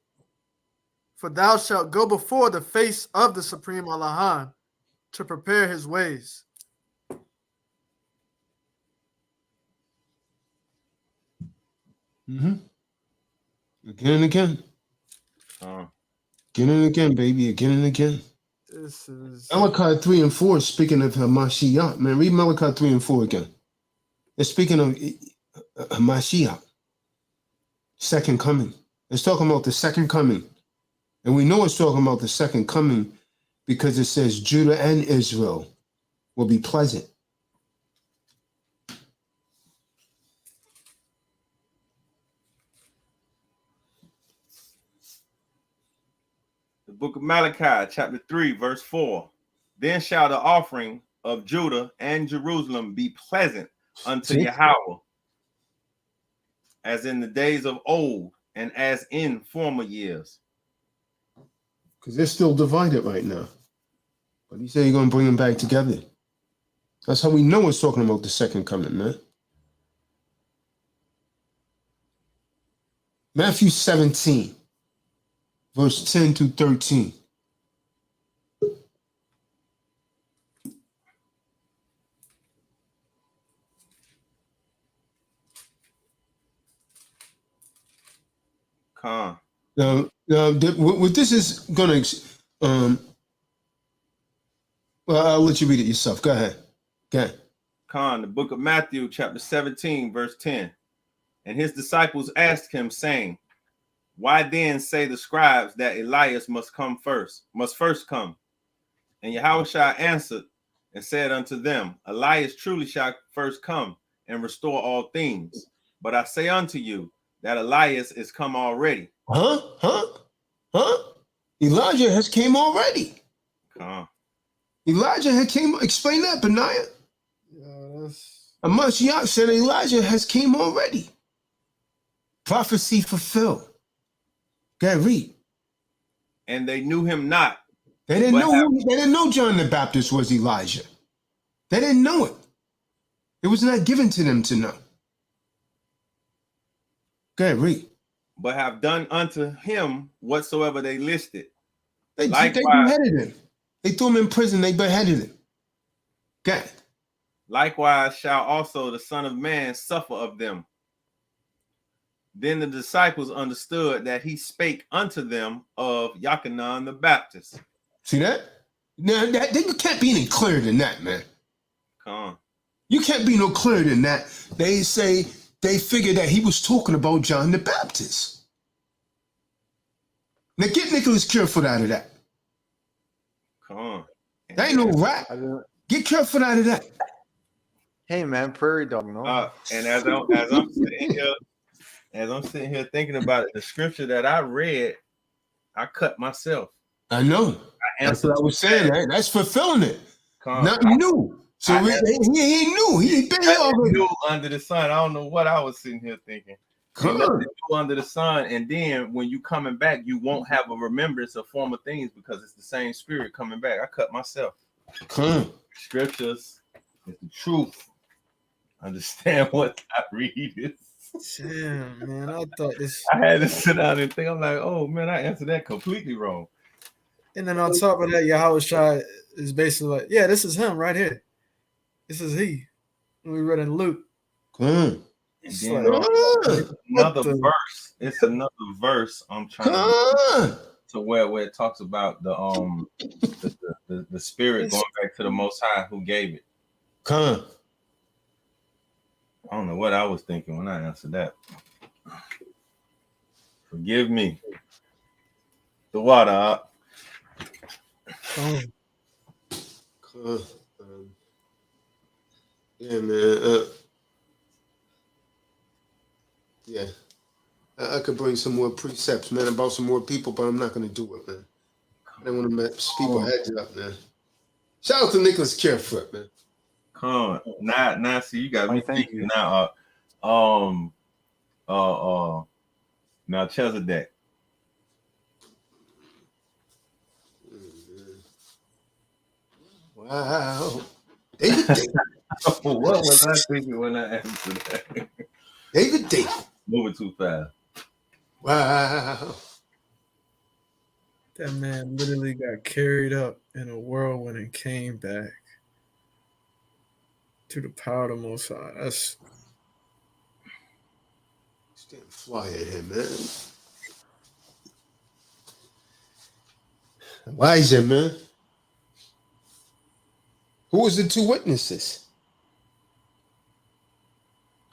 Speaker 10: for thou shalt go before the face of the Supreme Allahan to prepare his ways.
Speaker 11: Mm-hmm. Again and again. Again and again, baby. Again and again.
Speaker 10: This is
Speaker 11: Malachi 3 and 4 is speaking of Mashiach. Man, read Malachi 3 and 4 again. It's speaking of Mashiach. Second coming. It's talking about the second coming. And we know it's talking about the second coming because it says Judah and Israel will be pleasant.
Speaker 9: The book of Malachi, chapter 3, verse 4. Then shall the offering of Judah and Jerusalem be pleasant unto Yahweh, as in the days of old and as in former years.
Speaker 11: Because they're still divided right now. But he said he's going to bring them back together. That's how we know it's talking about the second coming, man. Matthew 17, verse 10 to 13.
Speaker 9: Khan.
Speaker 11: What this is going to, well, I'll let you read it yourself. Go ahead.
Speaker 9: Khan, the book of Matthew, chapter 17, verse 10. And his disciples asked him, saying, why then say the scribes that Elias must first come? And Yahushua answered and said unto them, Elias truly shall first come and restore all things. But I say unto you that Elias is come already.
Speaker 11: Elijah has came already. Elijah had came. Explain that, Banayah. Mashiach said Elijah has came already. Prophecy fulfilled. Go ahead, read.
Speaker 9: And they knew him not.
Speaker 11: They didn't know John the Baptist was Elijah. They didn't know it. It was not given to them to know. Go ahead, read.
Speaker 9: But have done unto him whatsoever they listed.
Speaker 11: They beheaded him. They threw him in prison. They beheaded him. Go ahead.
Speaker 9: Likewise shall also the Son of Man suffer of them. Then the disciples understood that he spake unto them of Yachanan the Baptist.
Speaker 11: See that? Now, you can't be any clearer than that, man. You can't be no clearer than that. They say they figured that he was talking about John the Baptist. Now get Nicholas Careful out of that. That ain't no rap. Get Careful out of that.
Speaker 13: Hey man, prairie dog, no.
Speaker 9: And as I'm sitting here thinking about it, the scripture that I read, I cut myself.
Speaker 11: I know. That's what I was saying. Right? That's fulfilling it. Nothing new. So he knew. He been here already.
Speaker 9: New under the sun. I don't know what I was sitting here thinking. Ain't nothing new under the sun. And then when you coming back, you won't have a remembrance of former things because it's the same spirit coming back. I cut myself. Scriptures is the truth. Understand what I read is.
Speaker 10: Damn, man, I thought this.
Speaker 9: I had to sit down and think. I'm like, oh man, I answered that completely wrong.
Speaker 10: And then on top of that, Yahweh Shai is basically like, yeah, this is him right here. This is he. And we read in Luke.
Speaker 9: And then another verse. It's another verse. I'm trying to where it talks about the spirit going back to the Most High who gave it. I don't know what I was thinking when I answered that. Forgive me. The water up.
Speaker 11: Yeah, man. Yeah. I could bring some more precepts, man, about some more people, but I'm not going to do it, man. I don't want to mess people heads up, man. Shout out to Nicholas Carefoot, man.
Speaker 9: Come on. Now, see, you got me thinking now. Melchizedek.
Speaker 11: Wow. David.
Speaker 9: What was I thinking when I answered that?
Speaker 11: David.
Speaker 9: Moving too fast.
Speaker 11: Wow.
Speaker 10: That man literally got carried up in a whirlwind and came back to the power of the Most High. That's
Speaker 11: didn't fly at him, man. Elijah, man. Who was the two witnesses?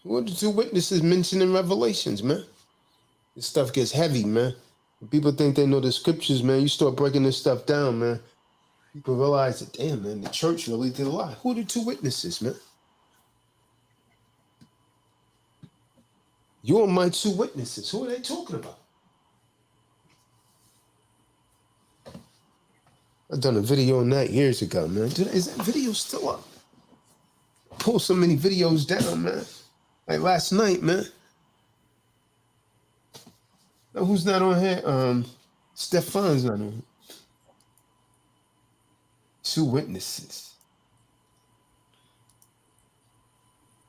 Speaker 11: Who are the two witnesses mentioned in Revelations, man? This stuff gets heavy, man. When people think they know the scriptures, man, you start breaking this stuff down, man. People realize that, damn, man, the church really did a lot. Who are the two witnesses, man? You are my two witnesses. Who are they talking about? I done a video on that years ago, man. Dude, is that video still up? I pulled so many videos down, man. Like last night, man. Now, who's not on here? Stefan's not on here. Two witnesses.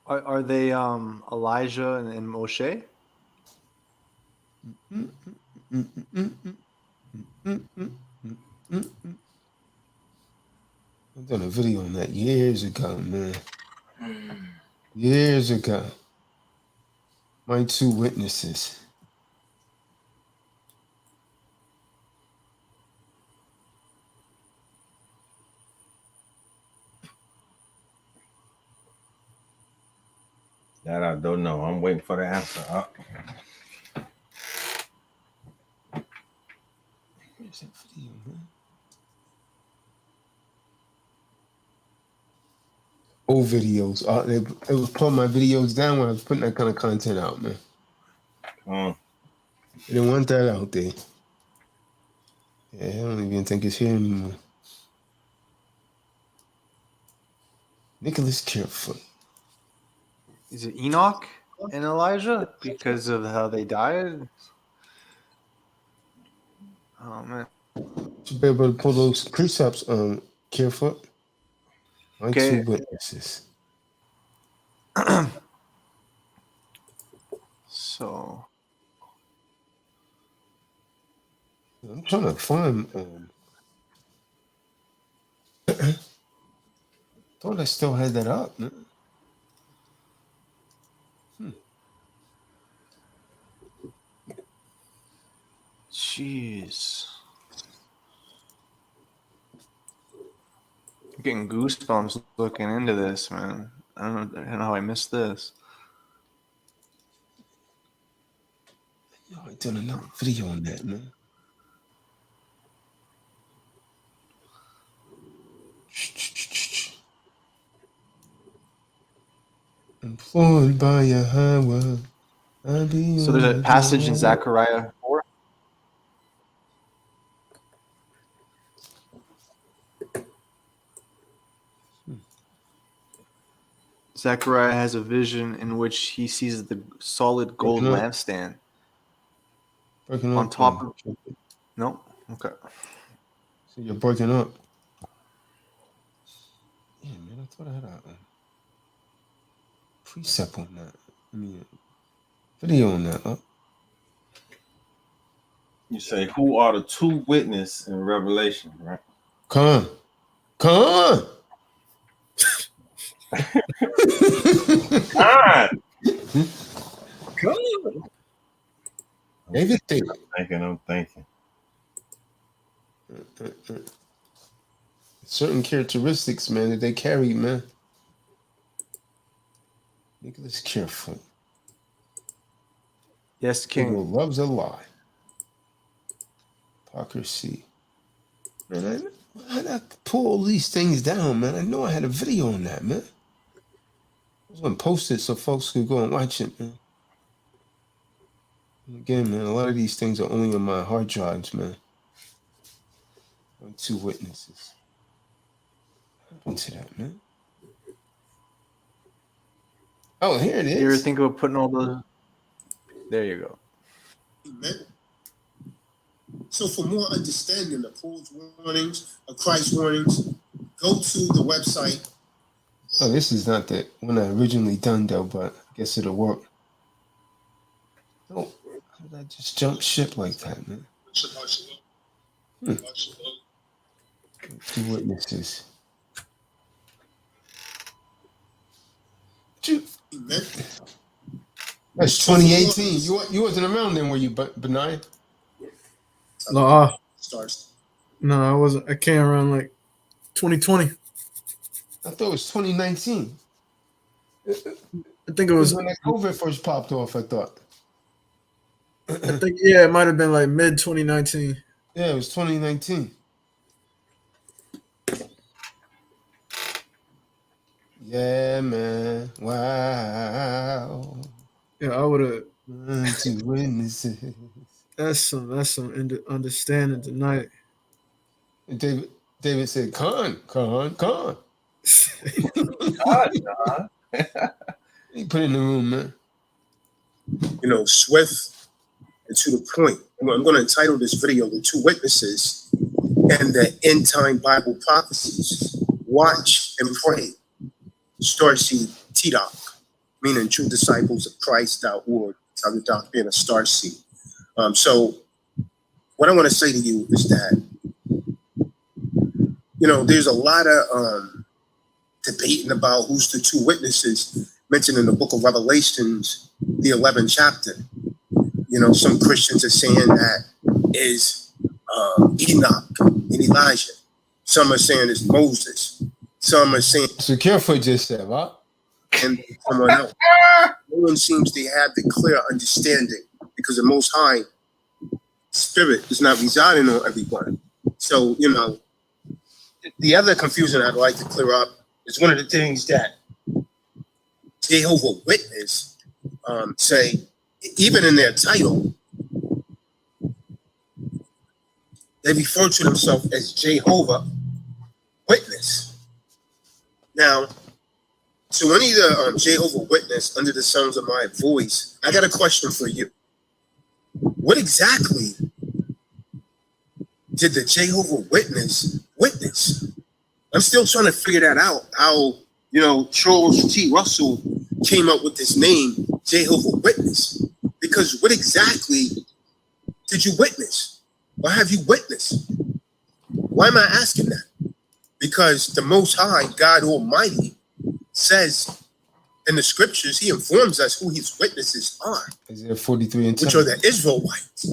Speaker 13: Are they Elijah and Moshe?
Speaker 11: I've done a video on that years ago, man. Years ago. My two witnesses.
Speaker 9: That I don't know. I'm waiting for the answer.
Speaker 11: Where's that video, man? Old videos. It was pulling my videos down when I was putting that kind of content out, man. I didn't want that out there. Yeah, I don't even think it's here anymore. Nicholas Carefoot.
Speaker 13: Is it Enoch and Elijah because of how they died? Oh man.
Speaker 11: Should be able to pull those precepts, Carefoot. My
Speaker 13: Okay.
Speaker 11: two witnesses.
Speaker 13: So
Speaker 11: I'm trying to find. Thought I still had that up, man.
Speaker 13: jeez. I'm getting goosebumps looking into this, man. I don't know how I missed this.
Speaker 11: Yo, I done another video on that, man. Employed by Yahweh.
Speaker 13: So there's a passage in Zechariah 4. Zechariah has a vision in which he sees the solid gold lampstand on top of. No, okay.
Speaker 11: So you're breaking up. Yeah, man, I thought I had a precept on that. I mean, video on that.
Speaker 9: You say, who are the two witnesses in Revelation, right?
Speaker 11: Kahan.
Speaker 9: Kahan.
Speaker 11: David,
Speaker 9: I'm thinking.
Speaker 11: Certain characteristics, man, that they carry, man. Nicholas Careful.
Speaker 13: Yes, King.
Speaker 11: Who loves a lie. Hypocrisy. Man, I pull all these things down, man. I know I had a video on that, man. I was going to post it so folks could go and watch it, man. And again, man, a lot of these things are only on my hard drives, man. Two witnesses. What happened to that, man? Oh, here it is.
Speaker 13: You ever think about putting all the... There you go.
Speaker 4: Amen. So for more understanding of Paul's warnings, of Christ's warnings, go to the website.
Speaker 11: Oh, this is not the one I originally done, though, but I guess it'll work. Oh, how did I just jump ship like that, man? Two witnesses. That's 2018. You wasn't around then, were you, Banayah?
Speaker 10: No, no, I wasn't. I came around like 2020.
Speaker 11: I thought it was 2019.
Speaker 10: I think it was
Speaker 11: when that COVID first popped off. I thought.
Speaker 10: I think it might have been like mid 2019.
Speaker 11: Yeah, it was 2019. Yeah, man. Wow.
Speaker 10: Yeah, I would have.
Speaker 11: Two witnesses.
Speaker 10: That's some understanding tonight.
Speaker 11: David said, Kahan. He put it in the room, man.
Speaker 4: You know, swift and to the point. I'm going to entitle this video "The Two Witnesses and the End Time Bible Prophecies." Watch and pray. Starseed T-Doc, meaning True Disciples of Christ.org. Other doc being a starseed. So what I want to say to you is that, you know, there's a lot of debating about who's the two witnesses mentioned in the book of Revelations, the 11th chapter. You know, some Christians are saying that is Enoch and Elijah. Some are saying it's Moses. Some are saying...
Speaker 11: So careful just said, what?
Speaker 4: And someone else. No one seems to have the clear understanding because the Most High Spirit is not residing on everyone. So, you know, the other confusion I'd like to clear up is one of the things that Jehovah's Witness say, even in their title, they refer to themselves as Jehovah Witness. Now, so any of the Jehovah's Witness under the sounds of my voice, I got a question for you. What exactly did the Jehovah's Witness? I'm still trying to figure that out. How, you know, Charles T. Russell came up with this name, Jehovah's Witness. Because what exactly did you witness? Or have you witnessed? Why am I asking that? Because the Most High, God Almighty, says in the scriptures, he informs us who his witnesses are.
Speaker 11: Isaiah 43 and 10.
Speaker 4: Which are the Israelites.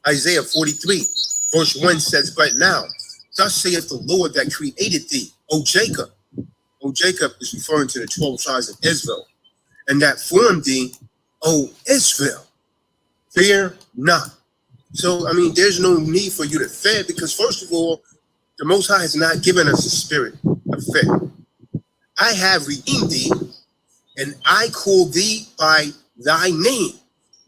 Speaker 4: Isaiah 43, verse 1 says, but now, thus saith the Lord that created thee, O Jacob. O Jacob is referring to the 12 tribes of Israel. And that formed thee, O Israel. Fear not. So, I mean, there's no need for you to fear because, first of all, the Most High has not given us a spirit of fear. I have redeemed thee, and I call thee by thy name.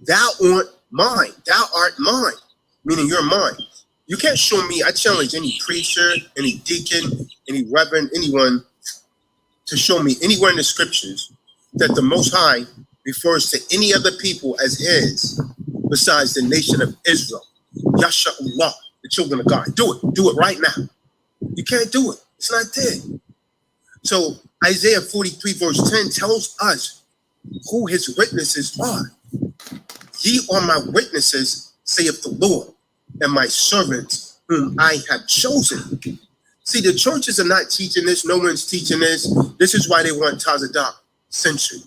Speaker 4: Thou art mine. Thou art mine, meaning you're mine. You can't show me. I challenge any preacher, any deacon, any reverend, anyone to show me anywhere in the scriptures
Speaker 1: that the Most High refers to any other people as his besides the nation of Israel. Yasha'Allah, the children of God. Do it. Do it right now. You can't do it. It's not there. So Isaiah 43 verse 10 tells us who his witnesses are. Ye are my witnesses, saith the Lord, and my servants whom I have chosen. See, the churches are not teaching this. No one's teaching this. This is why they want Tazadak censored.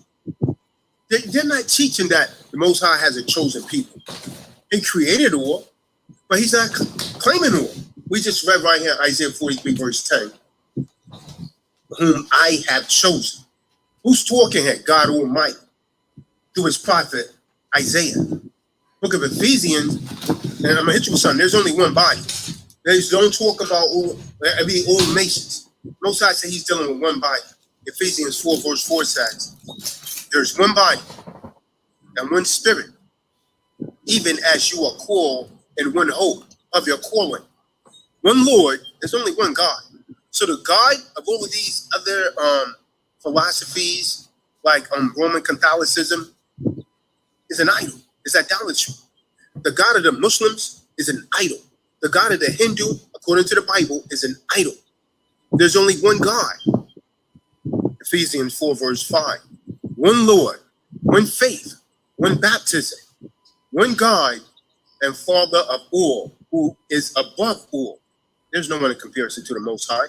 Speaker 1: They're not teaching that the Most High has a chosen people. He created all, but he's not claiming all. We just read right here, Isaiah 43, verse 10, whom I have chosen. Who's talking here? God Almighty, through his prophet, Isaiah. Book of Ephesians, and I'm going to hit you with something. There's only one body. Don't talk about all nations. Most High say he's dealing with one body. Ephesians 4, verse 4 says, there's one body and one spirit, even as you are called in one hope of your calling. One Lord, there's only one God. So the God of all of these other philosophies, like Roman Catholicism, is an idol. It's idolatry. The God of the Muslims is an idol. The God of the Hindu, according to the Bible, is an idol. There's only one God. Ephesians 4, verse 5. One Lord, one faith, one baptism, one God and Father of all, who is above all. There's no one in comparison to the Most High.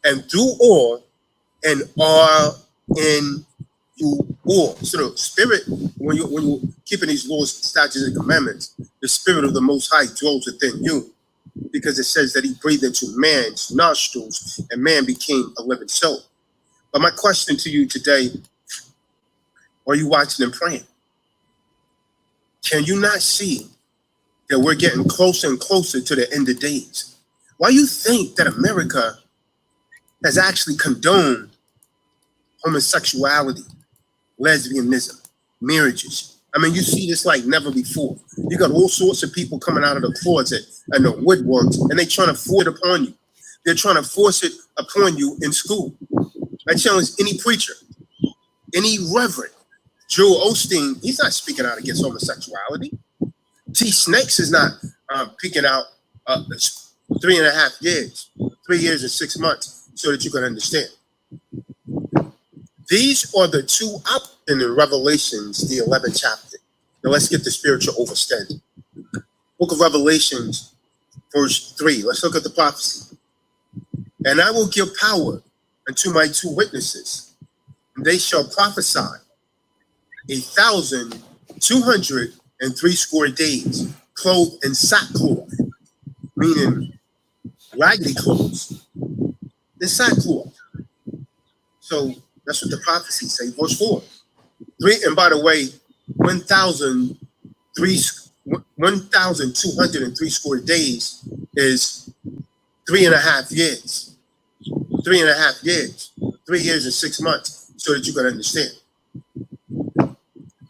Speaker 1: And through all and are in you all. So the Spirit, when you're keeping these laws, statutes, and commandments, the Spirit of the Most High dwells within you, because it says that he breathed into man's nostrils and man became a living soul. But my question to you today, are you watching and praying? Can you not see that we're getting closer and closer to the end of days? Why do you think that America has actually condoned homosexuality, lesbianism, marriages? I mean, you see this like never before. You got all sorts of people coming out of the closet and the woodworks, and they trying to force it upon you. They're trying to force it upon you in school. I challenge any preacher, any reverend. Joel Osteen, he's not speaking out against homosexuality. T. Snakes is not speaking out 3.5 years, 3 years and 6 months, so that you can understand. These are the two options in Revelations, the 11th chapter. Now let's get the spiritual overstanding. Book of Revelations, verse 3. Let's look at the prophecy. And I will give power unto my two witnesses, and they shall prophesy 1,260 days, clothed in sackcloth, meaning raggedy clothes, in sackcloth. So that's what the prophecy say, verse 4. And by the way, 1,260 days is 3.5 years. 3.5 years, 3 years and 6 months, so that you can understand.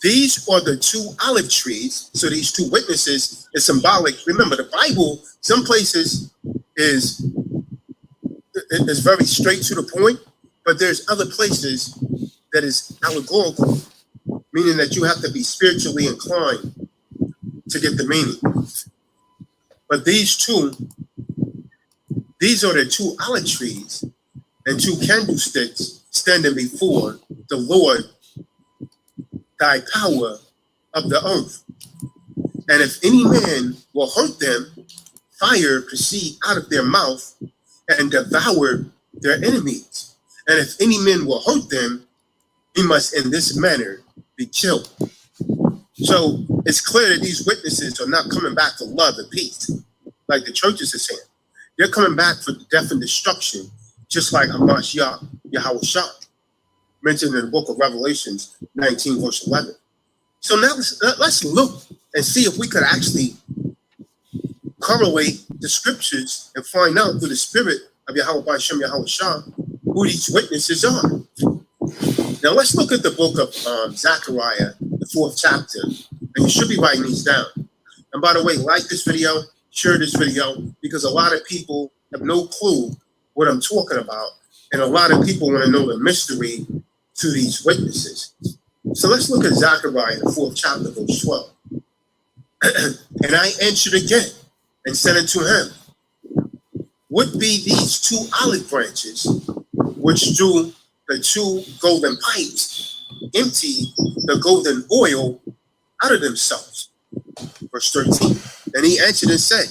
Speaker 1: These are the two olive trees. So these two witnesses is symbolic. Remember, the Bible, some places is very straight to the point, but there's other places that is allegorical, meaning that you have to be spiritually inclined to get the meaning. But these are the two olive trees and two candlesticks standing before the Lord, thy power of the earth. And if any man will hurt them, fire proceed out of their mouth and devour their enemies. And if any man will hurt them, he must in this manner be killed. So it's clear that these witnesses are not coming back for love and peace, like the churches are saying. They're coming back for death and destruction, just like Hamashiach, Yahweh Shah, mentioned in the book of Revelations 19, verse 11. So now let's look and see if we could actually correlate the scriptures and find out through the spirit of Yahweh B'Shem Yahweh Shah who these witnesses are. Now let's look at the book of Zechariah, the 4th chapter, and you should be writing these down. And by the way, like this video, share this video, because a lot of people have no clue what I'm talking about, and a lot of people want to know the mystery
Speaker 14: to these witnesses. So let's look at Zechariah, the 4th chapter, verse 12. And I answered again and said unto him, what be these 2 olive branches which do the 2 golden pipes empty the golden oil out of themselves? Verse 13. And he answered and said,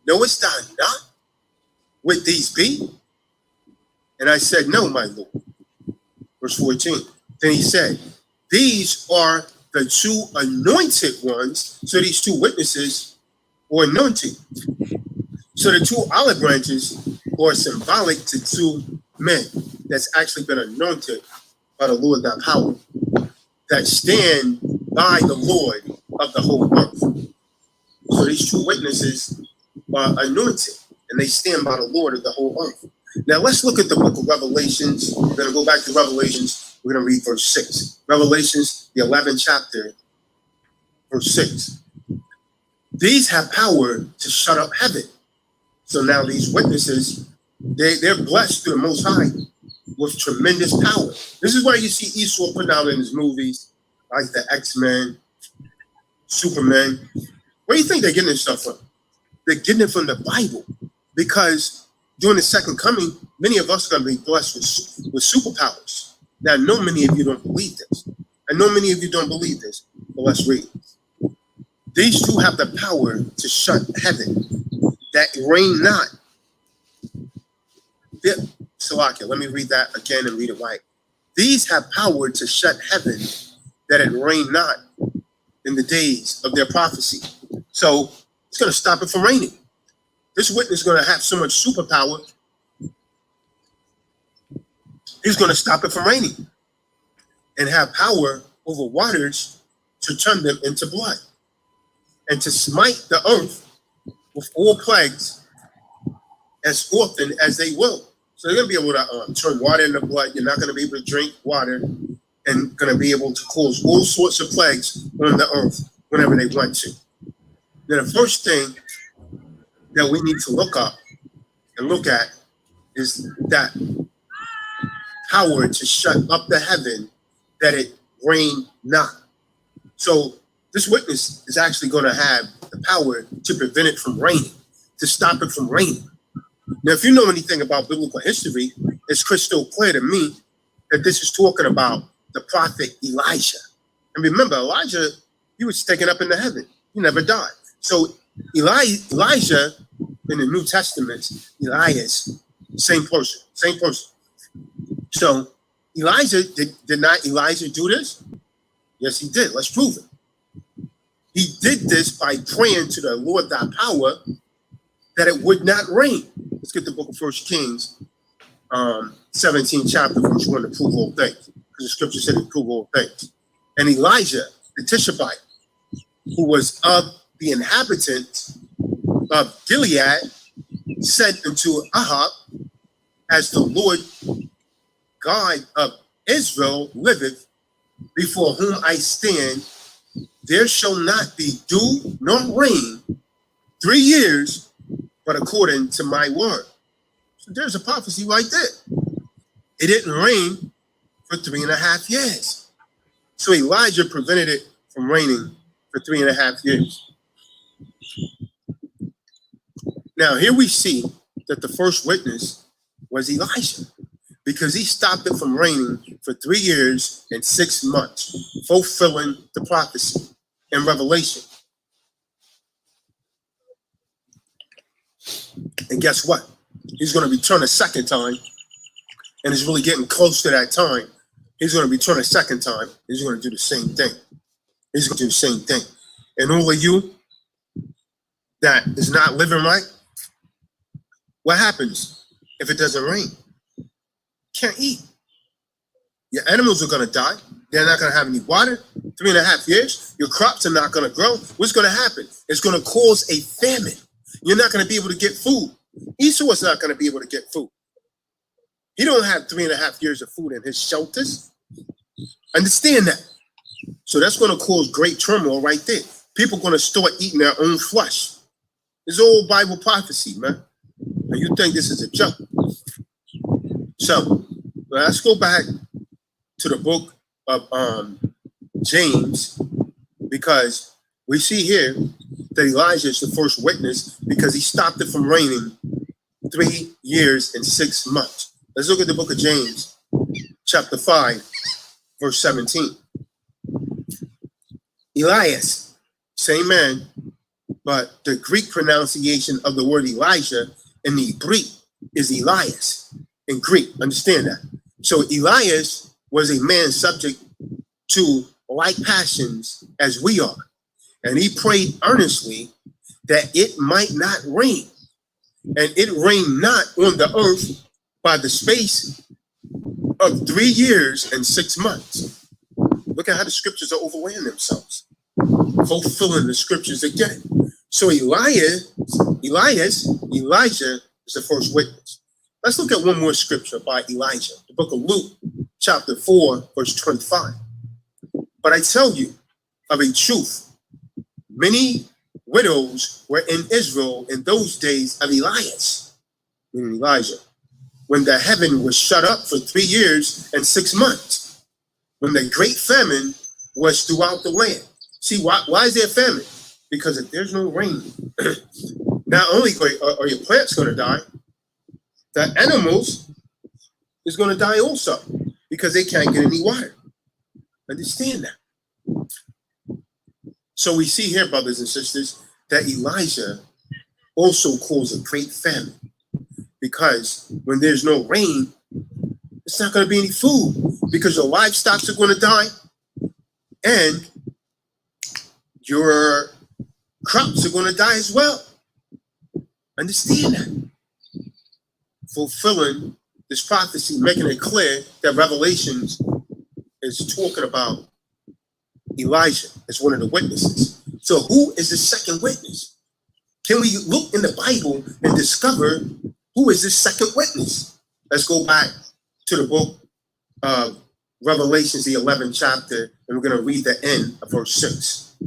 Speaker 14: knowest thou not what these be? And I said, no, my Lord. Verse 14. Then he said, these are the 2 anointed ones. So these 2 witnesses were anointed. So the 2 olive branches are symbolic to 2 men that's actually been anointed by the Lord thy power, that stand by the Lord of the whole earth. So these 2 witnesses are anointed, and they stand by the Lord of the whole earth. Now let's look at the book of Revelations. We're going to go back to Revelations. We're going to read verse 6. Revelations, the 11th chapter, verse 6. These have power to shut up heaven. So now these witnesses, they're blessed through the Most High with tremendous power. This is why you see Esau putting out in his movies, like the X-Men, Superman. Where do you think they're getting this stuff from? They're getting it from the Bible, because during the second coming, many of us are going to be blessed with superpowers. Now, I know many of you don't believe this. I know many of you don't believe this, but let's read. These 2 have the power to shut heaven, that rain not. Salakia, let me read that again and read it right. These have power to shut heaven, that it rain not in the days of their prophecy. So it's going to stop it from raining. This witness is going to have so much superpower, he's going to stop it from raining and have power over waters to turn them into blood and to smite the earth with all plagues as often as they will. So they're going to be able to turn water into blood. You're not going to be able to drink water, and going to be able to cause all sorts of plagues on the earth whenever they want to. Now, the first thing that we need to look up and look at is that power to shut up the heaven, that it rain not. So this witness is actually going to have the power to prevent it from raining, to stop it from raining. Now, if you know anything about biblical history, it's crystal clear to me that this is talking about the prophet Elijah. And remember, Elijah, he was taken up into heaven. He never died. So Elijah in the New Testament, Elias, same person. So Elijah, did not Elijah do this? Yes, he did. Let's prove it. He did this by praying to the Lord thy power that it would not rain. Let's get the book of 1 Kings, 17 chapter, verse 1, to prove all things. Because the scripture said to prove all things. And Elijah, the Tishbite, who was of the inhabitants of Gilead, said unto Ahab, as the Lord God of Israel liveth, before whom I stand, there shall not be dew nor rain 3 years, but according to my word. So there's a prophecy right there. It didn't rain for 3.5 years. So Elijah prevented it from raining for 3.5 years. Now here we see that the first witness was Elijah, because he stopped it from raining for 3 years and 6 months, fulfilling the prophecy in Revelation. And guess what? He's going to return a second time, and it's really getting close to that time. He's going to return a second time. He's going to do the same thing. He's going to do the same thing. And all of you that is not living right, what happens if it doesn't rain? Can't eat. Your animals are going to die. They're not going to have any water. 3.5 years. Your crops are not going to grow. What's going to happen? It's going to cause a famine. You're not going to be able to get food. Esau is not going to be able to get food. He don't have 3.5 years of food in his shelters. Understand that. So that's going to cause great turmoil right there. People are going to start eating their own flesh. It's all Bible prophecy, man. And you think this is a joke. So let's go back to the book of James, because we see here that Elijah is the first witness because he stopped it from raining 3 years and 6 months. Let's look at the book of James, chapter 5, verse 17. Elias, same man, but the Greek pronunciation of the word Elijah in the Hebrew is Elias in Greek. Understand that. So Elias was a man subject to like passions as we are. And he prayed earnestly that it might not rain. And it rained not on the earth by the space of 3 years and 6 months. Look at how the scriptures are overlaying themselves, fulfilling the scriptures again. So Elijah is the first witness. Let's look at one more scripture by Elijah, the book of Luke, chapter 4, verse 25. But I tell you of a truth, many widows were in Israel in those days of Elias, meaning Elijah, when the heaven was shut up for 3 years and 6 months, when the great famine was throughout the land. See, why is there famine? Because if there's no rain, not only are your plants going to die, the animals is going to die also because they can't get any water. Understand that. So we see here, brothers and sisters, that Elijah also caused a great famine, because when there's no rain, it's not going to be any food, because your livestock are going to die and your crops are going to die as well. Understand that. Fulfilling this prophecy, making it clear that Revelations is talking about Elijah as one of the witnesses. So who is the second witness? Can we look in the Bible and discover who is this second witness? Let's go back to the book of Revelations, the 11th chapter, and we're going to read the end of verse 6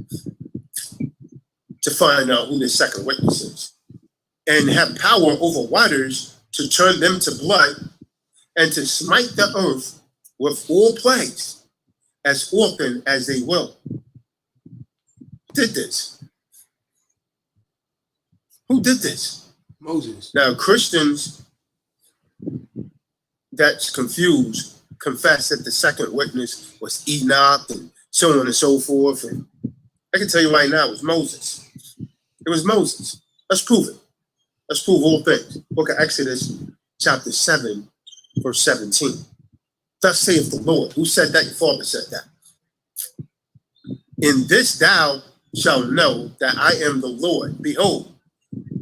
Speaker 14: to find out who the second witness is. And have power over waters to turn them to blood, and to smite the earth with all plagues as often as they will. Who did this? Who did this?
Speaker 11: Moses.
Speaker 14: Now, Christians that's confused confess that the second witness was Enoch and so on and so forth. And I can tell you right now, it was Moses. It was Moses. Let's prove it. Let's prove all things. Book of Exodus, chapter 7, verse 17. Thus saith the Lord. Who said that? Your father said that. In this thou shalt know that I am the Lord. Behold,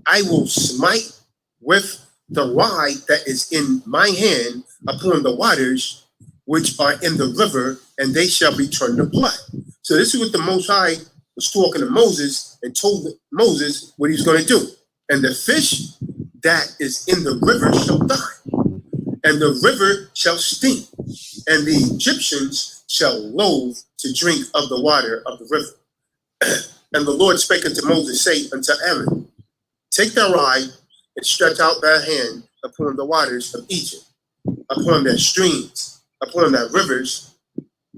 Speaker 14: I will smite with the rod that is in my hand upon the waters which are in the river, and they shall be turned to blood. So this is what the Most High was talking to Moses and told Moses what he's going to do. And the fish that is in the river shall die, and the river shall stink, and the Egyptians shall loathe to drink of the water of the river. And the Lord spake unto Moses, say unto Aaron, take thy rod and stretch out thy hand upon the waters of Egypt, upon their streams, upon their rivers,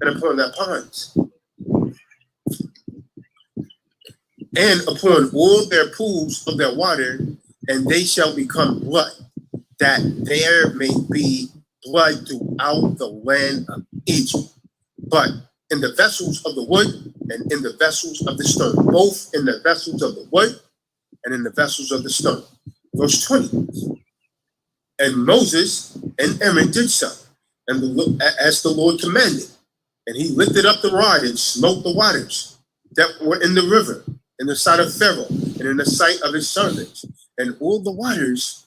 Speaker 14: and upon their ponds, and upon all their pools of their water, and they shall become blood, that there may be blood throughout the land of Egypt, but in the vessels of the wood and in the vessels of the stone, both in the vessels of the wood and in the vessels of the stone. Verse 20. And Moses and Aaron did so, and as the Lord commanded, and he lifted up the rod and smote the waters that were in the river, in the sight of Pharaoh, and in the sight of his servants, and all the waters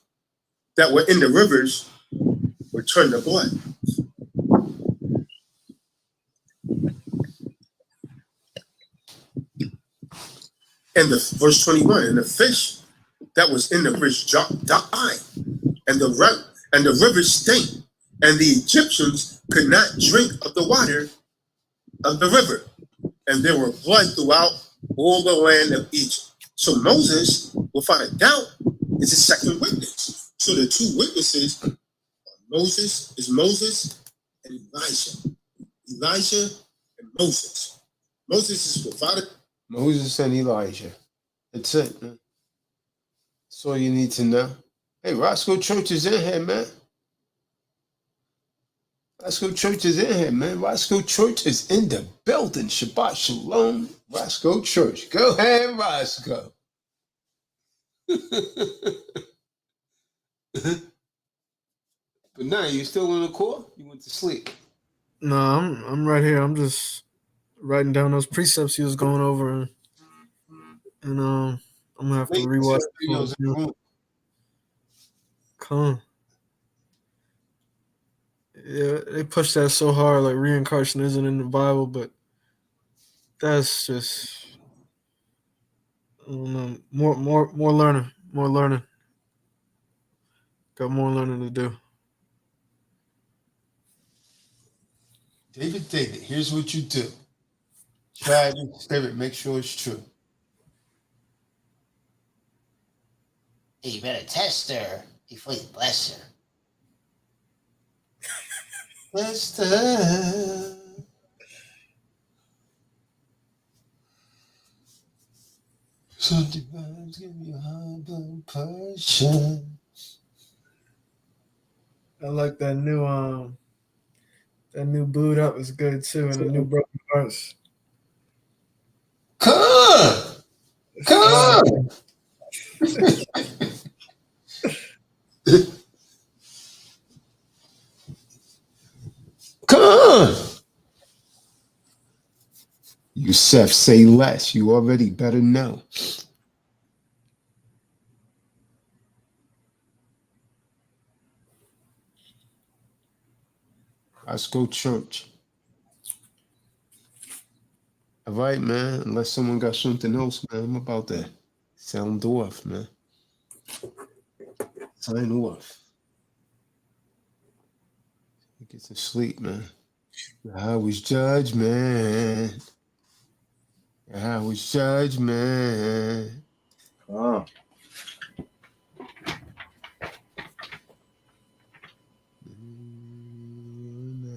Speaker 14: that were in the rivers were turned to blood. And the verse 21, and the fish that was in the fish died, and the river stank, and the Egyptians could not drink of the water of the river, and there were blood throughout all the land of Egypt. So Moses, without a doubt, is a second witness. So the two witnesses are Moses and Elijah. Elijah, and Moses. Moses is provided.
Speaker 11: Moses and Elijah. That's it, man. That's all you need to know. Hey, Roscoe Church is in here, man. Roscoe Church is in here, man. Roscoe Church is in the building. Shabbat Shalom, Roscoe Church. Go ahead, Roscoe. But now you still on the call? You went to sleep?
Speaker 10: No, I'm right here. I'm just writing down those precepts he was going over, and I'm gonna have to rewatch the Come. Yeah, they push that so hard, like reincarnation isn't in the Bible, but that's just I don't know. More learning. Got more learning to do.
Speaker 11: David, here's what you do. Try it in spirit, make sure it's true.
Speaker 15: You better test her before you bless her.
Speaker 11: Bless her. Sometimes give me high blood pressure.
Speaker 10: I like that new boot up is good too, and the new broken hearts.
Speaker 11: Come on. Come on. Yusef, say less. You already better know. Let's go church. All right, man. Unless someone got something else, man, I'm about to sound off, man. Sign off. Get some sleep, man. I was judgment. I was judgment.
Speaker 9: Oh.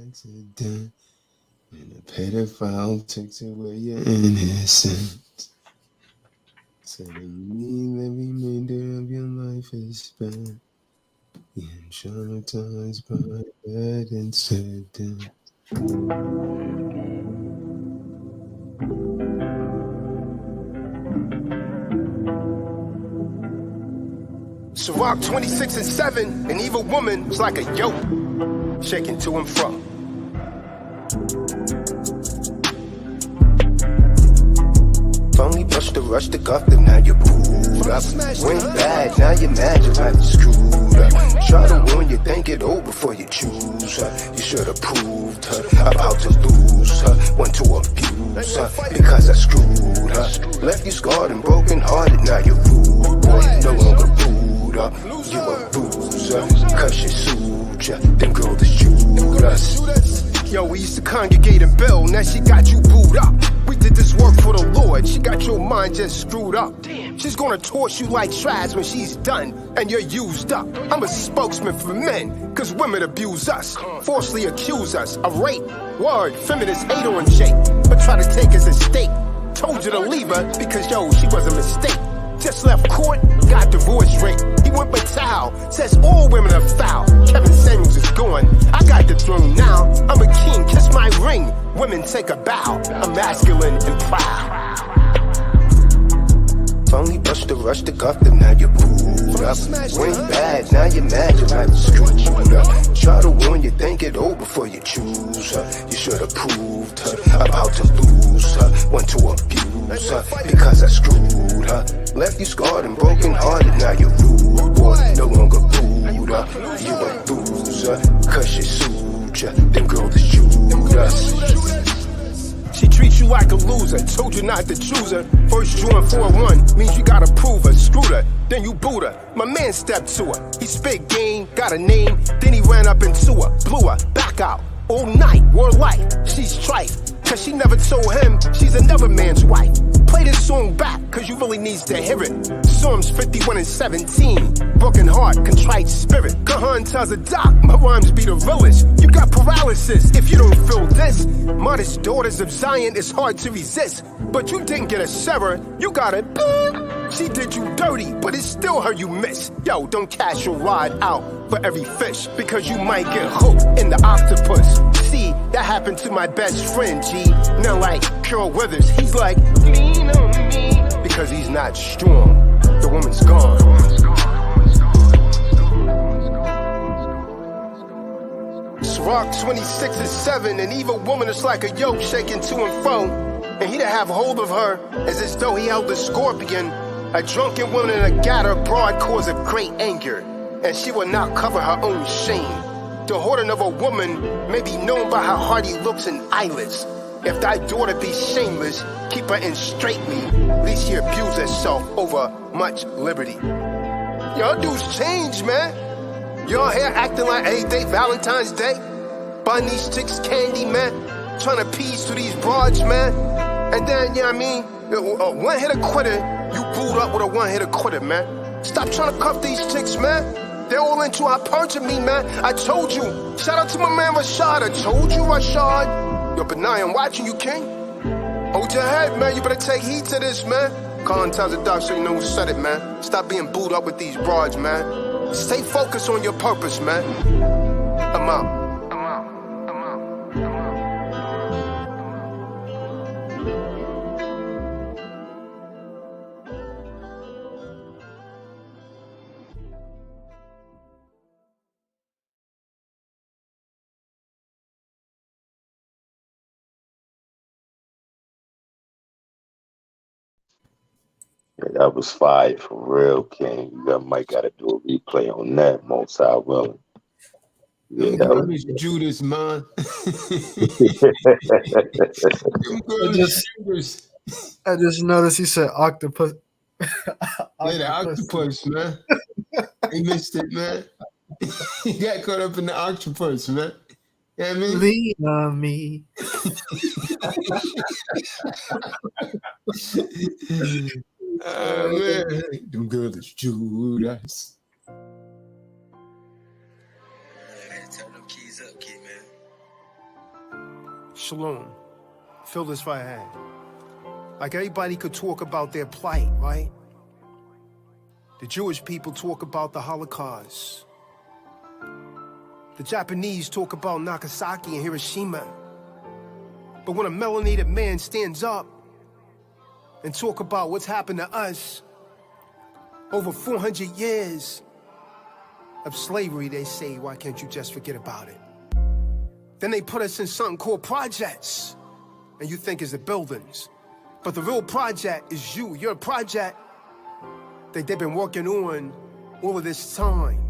Speaker 11: Accident. And a pedophile takes away your innocence. Telling me the remainder of your life is spent. Being traumatized by that incident.
Speaker 1: Ciroc 26 and 7, an evil woman was like a yoke, shaking to and fro. Only brush the rush the guff, then now you're pulled up. Went bad, now you're mad, your life is screwed up. Try to win, you think it over before you choose her. You should have proved her, about to lose her. Want to abuse her, because I screwed her. Left you scarred and broken hearted, now you're rude, boy. No longer booed up, you a loser. Cause she sued ya, then girl this Judas. Yo, we used to congregate and build, now she got you booed up. We did this work for the Lord, she got your mind just screwed up. She's gonna torch you like trash when she's done, and you're used up. I'm a spokesman for men, cause women abuse us, falsely accuse us of rape. Word, feminists hate her in shape, but try to take us as stake. Told you to leave her, because yo, she was a mistake. Just left court, got divorce rate. He went batal, says all women are foul. Kevin Samuels is gone, I got the throne now. I'm a king, kiss my ring. Women take a bow, I'm masculine and proud. Only brush the rush the guff, then now you're pulled up. Went bad, now you're mad, your life is screwed up. Try to win, you think it over before you choose her. You should have proved her, about to lose her. Want to abuse her, because I screwed her. Left you scarred and broken hearted, now you're rude, boy. No longer booed up, you a loser. Cause she sued ya, then girl this Judas. She treats you like a loser, told you not to choose her. First John 4:1 means you gotta prove her. Screwed her, then you boot her. My man stepped to her, he spit game, got a name, then he ran up into her, blew her, back out, all night, war life. She's trife, cause she never told him she's another man's wife. Play this song back, cause you really needs to hear it. Psalms 51 and 17. Broken heart, contrite spirit. Kahan tells a doc, my rhymes be the realest. You got paralysis if you don't feel this. Modest daughters of Zion, it's hard to resist. But you didn't get a Sarah, you got a she did you dirty, but it's still her you miss. Yo, don't cast your rod out for every fish, because you might get hooked in the octopus. See, that happened to my best friend, G. Now like Carol Withers, he's like, lean on me, because he's not strong. The woman's gone. Rock 26 and 7, an evil woman is like a yoke shaking to and fro, and he to have hold of her as though he held a scorpion. A drunken woman in a gatter broad cause of great anger, and she will not cover her own shame. The hoarding of a woman may be known by her hardy looks and eyelids. If thy daughter be shameless, keep her in straitly, lest she abuse herself over much liberty. Y'all dudes change, man. Y'all here acting like every day Valentine's Day, buying these chicks candy, man, trying to appease to these broads, man. And then, you know what I mean, one hit a quitter, you booed up with a one hit a quitter, man. Stop trying to cuff these chicks, man. They're all into our perjury, man. I told you. Shout out to my man Rashad. I told you, Rashad. Yo, Banayah, I'm watching you, king. Hold your head, man. You better take heed to this, man. Kahan tells the doc so you know who said it, man. Stop being booed up with these broads, man. Stay focused on your purpose, man. I'm out.
Speaker 7: Yeah, that was fire for real, King. You might got to do a replay on that, most I willing. Yeah, that was
Speaker 11: Judas, man.
Speaker 10: I just noticed he said octopus.
Speaker 11: Yeah, the octopus, man. He missed it, man. He got caught up in the octopus, man. You know what I mean?
Speaker 10: Lean on me.
Speaker 11: Man, them girls is Judas.
Speaker 5: Turn them keys up, kid, man.
Speaker 1: Shalom. Fill this fire hand. Like everybody could talk about their plight, right? The Jewish people talk about the Holocaust. The Japanese talk about Nagasaki and Hiroshima. But when a melanated man stands up and talk about what's happened to us, over 400 years of slavery, they say, why can't you just forget about it? Then they put us in something called projects, and you think it's the buildings. But the real project is you. You're a project that they've been working on all of this time.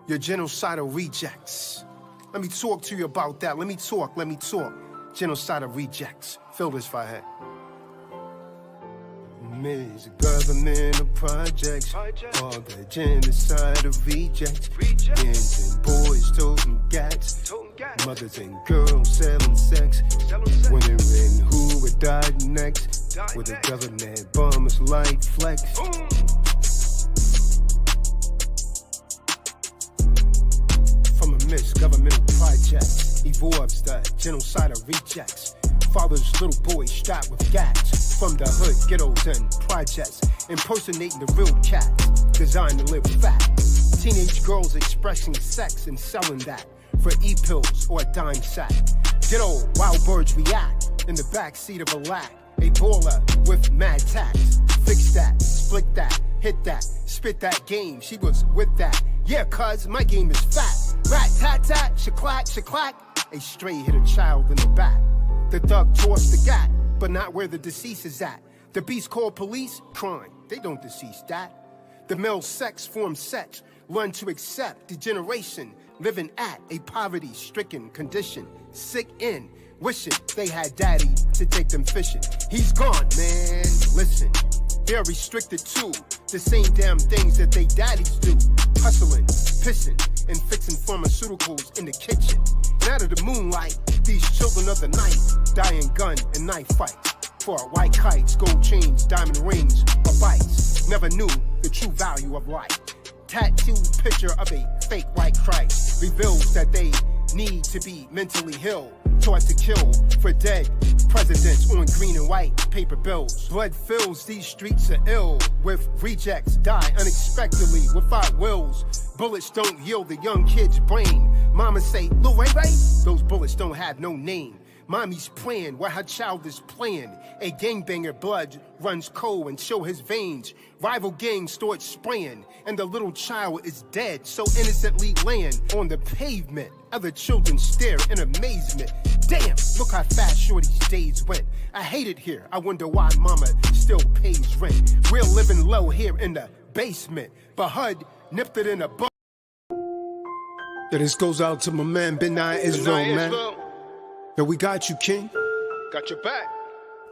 Speaker 1: Your genocidal rejects. Let me talk to you about that. Let me talk. Genocidal rejects. Fill this fire. Miss government of projects, all the genocidal rejects. Men and boys toting gats, mothers and girls selling sex, wondering who would die next. With the government bombers like flex. From a misgovernmental project evolves the genocidal rejects. Father's little boy strapped with gats. From the hood, ghettos and projects, impersonating the real cat, designed to live fat. Teenage girls expressing sex and selling that for e-pills or a dime sack. Ghetto wild birds react in the backseat of a lack. A baller with mad tax. Fix that, split that, hit that, spit that game. She was with that. Yeah, cuz my game is fat. Rat tat tat, shaklack, shaklack. A stray hit a child in the back. The thug tossed the gat, but not where the deceased is at. The beast called police, crime. They don't decease that. The male sex form sex, learn to accept degeneration, living at a poverty-stricken condition. Sick in, wishing they had daddy to take them fishing. He's gone, man. Listen, they're restricted to the same damn things that they daddies do. Hustling, pissing, and fixing pharmaceuticals in the kitchen. And out of the moonlight, these children of the night die in gun and knife fights.
Speaker 4: for white kites, gold chains, diamond rings, or bites. Never knew the true value of life. Tattooed picture of a fake white Christ reveals that they need to be mentally healed, taught to kill for dead presidents on green and white paper bills. Blood fills these streets are ill with rejects die unexpectedly without wills. Bullets don't yield the young kid's brain. Mama say, Lil Ray Ray, those bullets don't have no name. Mommy's praying while her child is playing. A gangbanger blood runs cold and show his veins. Rival gangs start spraying, and the little child is dead, so innocently laying on the pavement. Other children stare in amazement. Damn, look how fast shorty's days went. I hate it here. I wonder why mama still pays rent. We're living low here in the basement, but HUD nipped it in a bud.
Speaker 11: Yeah, this goes out to my man Banayah Israel, man. Yo, we got you, King.
Speaker 4: Got your back.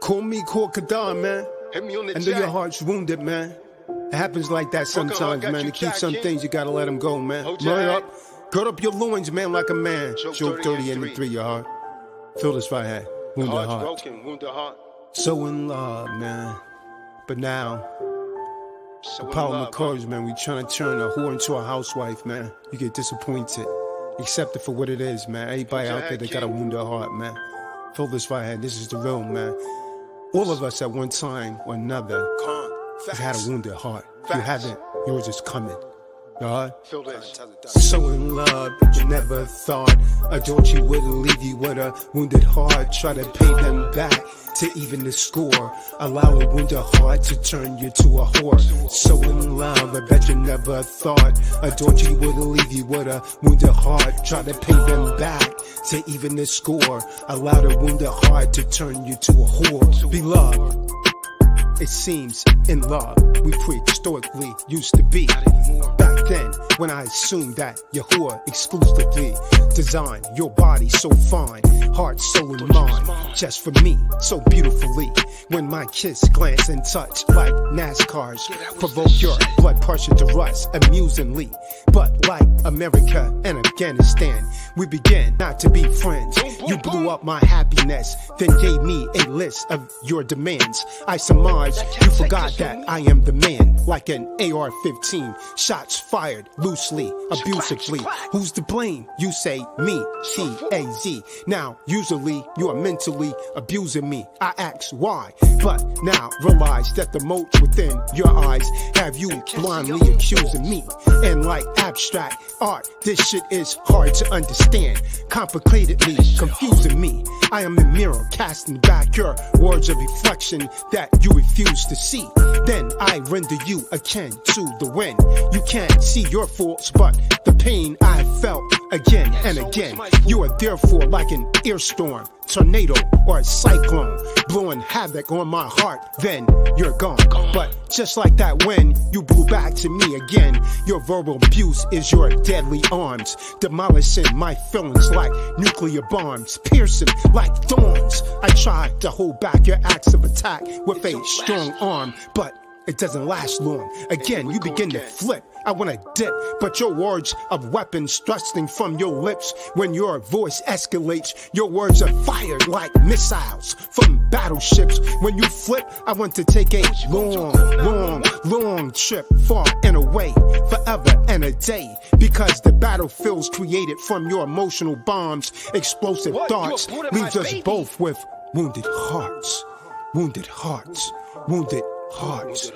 Speaker 11: Call me Kahan, man.
Speaker 4: Hit me on the
Speaker 11: I know
Speaker 4: jack.
Speaker 11: your heart's wounded, man. It happens like that sometimes, man. To keep some things, you gotta let them go, man. Run up. Gird up your loins, man, like a man. Joke 30 and 3, your heart. Feel this right here. Wounded heart.
Speaker 4: Broken, wounded heart.
Speaker 11: So in love, man. But now, the power of courage, man. We trying to turn a whore into a housewife, man. You get disappointed. Accept it for what it is, man. Everybody out there that got a wounded heart, man. Feel this right here. This is the real, man. All of us at one time or another have had a wounded heart. If you haven't, yours is coming. God. So in love, but you never thought a Dolce would leave you with a wounded heart. Try to pay them back to even the score. Allow a wounded heart to turn you to a whore. So in love, I bet you never thought a Dolce would leave you with a wounded heart. Try to pay them back to even the score. Allow the wounded heart to turn you to a whore. Beloved, it seems in love we prehistorically used to be. Back then, when I assumed that Yahuwah exclusively designed your body so fine, heart, soul, and mind, just for me, so beautifully. When my kiss, glance, and touch like NASCARs provoke your blood pressure to rust amusingly. But like America and Afghanistan, we began not to be friends. You blew up my happiness, then gave me a list of your demands. I surmise you forgot that I am the man, like an AR-15, shots fired loosely, abusively. Who's to blame? You say me, T-A-Z. Now, usually you are mentally abusing me. I ask why, but now realize that the motes within your eyes have you blindly accusing me. And like abstract art, this shit is hard to understand, complicatedly confusing me. I am the mirror casting back your words of reflection that you refuse to see. Then I render you akin to the wind. You can't see your faults, but the pain I felt again and again. You are therefore like an earstorm, tornado, or a cyclone, blowing havoc on my heart, then you're gone. But just like that wind, you blew back to me again. Your verbal abuse is your deadly arms, demolishing my feelings like nuclear bombs, piercing like thorns. I try to hold back your acts of attack with a strong arm, but it doesn't last long. Again, you begin to flip. I want to dip, but your words of weapons thrusting from your lips. When your voice escalates, your words are fired like missiles from battleships. When you flip, I want to take a long trip far and away, forever and a day. Because the battlefield's created from your emotional bombs, explosive thoughts, leaves us both with wounded hearts. Wounded hearts. Wounded hearts.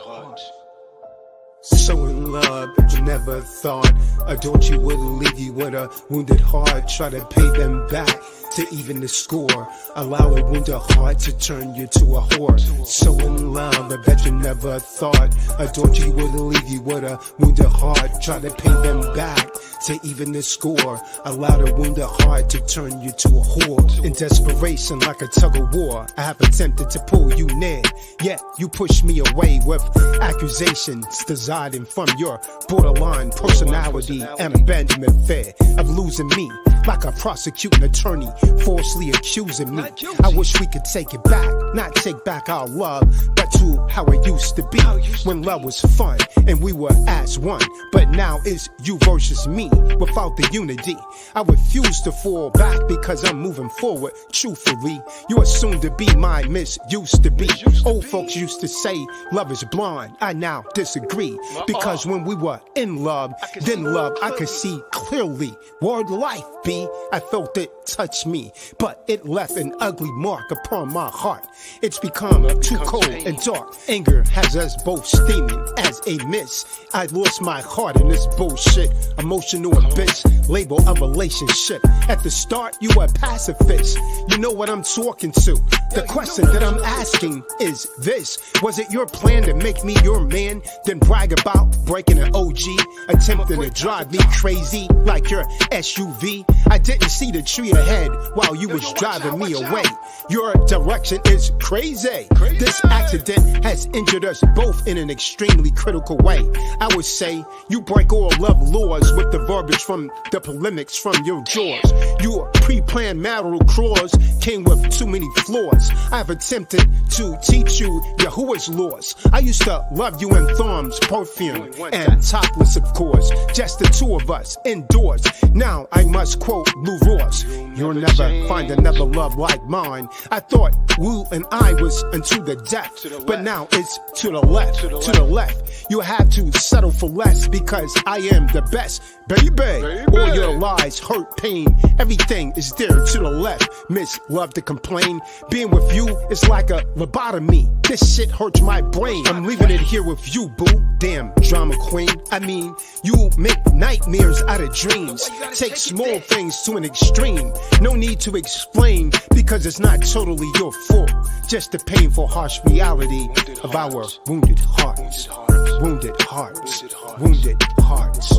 Speaker 11: So in love, but you never thought a Dolce would leave you with a wounded heart. Try to pay them back to even the score. Allow a wounded heart to turn you to a whore. So in love, I bet you never thought a Dolce would leave you with a wounded heart. Try to pay them back to even the score. Allow the wounded heart to turn you to a whore. In desperation, like a tug of war, I have attempted to pull you near, yet you push me away with accusations residing from your borderline personality and abandonment fear of losing me. Like a prosecuting attorney falsely accusing me. I wish we could take it back, not take back our love, but
Speaker 4: to how it used to be when love was fun and we were as one. But now it's you versus me without the unity. I refuse to fall back because I'm moving forward. Truthfully, you are soon to be my miss used to be. Old folks used to say love is blind. I now disagree because when we were in love, then love I could see clearly. Word life, B. I felt it touch me, but it left an ugly mark upon my heart. It's become too cold and dark. Anger has us both steaming as a miss. I lost my heart in this bullshit. Emotional abyss, label a relationship. At the start, you were a pacifist. You know what I'm talking to. The question that I'm asking is this: was it your plan to make me your man, then brag about breaking an OG, attempting to drive me crazy like your SUV? I didn't see the tree ahead while you was driving me away. Your direction is crazy. This accident has injured us both in an extremely critical way. I would say you break all love laws with the verbiage from the polemics from your jaws. Your pre-planned marital clause came with too many flaws. I've attempted to teach you Yahuwah's laws. I used to love you in thorns, perfume, and topless, of course. Just the two of us indoors. Now I must quote Lou Ross: you'll never find another love like mine. I thought Wu and I was unto the death, but now it's to the left, to the left. You have to settle for less because I am the best, baby. All your lies, hurt, pain, everything is there to the left. Miss love to complain. Being with you is like a lobotomy. This shit hurts my brain. I'm leaving it here with you, boo. Damn drama queen. I mean, you make nightmares out of dreams. Take small things to an extreme. No need to explain because it's not totally your fault. Just the painful, harsh reality of our wounded hearts. Wounded hearts. Wounded hearts.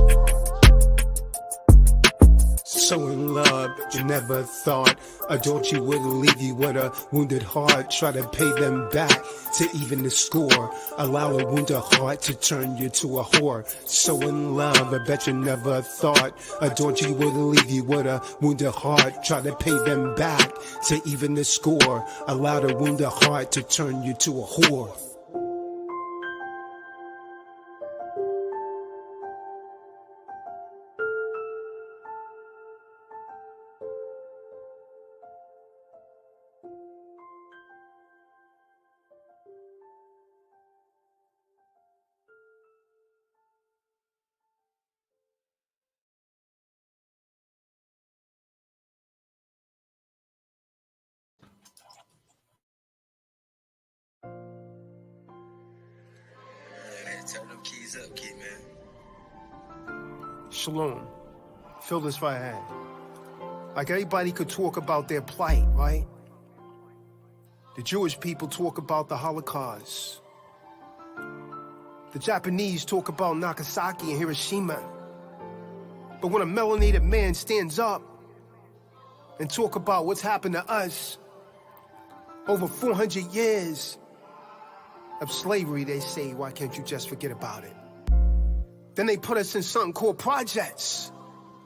Speaker 4: So in love, you never thought a Dolce would leave you with a wounded heart. Try to pay them back to even the score. Allow a wounded heart to turn you to a whore. So in love, I bet you never thought a Dolce would leave you with a wounded heart. Try to pay them back to even the score. Allow the wounded heart to turn you to a whore.
Speaker 5: Turn them keys up, kid, man.
Speaker 4: Shalom. Feel this right hand. Like everybody could talk about their plight, right? The Jewish people talk about the Holocaust. The Japanese talk about Nagasaki and Hiroshima. But when a melanated man stands up and talk about what's happened to us over 400 years of slavery, they say, why can't you just forget about it? Then they put us in something called projects,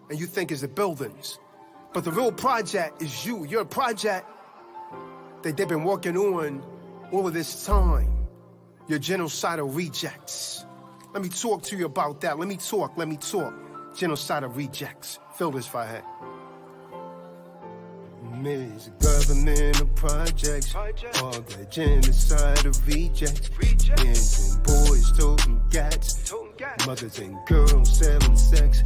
Speaker 4: and you think it's the buildings. But the real project is you. You're a project that they've been working on all of this time. You're genocidal rejects. Let me talk to you about that. Let me talk. Genocidal rejects. Feel this right here. Miss government of projects, all the genocide of rejects, men and boys toting gats, mothers and girls selling sex,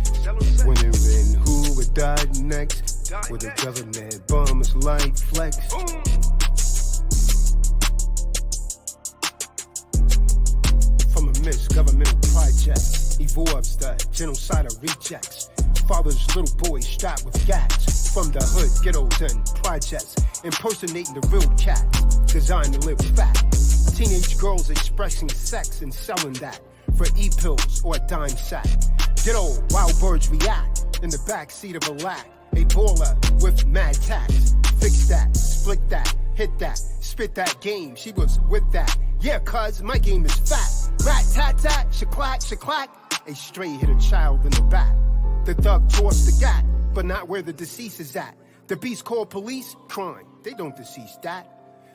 Speaker 4: wondering who would die next, with the government bombers like flex. From a misgovernmental project, evolves the genocidal rejects, father's little boy strapped with gats. From the hood, ghettos and projects, impersonating the real cat, designed to live fat. Teenage girls expressing sex and selling that for e-pills or a dime sack. Ghetto wild birds react in the backseat of a lack. A baller with mad tax. Fix that, split that, hit that, spit that game. She was with that. Yeah, cuz my game is fat. Rat tat tat, shaklack, shaklack. A stray hit a child in the back. The thug tossed the gat, but not where the deceased is at. The beast called police, crime. They don't decease that.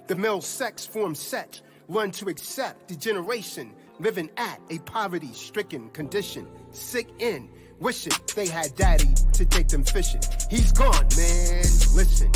Speaker 4: The male sex forms sex
Speaker 1: learn to accept degeneration, living at a poverty-stricken condition, sick in, wishing they had daddy to take them fishing. He's gone, man, listen.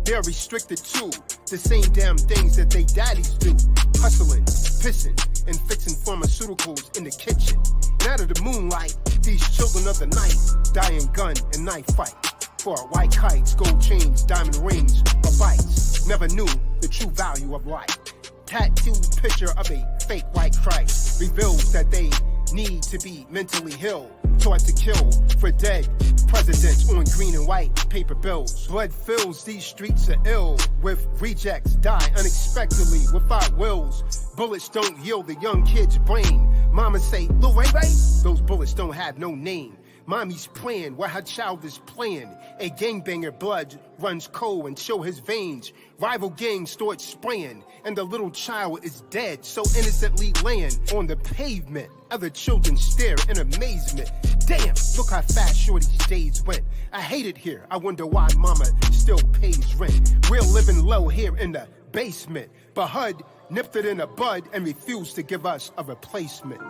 Speaker 1: They're restricted to the same damn things that they daddies do. Hustling, pissing, and fixing pharmaceuticals in the kitchen. And out of the moonlight, these children of the night die in gun and knife fight. For white kites, gold chains, diamond rings, or bikes. Never knew the true value of life. Tattooed picture of a fake white Christ reveals that they need to be mentally ill, taught to kill for dead presidents on green and white paper bills. Blood fills these streets are ill with rejects, die unexpectedly without wills. Bullets don't yield the young kid's brain. Mama say, Lil Ray Ray? Those bullets don't have no name. Mommy's playing where her child is playing. A gangbanger blood runs cold and show his veins. Rival gangs start spraying, and the little child is dead, so innocently laying on the pavement. Other children stare in amazement. Damn, look how fast Shorty's days went. I hate it here. I wonder why mama still pays rent. We're living low here in the basement, but HUD nipped it in the bud and refused to give us a replacement.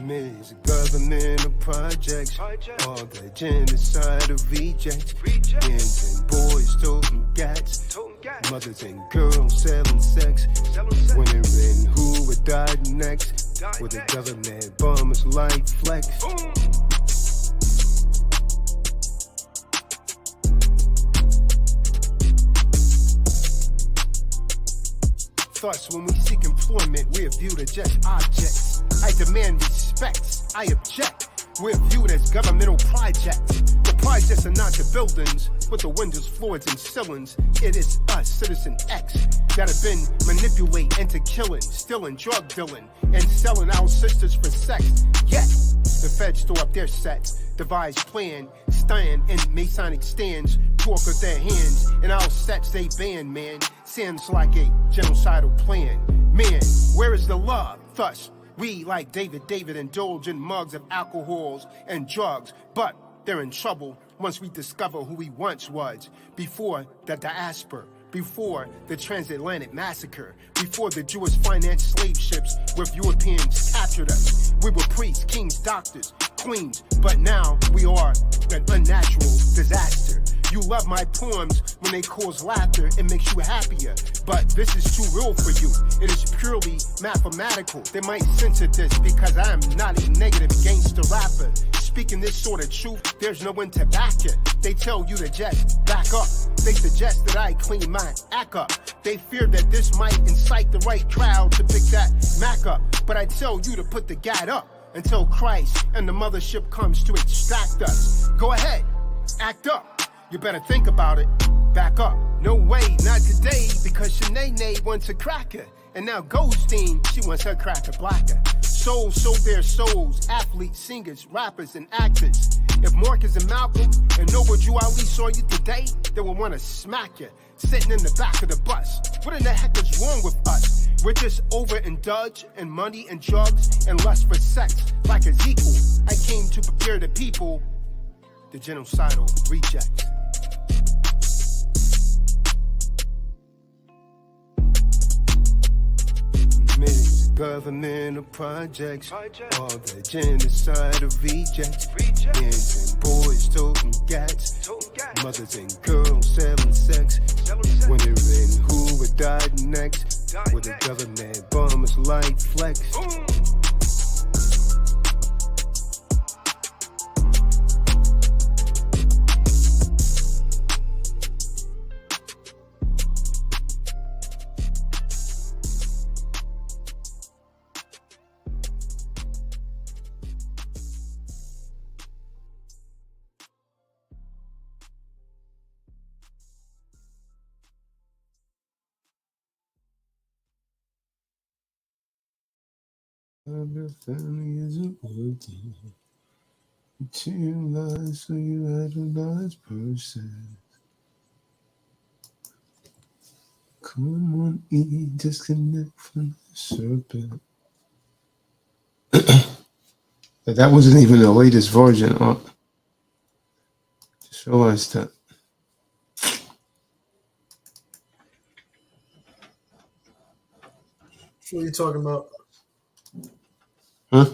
Speaker 1: Miss governmental projects, all the genocide of rejects, men and boys toting gats, mothers and girls selling sex, wondering who would die next, with the government bombers like flex. Thus, when we seek employment, we are viewed as just objects. I demand respect, I object. We're viewed as governmental projects. The projects are not the buildings, but the windows, floors, and ceilings. It is us, Citizen X, that have been manipulated into killing, stealing, drug dealing, and selling our sisters for sex. Yet, the feds store up their sets, devise plan, stand in Masonic stands, talk with their hands, and our sets they ban, man. Sounds like a genocidal plan. Man, where is the love? Thus, we, like David, indulge in mugs of alcohols and drugs, but they're in trouble once we discover who he once was, before the diaspora, before the transatlantic massacre, before the Jewish financed slave ships with Europeans captured us. We were priests, kings, doctors, queens, but now we are an unnatural disaster. You love my poems when they cause laughter, it makes you happier. But this is too real for you. It is purely mathematical. They might censor this because I am not a negative gangster rapper. Speaking this sort of truth, there's no one to back it. They tell you to just back up. They suggest that I clean my act up. They fear that this might incite the right crowd to pick that Mac up. But I tell you to put the gat up until Christ and the mothership comes to extract us. Go ahead, act up. You better think about it. Back up. No way, not today, because Shanae wants a cracker. And now Goldstein, she wants her cracker blacker. Souls sold their souls, athletes, singers, rappers, and actors. If Marcus and Malcolm and Noble Drew Ali saw you today, they would want to smack you, sitting in the back of the bus. What in the heck is wrong with us? We're just overindulged in money and drugs and lust for sex, like Ezekiel. I came to prepare the people, the genocidal rejects. Millions of governmental projects, all the genocide of rejects, men and boys toting gats, mothers and girls selling sex, wondering who would die next, with the government bombers like flex.
Speaker 11: Your family isn't working. You tell lies so you idolize person. Come on, eat, disconnect from the serpent. That wasn't even the latest version. Just realized that.
Speaker 10: What are you talking about?
Speaker 11: Huh?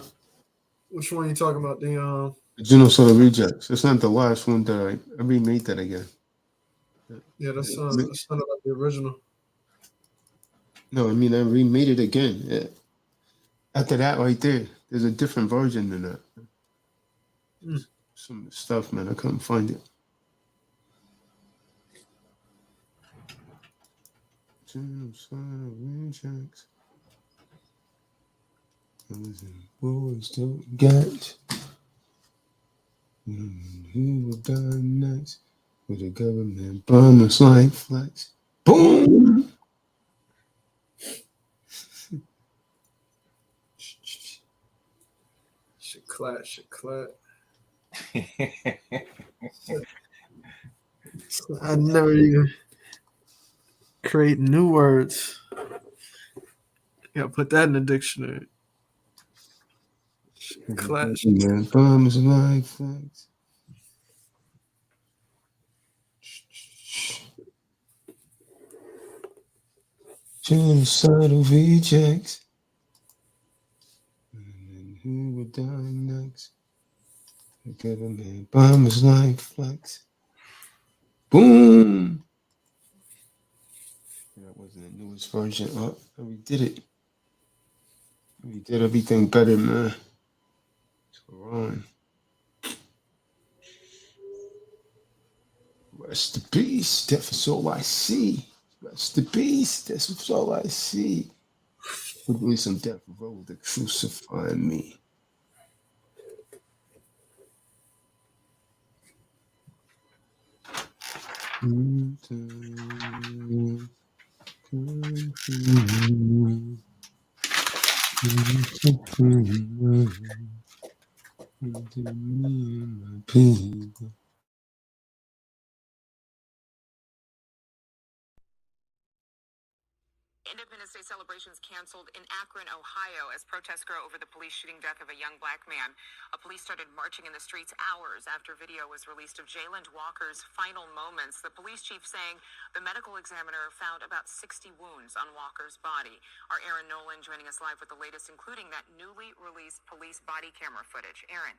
Speaker 10: Which one are you talking about? The
Speaker 11: Juno Solar Rejects. It's not the last one that I remade that again.
Speaker 10: yeah, that's sounded like the original.
Speaker 11: No, I mean I remade it again. Yeah. After that, right there, there's a different version than that. Some stuff, man, I couldn't find it. Boys don't get who will die next with the government bombers like flex. Boom!
Speaker 10: Shaklat. I never even create new words. Gotta put that in the dictionary. Clash.
Speaker 11: Bombs like flags. Genocidal rejects. And who will die next? The government bombs like flags. Boom! That wasn't the newest version. Oh, we did it. We did everything better, man. Wrong. Rest in peace, death is all I see. Rest in peace, death is all I see. Put me some death row to crucify me.
Speaker 16: Independence Day celebrations canceled in Akron, Ohio, as protests grow over the police shooting death of a young black man. Police started marching in the streets hours after video was released of Jayland Walker's final moments. The police chief saying the medical examiner found about 60 wounds on Walker's body. Our Aaron Nolan joining us live with the latest, including that newly released police body camera footage. Aaron.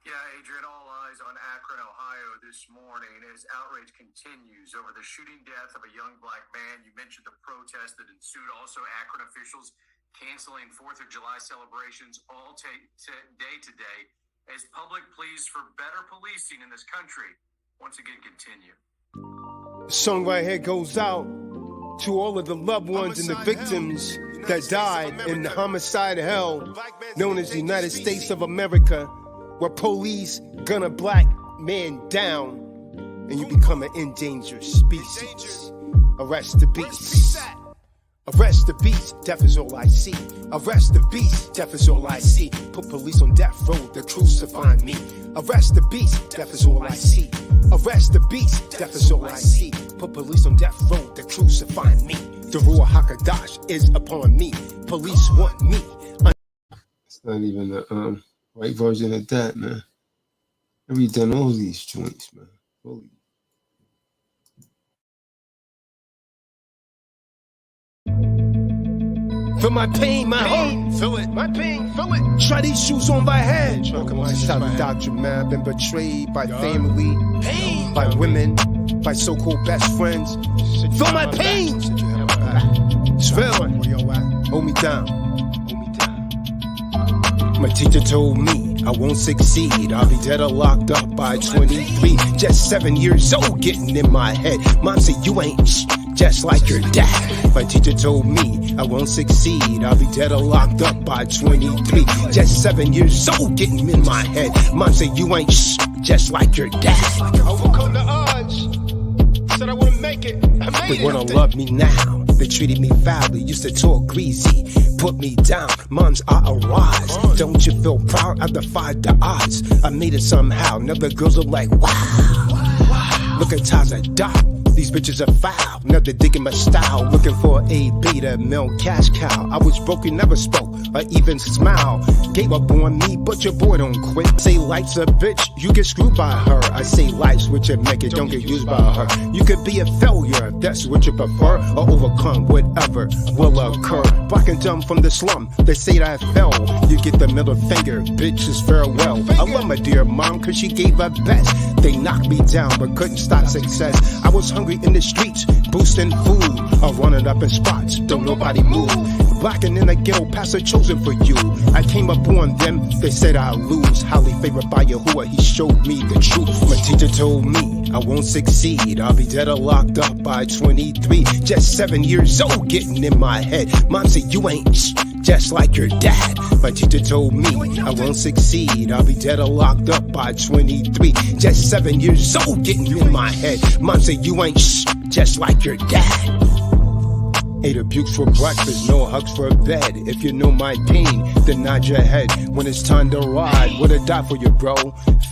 Speaker 17: Yeah, Adrian, all eyes on Akron, Ohio this morning as outrage continues over the shooting death of a young black man. You mentioned the protest that ensued. Also, Akron officials canceling 4th of July celebrations all day today as public pleas for better policing in this country once again continue.
Speaker 4: The song right here goes out to all of the loved ones and the victims that died in the homicide hell known as the United States of America, where police gun a black man down and you become an endangered species. Arrest the beast. Arrest the beast, death is all I see. Arrest the beast, death is all I see. Put police on death row, they're crucifying me. Arrest the beast, death is all I see. Arrest the beast, death is all I see. Put police on death row, they're crucifying me. The Ruach HaKodesh is upon me. Police want me.
Speaker 11: It's not even the right version of that, man. I've redone all these joints, man. Holy.
Speaker 4: Feel my pain, my heart, feel it, my pain, feel it. Try these shoes on my head. Shout out Dr. Man, I've been betrayed by family, by women, by so-called best friends. Feel my pain. It's real. Hold me down. My teacher told me I won't succeed. I'll be dead or locked up by 23. Just 7 years old, getting in my head. Mom said you ain't just like your dad. My teacher told me I won't succeed. I'll be dead or locked up by 23. Just 7 years old, getting in my head. Mom said you ain't just like your dad. I overcome the odds. Said I wouldn't make it. They wanna love me now. They treated me foully, used to talk greasy, put me down. Moms, I arise. Don't you feel proud? I defied the odds. I made it somehow. Now the girls are like, wow. Look at Taza Doc. These bitches are foul, never digging my style. Looking for a beta male cash cow. I was broken, never spoke, or even smile. Gave up on me, but your boy don't quit. Say life's a bitch, you get screwed by her. I say life's what you make it, don't get used by her. You could be a failure, if that's what you prefer, or overcome whatever will occur. Black and dumb from the slum, they say that I fell. You get the middle finger, bitches farewell. I love my dear mom, cause she gave her best. They knocked me down, but couldn't stop success. I was hungry in the streets, boosting food, or running up in spots, don't nobody move. Blacking in the ghetto, pastor chosen for you. I came up on them, they said I'll lose. Highly favored by Yahuwah, he showed me the truth. My teacher told me I won't succeed. I'll be dead or locked up by 23. Just 7 years old, getting in my head. Mom said you ain't just like your dad. My teacher told me I won't succeed. I'll be dead or locked up by 23. Just 7 years old, getting in my head. Mom said you ain't just like your dad. Ate abuse for breakfast, no hugs for bed. If you know my pain, then nod your head. When it's time to ride, would've died for you, bro.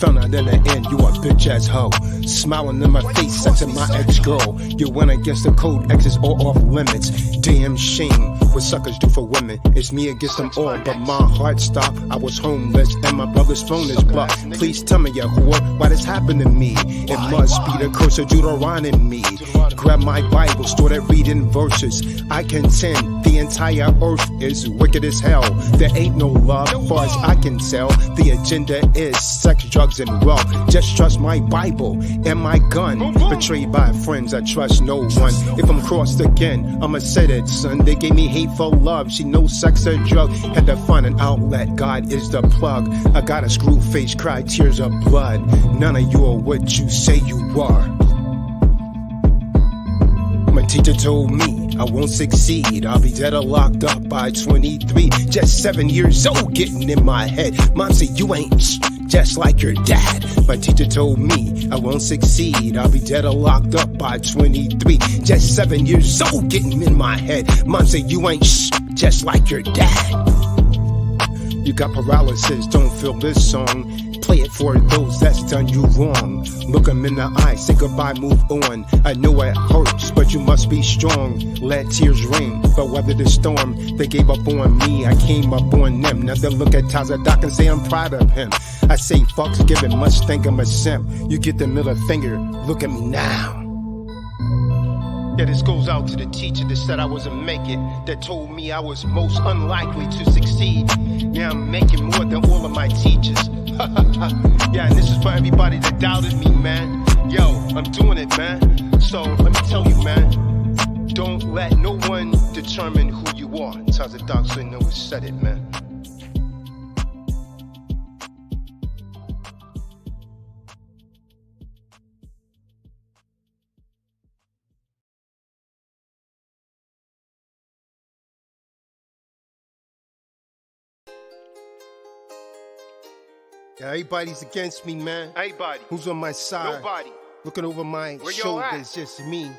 Speaker 4: Found out in the end, you a bitch ass hoe. Smiling in my face, sexing my ex-girl. You went against the code, exes all off limits. Damn shame, what suckers do for women. It's me against them all, but my heart stopped. I was homeless, and my brother's phone is blocked. Please tell me, Yahuwah, why this happened to me? It must be the curse of Deuteronomy. Grab my Bible, started reading verses. I contend the entire earth is wicked as hell. There ain't no love, far as I can tell. The agenda is sex, drugs, and wealth. Just trust my Bible and my gun. Betrayed by friends, I trust no one. If I'm crossed again, I'ma say that, son. They gave me hateful love, she knows sex or drug. Had to find an outlet, God is the plug. I got a screw face, cry tears of blood. None of you are what you say you are. My teacher told me I won't succeed. I'll be dead or locked up by 23. Just 7 years old, getting in my head. Mom said you ain't just like your dad. My teacher told me I won't succeed. I'll be dead or locked up by 23. Just 7 years old, getting in my head. Mom said you ain't just like your dad. You got paralysis, don't feel this song. Play it for those that's done you wrong. Look them in the eye, say goodbye, move on. I know it hurts, but you must be strong. Let tears rain, but weather the storm. They gave up on me, I came up on them. Now they look at Tazadak and say I'm proud of him. I say fucks giving, must think I'm a simp. You get the middle finger, look at me now. Yeah, this goes out to the teacher that said I wasn't make it, that told me I was most unlikely to succeed. Now I'm making more than all of my teachers. Yeah, and this is for everybody that doubted me, man. Yo, I'm doing it, man. So let me tell you, man, don't let no one determine who you are. Tazadak so know said it, man. Yeah, everybody's against me, man. Everybody. Who's on my side? Nobody. Looking over my shoulders, just me.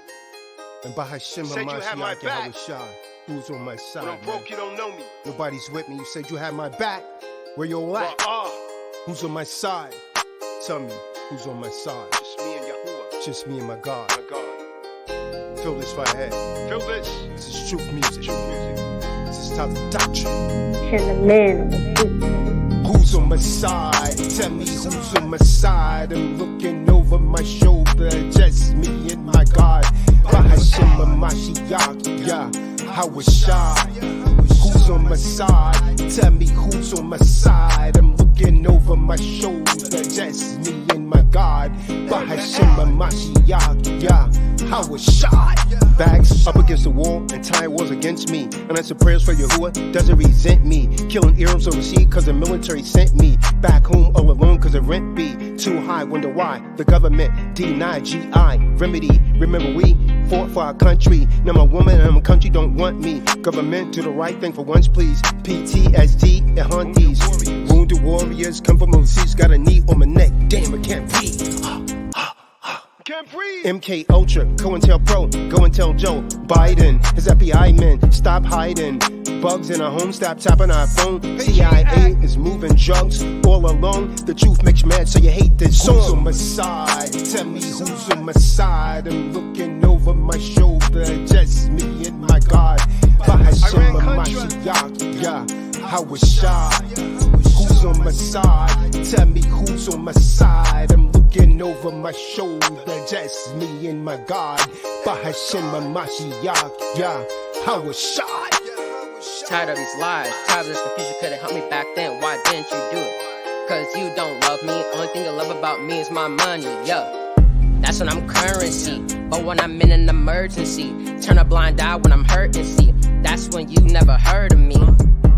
Speaker 4: And by Hashem HaMashiach Yahushua, who's on my side, when I'm broke, you don't know me. Nobody's with me. You said you had my back. Where you at? Who's on my side? Tell me, who's on my side? Just me and Yahuwah. Just me and my God. My God. Feel this right here. Feel this. This is truth music. Truth music. This is top doctrine. And the man. Who's on my side? Tell me who's on my side. I'm looking over my shoulder, just me and my God. Bahashim HaMashiach, yeah, how was shy? Who's on my side? Tell me who's on my side. I'm looking over my shoulder, just me and my God. Bahashim HaMashiach, yeah, how was shy? Backs up against the wall, entire war's against me. And answer prayers for Yahuwah, doesn't resent me. Killing Arabs overseas cause the military sent me. Back home all alone cause the rent be too high, wonder why. The government denied GI remedy. Remember we fought for our country. Now my woman and my country don't want me. Government do the right thing for once please. PTSD and hunties. Wounded warriors come from overseas, got a knee on my neck. Damn, I can't breathe. Can't breathe. MK Ultra, COINTELPRO, go and tell Joe Biden, his FBI men, stop hiding. Bugs in our home, stop tapping our phone. CIA is moving drugs all along. The truth makes you mad, so you hate this song. Who's on my side? Tell me who's on my side. I'm looking my shoulder, just me and my God. Bahashem Mashiach, yeah, how was shy? Who's on my side? Tell me who's on my side. I'm looking over my shoulder, just me and my God. Bahashem Mashiach, yeah, how was shy?
Speaker 18: Tired of these lies, tired of this confusion. Could've helped me back then, why didn't you do it? Cause you don't love me, only thing you love about me is my money, yeah. That's when I'm currency, but when I'm in an emergency, turn a blind eye when I'm hurting, see. That's when you never heard of me.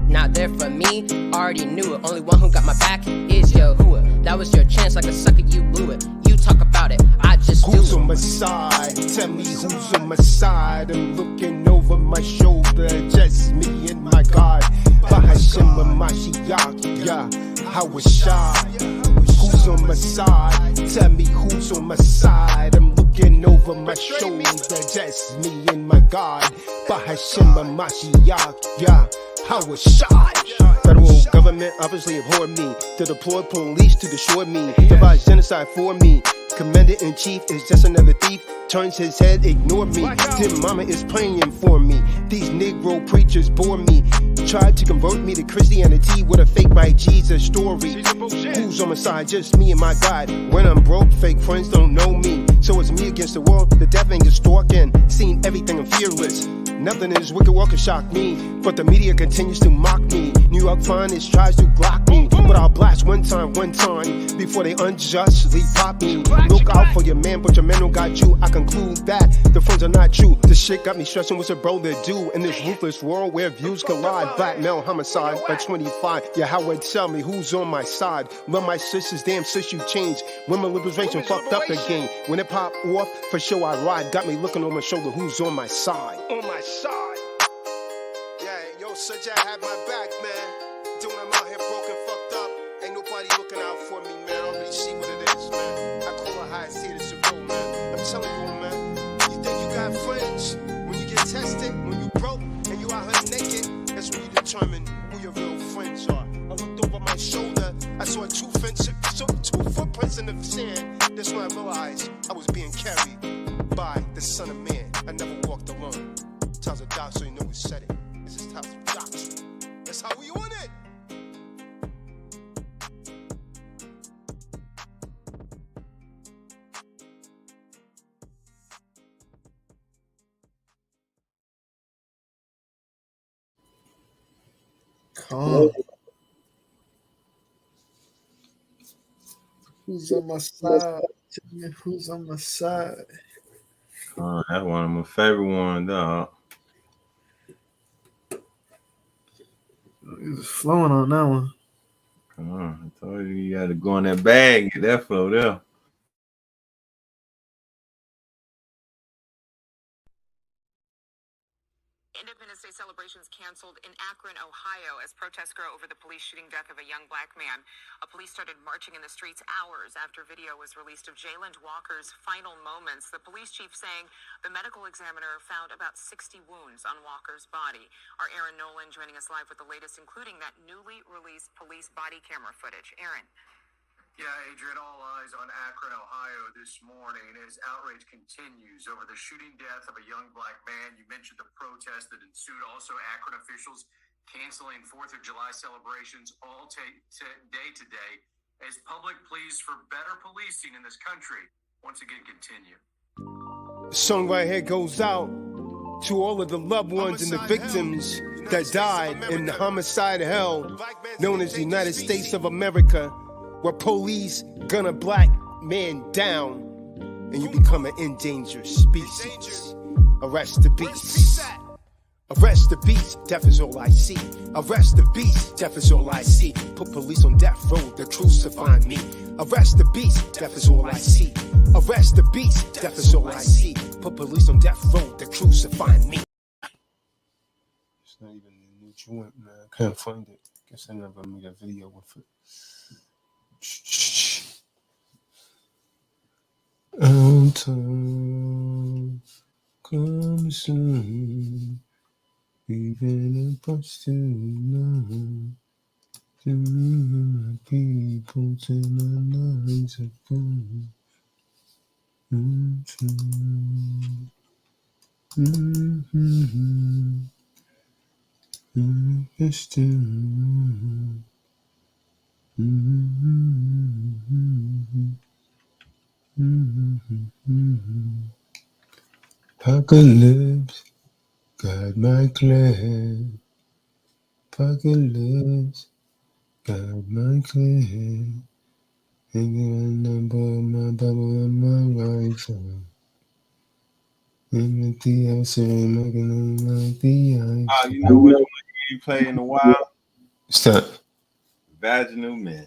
Speaker 18: Not there for me, already knew it. Only one who got my back is Yahuwah. That was your chance, like a sucker, you blew it. You talk about it, I just do it.
Speaker 4: Who's on my side? Tell me who's on my side. I'm looking over my shoulder, just me and my God. Bahashem Mashiach, yeah, how was shy? Who's on my side? Tell me who's on my side. I'm looking over my shoulder, just me and my God. Bahashem Mashiach, yeah, how was shy? Federal government obviously abhorred me. The deployed police to destroy me. Devise genocide for me. Commander-in-chief is just another thief. Turns his head, ignore me. Dear mama is praying for me. These Negro preachers bore me. Tried to convert me to Christianity with a fake white Jesus story. Who's on my side? Just me and my God. When I'm broke, fake friends don't know me. So it's me against the world. The death ain't stalking. Seen everything, I'm fearless. Nothing in this wicked world can shock me, but the media continues to mock me. New York finest tries to glock me, but I'll blast one time, before they unjustly pop me. Look out for your man, but your man don't got you. I conclude that the friends are not true. The shit got me stressing what's a brother do in this ruthless world where views collide. Black male homicide by 25. Yeah, how would tell me who's on my side? Love my sisters, damn sis, you changed. Women liberation fucked up again. When it pop off, for sure I ride. Got me looking over my shoulder, who's on my side? On my side. Yeah, yo, Sir Jack had my back, man. Doing I'm out here broken, fucked up. Ain't nobody looking out for me, man. I already see what it is, man. I call it how I see it, it's a road, man. I'm telling you, man. You think you got friends? When you get tested, when you broke, and you out here naked, that's when you determine who your real friends are. I looked over my shoulder, I saw two footprints in the sand. That's when I realized I was being carried by the Son of Man. I never walked alone. Tells a doc so you know who said it. This is Tyler Doctrine. That's how we want it.
Speaker 10: Kahan. Who's on my side? Tell me who's on my side.
Speaker 9: That's one of my favorite ones, dog.
Speaker 10: He was flowing on that one.
Speaker 9: Come on, I told you had to go in that bag and get that flow there.
Speaker 16: Independence Day celebrations canceled in Akron, Ohio, as protests grow over the police shooting death of a young black man. Police started marching in the streets hours after video was released of Jayland Walker's final moments. The police chief saying the medical examiner found about 60 wounds on Walker's body. Our Aaron Nolan joining us live with the latest, including that newly released police body camera footage. Aaron.
Speaker 17: Yeah, Adrian, all eyes on Akron, Ohio this morning as outrage continues over the shooting death of a young black man. You mentioned the protest that ensued. Also, Akron officials canceling 4th of July celebrations all day today as public pleas for better policing in this country once again continue.
Speaker 4: The song right here goes out to all of the loved ones and the victims that died in the homicide hell known as the United States of America, where police gun a black man down and you become an endangered species. Arrest the beast. Arrest the beast, death is all I see. Arrest the beast, death is all I see. Put police on death row, they're crucifying me. Arrest the beast, death is all I see. Arrest the beast, death is all I see. Put police on death row, they're crucifying me.
Speaker 11: It's not even in what you want, man. I can't find it. Guess I never made a video with it. On time comes soon, even if I'm still not. To my people till my nights are gone. Apocalypse, got my clan. Apocalypse, got my clan. Hanging on the ball, my bubble on my right side. And with the outside, making on like the ice.
Speaker 9: You know which one you play in a while?
Speaker 11: Stop.
Speaker 9: Vaginal Man.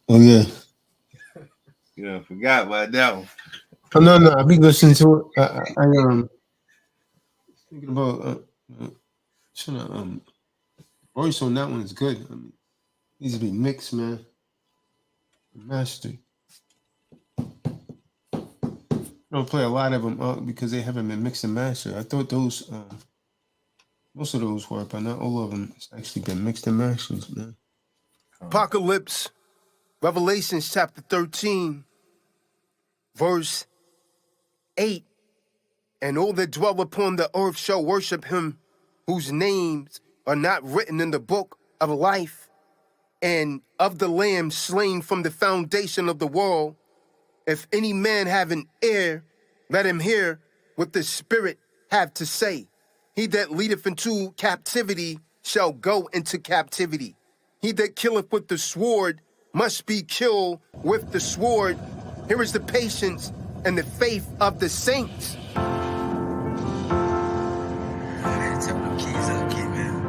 Speaker 11: Oh yeah.
Speaker 9: You know, forgot about that one.
Speaker 11: Oh no, I be listening to it. I thinking about voice on that one is good. I mean, needs to be mixed, man. Mastered. I don't play a lot of them because they haven't been mixed and mastered. I thought those, most of those were, but not all of them. It's actually been mixed and mastered, man.
Speaker 1: Apocalypse, Revelations chapter 13, verse 8. And all that dwell upon the earth shall worship him, whose names are not written in the book of life, and of the Lamb slain from the foundation of the world. If any man have an ear, let him hear what the Spirit have to say. He that leadeth into captivity shall go into captivity. He that killeth with the sword must be killed with the sword. Here is the patience and the faith of the saints.
Speaker 5: Tell them keys up, key, man.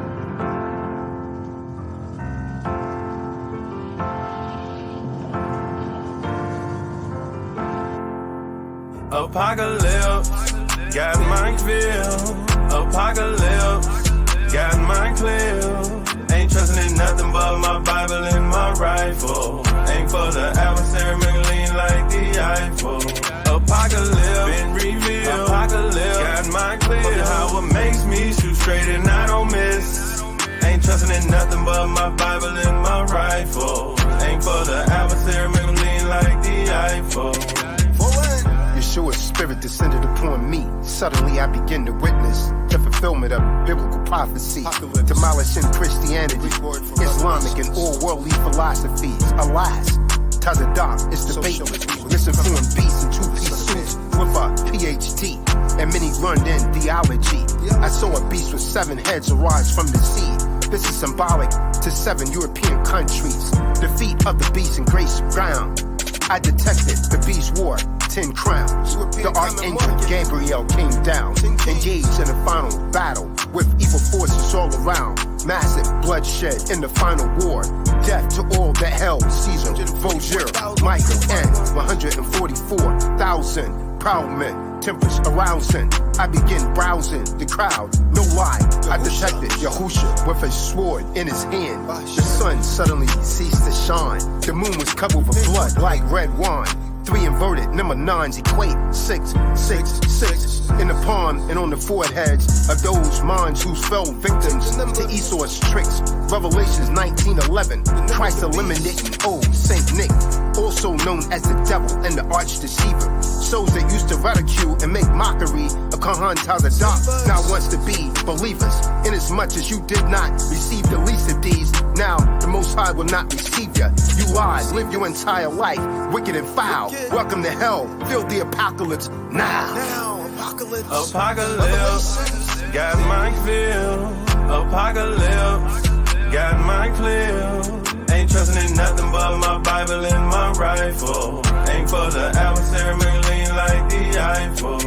Speaker 2: Apocalypse, got my feel. Apocalypse, got my clear. Ain't trusting in nothing but my Bible and my rifle. Ain't for the adversary, make it lean like the Eiffel. Apocalypse, been revealed. Apocalypse, got my clear. How it makes me shoot straight and I don't miss. Ain't trusting in nothing but my Bible and my rifle. Ain't for the adversary, make it lean like the Eiffel.
Speaker 1: Yeshua's spirit descended upon me. Suddenly I begin to witness the fulfillment of biblical prophecy, demolishing Christianity, Islamic and all worldly philosophies. Alas, Tazadak is debating, misinformed beasts in two-piece suits with a PhD and many learned in theology. I saw a beast with 7 heads arise from the sea. This is symbolic to 7 European countries. The feet of the beast in grace ground. I detected the beast wore 10 crowns. The archangel Gabriel came down, engaged in a final battle with evil forces all around. Massive bloodshed in the final war. Death to all that held Caesar, Vozier, Michael, and 144,000 proud men. Tempers arousing. I begin browsing the crowd. No lie, I detected Yahusha with a sword in his hand. The sun suddenly ceased to shine. The moon was covered with blood like red wine. 3 inverted, number 9s equate 6, 6, 6 in the palm and on the foreheads of those minds who fell victims to Esau's tricks. Revelations 19:11, Christ eliminating old Saint Nick, also known as the devil and the arch deceiver. Souls that used to ridicule and make mockery of Kahan Tazadak now wants to be believers. Inasmuch as you did not receive the least of these, now the Most High will not receive you. You lied, live your entire life, wicked and foul. Welcome to hell, feel the apocalypse now.
Speaker 2: Apocalypse, got my feel. Apocalypse, got my clear. Ain't trusting in nothing but my Bible and my rifle. Ain't for the adversary, make it lean like the Eiffel.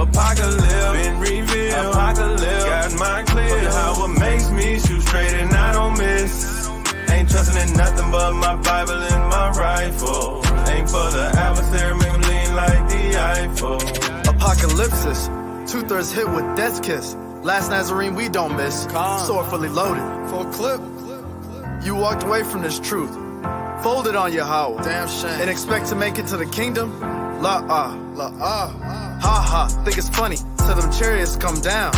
Speaker 2: Apocalypse, been revealed. Apocalypse, got my clear. How it makes me shoot straight and I don't miss. Ain't trusting in nothing but my Bible and my rifle. Ain't for the adversary, make it lean like the Eiffel.
Speaker 3: Apocalypsis, 2/3 hit with death's kiss. Last Nazarene we don't miss. Sword fully loaded. Full clip. You walked away from this truth. Folded on Yahweh. Damn shame. And expect to make it to the kingdom? La-ah. Ha-ha. Think it's funny till them chariots come down.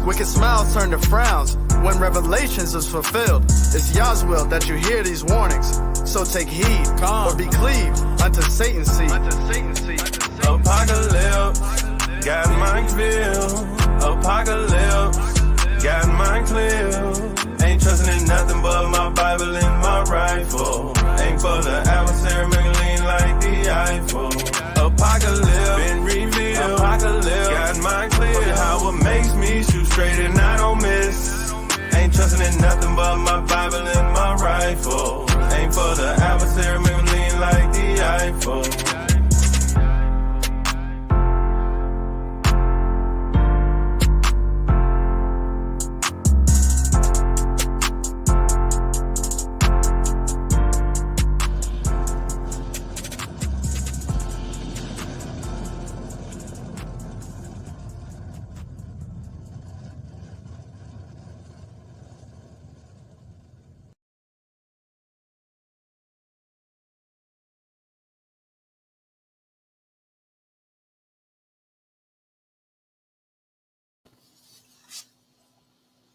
Speaker 3: Wicked smiles turn to frowns when Revelations is fulfilled. It's Yah's will that you hear these warnings. So take heed or be cleaved unto Satan's seed.
Speaker 2: Apocalypse, got my feel. Apocalypse, got mine clear. Ain't trusting in nothing but my Bible and my rifle. Ain't for the adversary, make it lean like the Eiffel. Apocalypse, been revealed. Apocalypse, got mine clear. How it makes me shoot straight and I don't miss. Ain't trusting in nothing but my Bible and my rifle. Ain't for the adversary, make it lean like the Eiffel.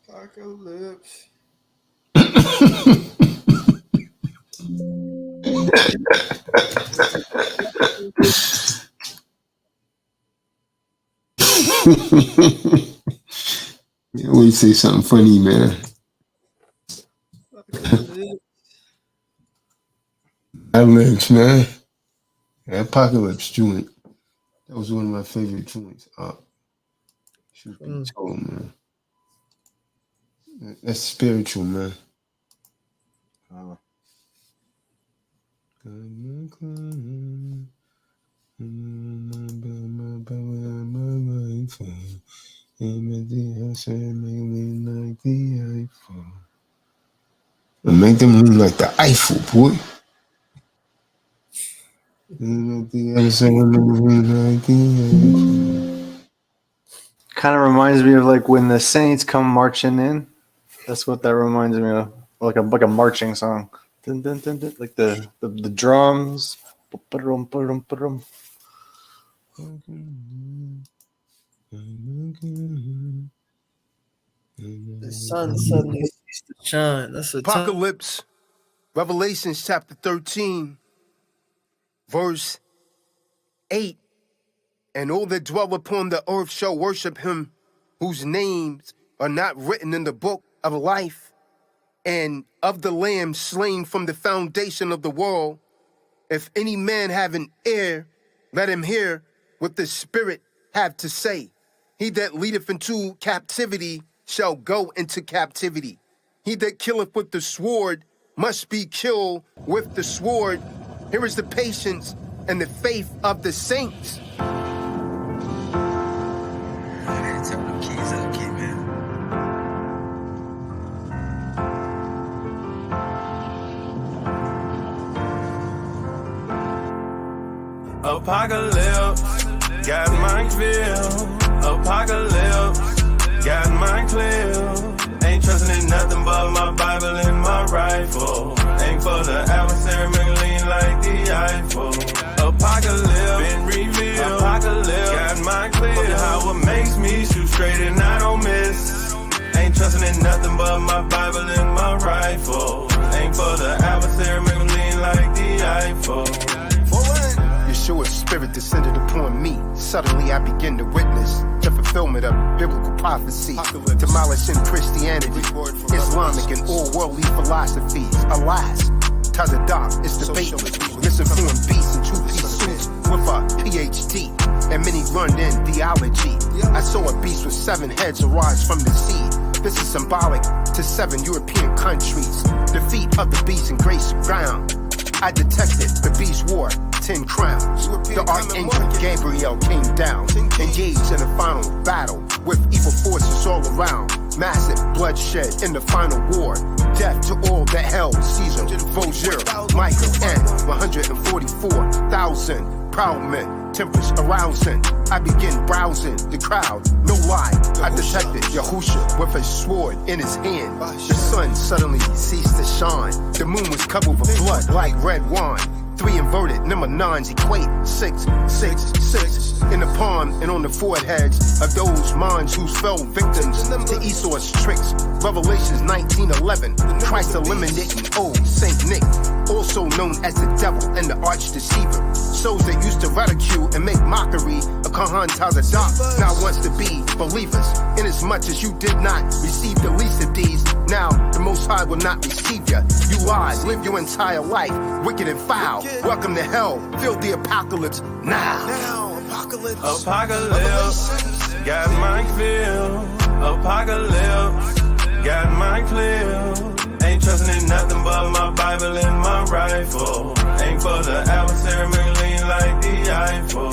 Speaker 11: Apocalypse. You always say something funny, man. Apocalypse, man. Apocalypse joint. That was one of my favorite joints. Should be told, man. That's spiritual, man. Make them look like the Eiffel, boy.
Speaker 13: Kind of reminds me of like when the Saints come marching in. That's what that reminds me of, like a marching song. Dun, dun, dun, dun, like the drums.
Speaker 10: The sun suddenly ceased to shine. That's a
Speaker 1: Apocalypse, Revelations chapter 13, verse 8. And all that dwell upon the earth shall worship him, whose names are not written in the book of life, and of the Lamb slain from the foundation of the world. If any man have an ear, let him hear what the Spirit have to say. He that leadeth into captivity shall go into captivity. He that killeth with the sword must be killed with the sword. Here is the patience and the faith of the saints.
Speaker 2: Apocalypse, got mine clear. Apocalypse, got mine clear. Ain't trusting in nothing but my Bible and my rifle. Ain't for the adversary, make it lean like the Eiffel. Apocalypse, been revealed. Apocalypse, got mine clear. How it makes me shoot straight and I don't miss. Ain't trusting in nothing but my Bible and my rifle. Ain't for the adversary, make it lean like the Eiffel.
Speaker 1: Yeshua's spirit descended upon me. Suddenly I begin to witness the fulfillment of biblical prophecy, demolishing Christianity, Islamic and all worldly philosophies. Alas, Tazadak is debatless, misinformed beasts in two-piece suits with a PhD, and many learned in theology. I saw a beast with 7 heads arise from the sea. This is symbolic to 7 European countries. The feet of the beast in grace ground. I detected the beast wore 10 crowns. The archangel Gabriel came down, engaged in a final battle with evil forces all around. Massive bloodshed in the final war. Death to all that held Caesar, Vozier, Michael, and 144,000 proud men. Tempers arousing. I begin browsing the crowd. No lie, I detected Yahusha with a sword in his hand. The sun suddenly ceased to shine. The moon was covered with blood like red wine. 3 inverted, number 9s equate 6, 6, 6 in the palm and on the foreheads of those minds who fell victims to Esau's tricks. Revelations 19:11, Christ eliminating old Saint Nick, also known as the devil and the arch deceiver. Souls that used to ridicule and make mockery of Kahan Tazadak now wants to be believers. Inasmuch as you did not receive the least of these, now the Most High will not receive you. You lied, live your entire life, wicked and foul. Welcome to hell, feel the apocalypse now. Apocalypse.
Speaker 2: Got my clear. Apocalypse. Got my clear. Ain't trusting in nothing but my Bible and my rifle. Ain't for the adversary, lean like the Eiffel.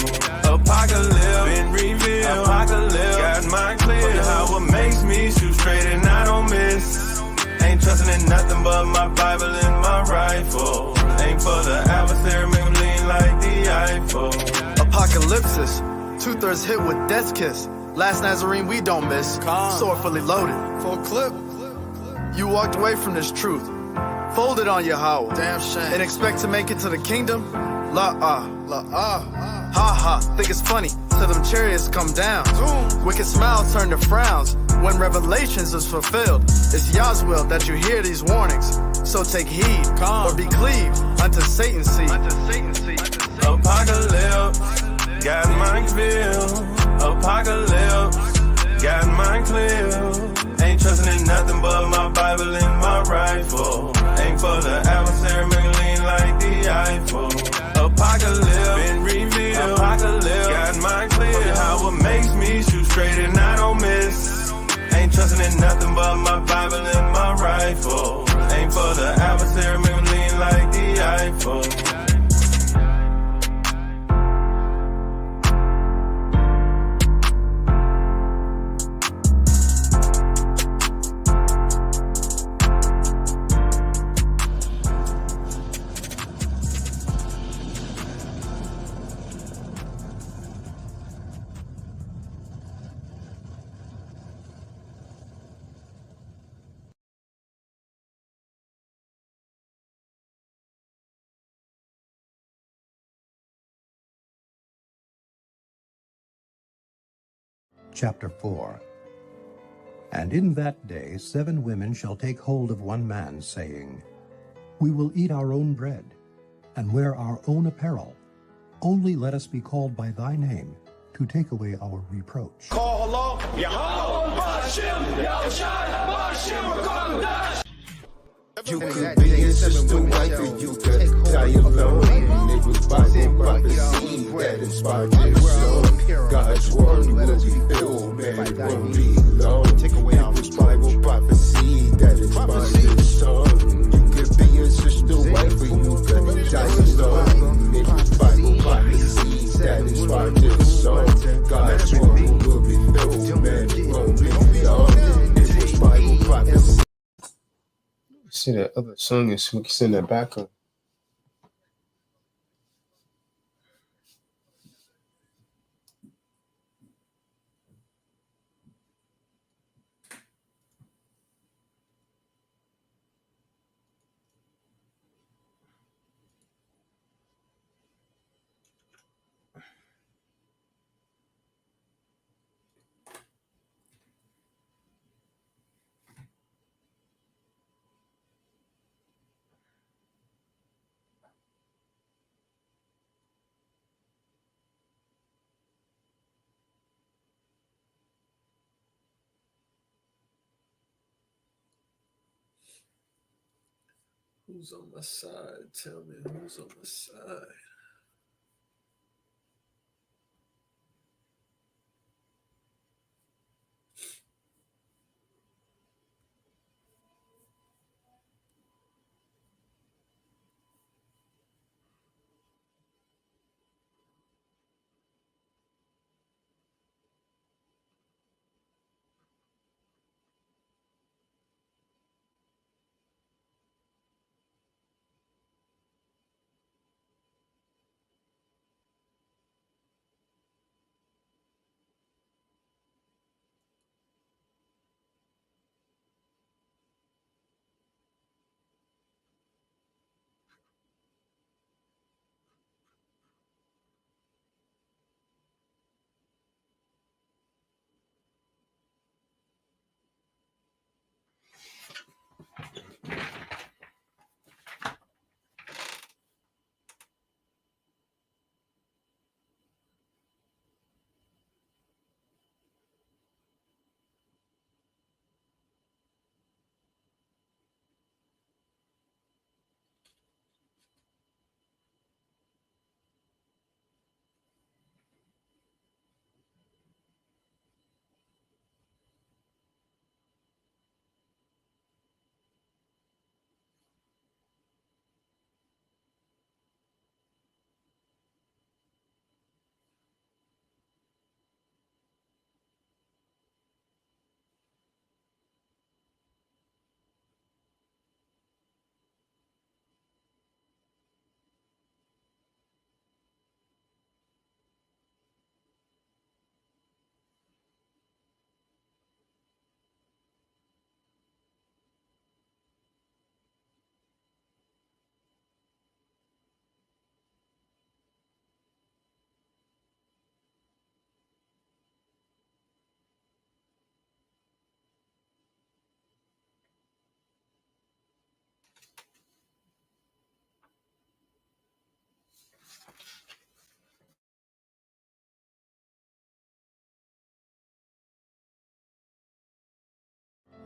Speaker 2: Apocalypse, been revealed. Apocalypse, got my clear. How it makes me shoot straight and I don't miss. Ain't trusting in nothing but my Bible and my rifle. Ain't for the adversary, lean like the Eiffel.
Speaker 3: Apocalypsis, 2/3 hit with death kiss. Last Nazarene we don't miss. Sword fully loaded. Full clip. You walked away from this truth. Folded on Yahweh. Damn shame. And expect to make it to the kingdom? Ha ha, think it's funny till them chariots come down. Wicked smiles turn to frowns when revelations is fulfilled. It's Yah's will that you hear these warnings. So take heed or be cleaved unto Satan's seed.
Speaker 2: Apocalypse, got mine clear. Apocalypse, got mine clear. Ain't trusting in nothing but my Bible and my rifle. Ain't for the adversary, lean like the Eiffel. Apocalypse, been revealed. Apocalypse, got my clear. How it makes me shoot straight and I don't miss. Ain't trusting in nothing but my Bible and my rifle. Ain't for the adversary, lean like the Eiffel.
Speaker 19: Chapter 4. And in that day 7 women shall take hold of one man, saying, We will eat our own bread, and wear our own apparel. Only let us be called by thy name, to take away our reproach.
Speaker 2: Call Allah,
Speaker 1: You could be his sister wife and you could die alone. It was Bible prophecy that inspired this song. God's word will be filled, man, it won't be long. It was Bible prophecy that inspired this song. You could be his sister wife and you could die alone. It was Bible prophecy that inspired this song. God's word will be filled, man, it won't be long. It was Bible prophecy.
Speaker 11: See that other song is we can send that back up.
Speaker 10: Who's on my side? Tell me who's on my side.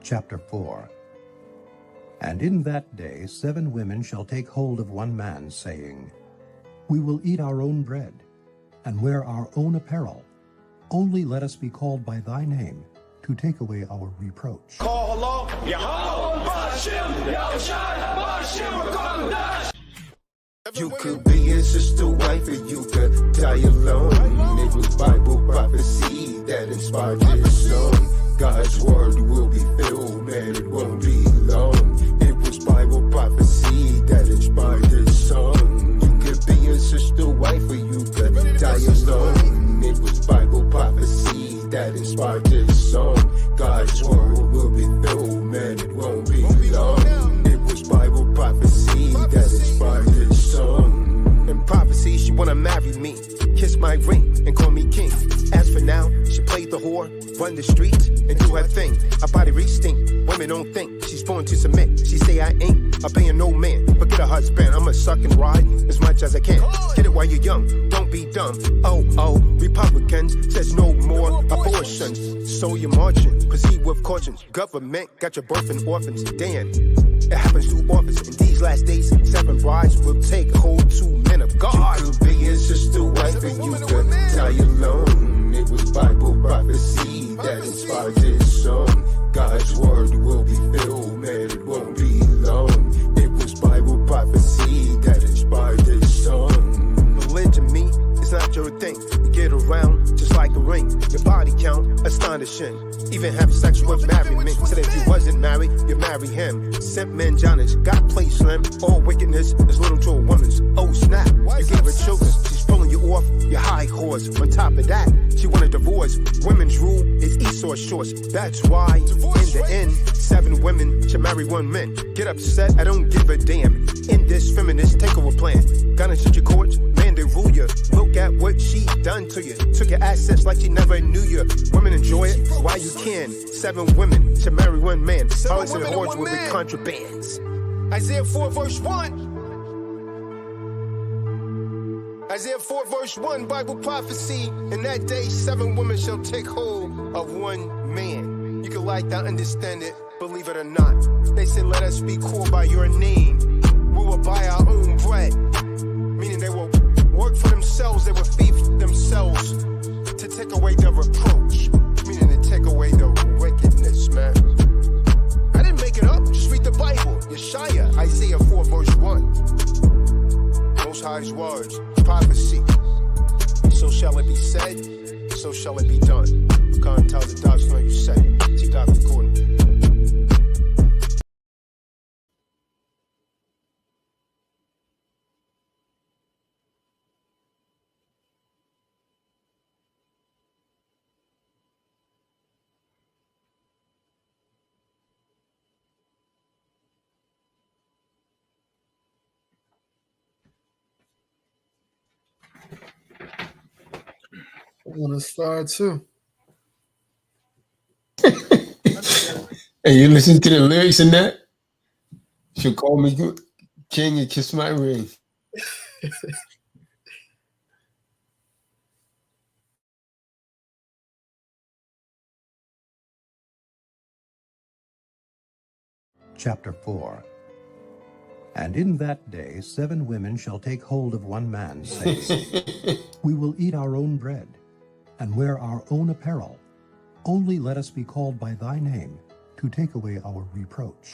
Speaker 19: Chapter 4. And in that day 7 women shall take hold of one man, saying, We will eat our own bread, and wear our own apparel. Only let us be called by thy name, to take away our reproach.
Speaker 4: You could be his sister, wife, and you could die alone. It was Bible prophecy that inspired this song. God's word will be filled, man, it won't be long. It was Bible prophecy that inspired this song. You could be his sister, wife, or you could die alone. It was Bible prophecy that inspired this song. God's word will be filled, man, it won't be long. It was Bible prophecy that inspired this song. In prophecy, she wanna marry me, kiss my ring, and call me king. As for now, she played the whore, run the streets, and do her thing. Her body reach stink, women don't think she's born to submit. She say I ain't obeying no man, forget her husband. I'ma suck and ride as much as I can. Get it while you're young, don't be dumb. Oh, Republicans says no more abortions. So you're marching, proceed with caution. Government got your birth in orphans, damn. It happens too often. In these last days, 7 brides will take hold 2 men of God. You could be his sister, wife, and you could die alone. It was Bible prophecy that inspired this song. God's word will be filled, man, it won't be long. It was Bible prophecy that inspired this song. Religion, me, it's not your thing. You get around just like a ring. Your body count, astonishing. Even have sex with married men. Said if you wasn't married, you marry him. Simp men, Johnny's got play slim. All wickedness is little to a woman's. Oh snap, you gave her children. She's pulling you off your high horse. On top of that, she want a divorce. Women's rule is Esau's shorts. That's why, in the end, 7 women should marry 1 man. Get upset, I don't give a damn. In this feminist takeover plan, gonna shoot your courts, man, they rule you. Look at what she done to you. Took your assets like she never knew you. Women enjoy it while you can. 7 women should marry 1 man. Harlots and whores will be contrabands. Isaiah 4 verse 1. Isaiah 4 verse 1, Bible prophecy. In that day 7 women shall take hold of 1 man. You can like that, understand it, believe it or not. They said let us be called by your name. We will buy our own bread. Meaning they will work for themselves, they will feed themselves to take away their reproach. Meaning to take away the wickedness, man. I didn't make it up, just read the Bible. Yeshaya, Isaiah 4 verse 1. Most High's words, prophecy. So shall it be said, so shall it be done. Kahan tells the dogs know you said it. T-Dog recording.
Speaker 10: I want to start too.
Speaker 11: Hey, you listen to the lyrics in that? She'll call me king and kiss my ring.
Speaker 19: Chapter 4. And in that day 7 women shall take hold of one man, saying, We will eat our own bread, and wear our own apparel. Only let us be called by thy name, to take away our reproach.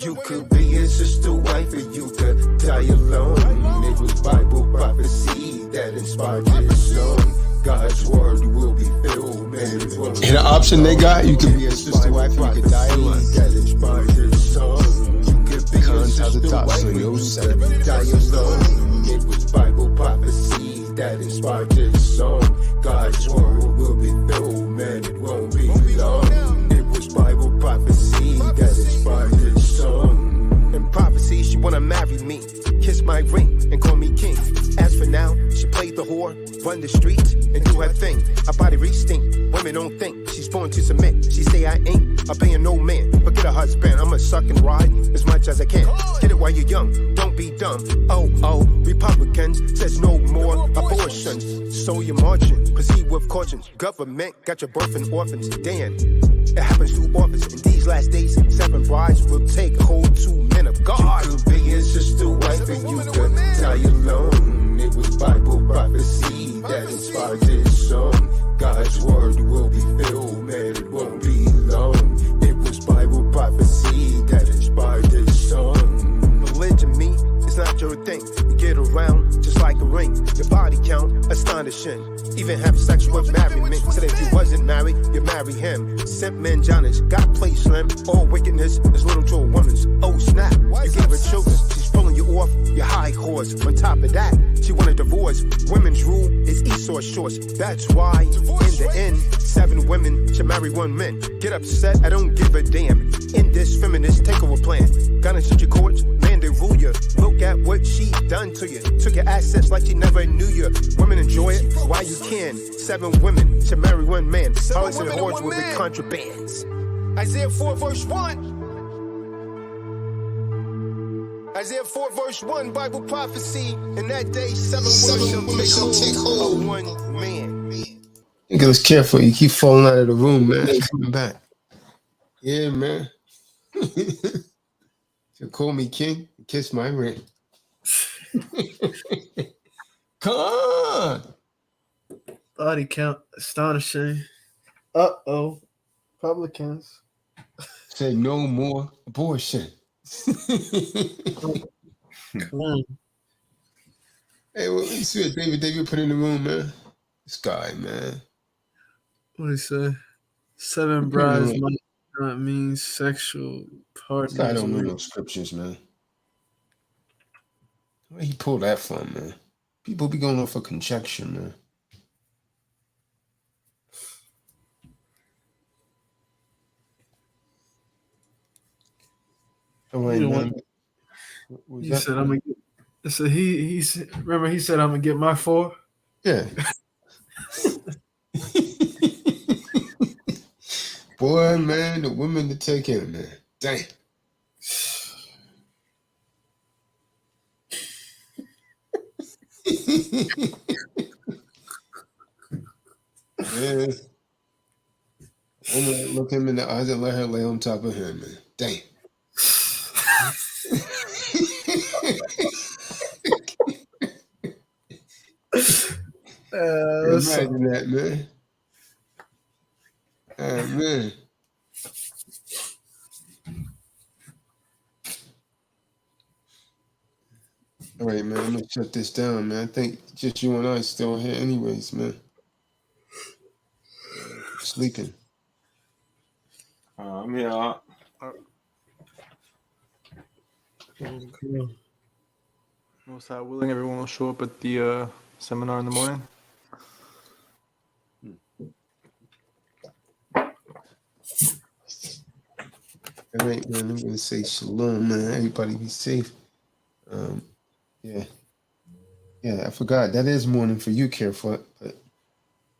Speaker 4: You could be his sister, wife, and you could die alone. It was Bible prophecy that inspired this song. God's word will be filled, man.
Speaker 11: And the option they got, you could be a sister, wife, you could die alone.
Speaker 4: That inspired this song. You could be
Speaker 11: Kahan
Speaker 4: his
Speaker 11: tells the
Speaker 4: sister,
Speaker 11: top,
Speaker 4: wife,
Speaker 11: so
Speaker 4: and
Speaker 11: you
Speaker 4: you
Speaker 11: said it.
Speaker 4: could die alone. It was Bible prophecy that inspired this song. God's word will be filled, man. It won't be long. It was Bible prophecy that inspired this song. In prophecy, she wanna marry me, kiss my ring, and call me king. As for now, she played the whore, run the streets, and do her thing. Her body reach stink, women don't think she's born to submit. She say I ain't obeying no man, forget her husband. I'ma suck and ride as much as I can. Get it while you're young, don't be dumb. Oh, Republicans says no more abortion.
Speaker 1: abortions. So you're marching, proceed with caution. Government got your birth in orphans. Damn, it happens too often. In these last days, 7 brides will take hold 2 men of God.
Speaker 4: You could be his sister, wife, and you could die alone. It was Bible prophecy that inspired this song. God's word will be filled, man, it won't be long. It was Bible prophecy that inspired this song.
Speaker 1: Religion, me, it's not your thing. You get around just like a ring. Your body count, astonishing. Even have sex with married men. Said if you wasn't married, you marry him. Simp men, Johnnish, got play slim. All wickedness is little to a woman's. Oh snap, you gave her children. She's pulling you off your high horse. On top of that, she want a divorce. Women's rule is Esau's shorts. That's why, in the end, 7 women should marry 1 man. Get upset, I don't give a damn. In this feminist takeover plan, gonna shut your courts, man, they rule you. Look at what she done to you. Took your assets like she never knew you. Women enjoy it while you can. 7 women should marry 1 man. Harlots and whores will be contrabands.
Speaker 4: Isaiah 4 verse 1. Isaiah 4 verse 1, Bible prophecy. In that day, 7 women shall take hold of 1 man.
Speaker 11: You guys careful. You keep falling out of the room, man. Coming back. Yeah, man. So call me king, kiss my ring. Come on.
Speaker 10: Body count astonishing. Uh-oh. Republicans.
Speaker 11: Say no more abortion.
Speaker 10: Come on.
Speaker 11: Hey, well, let's see what David put in the room, man. This guy, man.
Speaker 10: What did he say? 7 brides might not mean sexual partners.
Speaker 11: I don't know no scriptures, man. Where he pulled that from, man? People be going off for conjecture, man. All right, man.
Speaker 10: He said, "I'm gonna get." So he remember he said, "I'm gonna get my 4."
Speaker 11: Yeah. Boy, man, the women to take in, man. Damn. Yeah. Woman, look him in the eyes and let her lay on top of him, man. Damn. Imagine that, man. Oh, man. All right, man. I'm gonna shut this down, man. I think just you and I still here, anyways, man. Sleeping.
Speaker 9: I'm here.
Speaker 13: Most willing, everyone will show up at the seminar in the morning.
Speaker 11: All right, man. I'm gonna say shalom, man. Everybody be safe. Yeah, I forgot. That is morning for you, Carefoot, but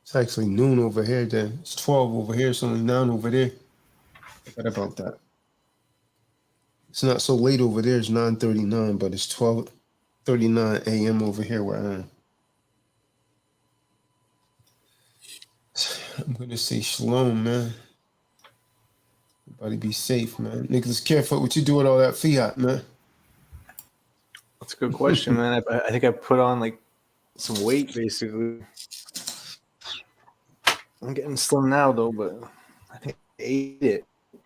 Speaker 11: it's actually noon over here. Then it's 12 over here. It's only 9 over there. What about that? It's not so late over there. It's 9:39, but it's 12:39 a.m. over here where I am. I'm gonna say shalom, man. Everybody be safe, man. Nicholas Carefoot, what you do with all that fiat, man?
Speaker 13: That's a good question, man. I think I put on like some weight, basically. I'm getting slim now, though, but I think I ate it. I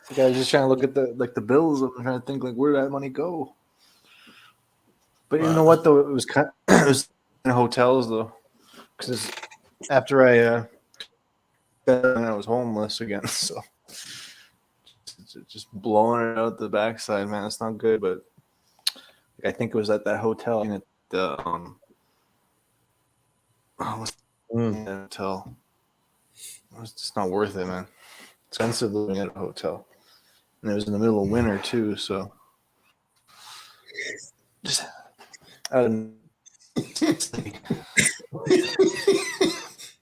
Speaker 13: think I was just trying to look at the bills. I'm trying to think like where did that money go? But you know what though, it was it was in hotels though, because after I was homeless again, so just blowing it out the backside, man. It's not good, but I think it was at that hotel at the hotel. It was just not worth it, man. Expensive living at a hotel, and it was in the middle of winter too, so just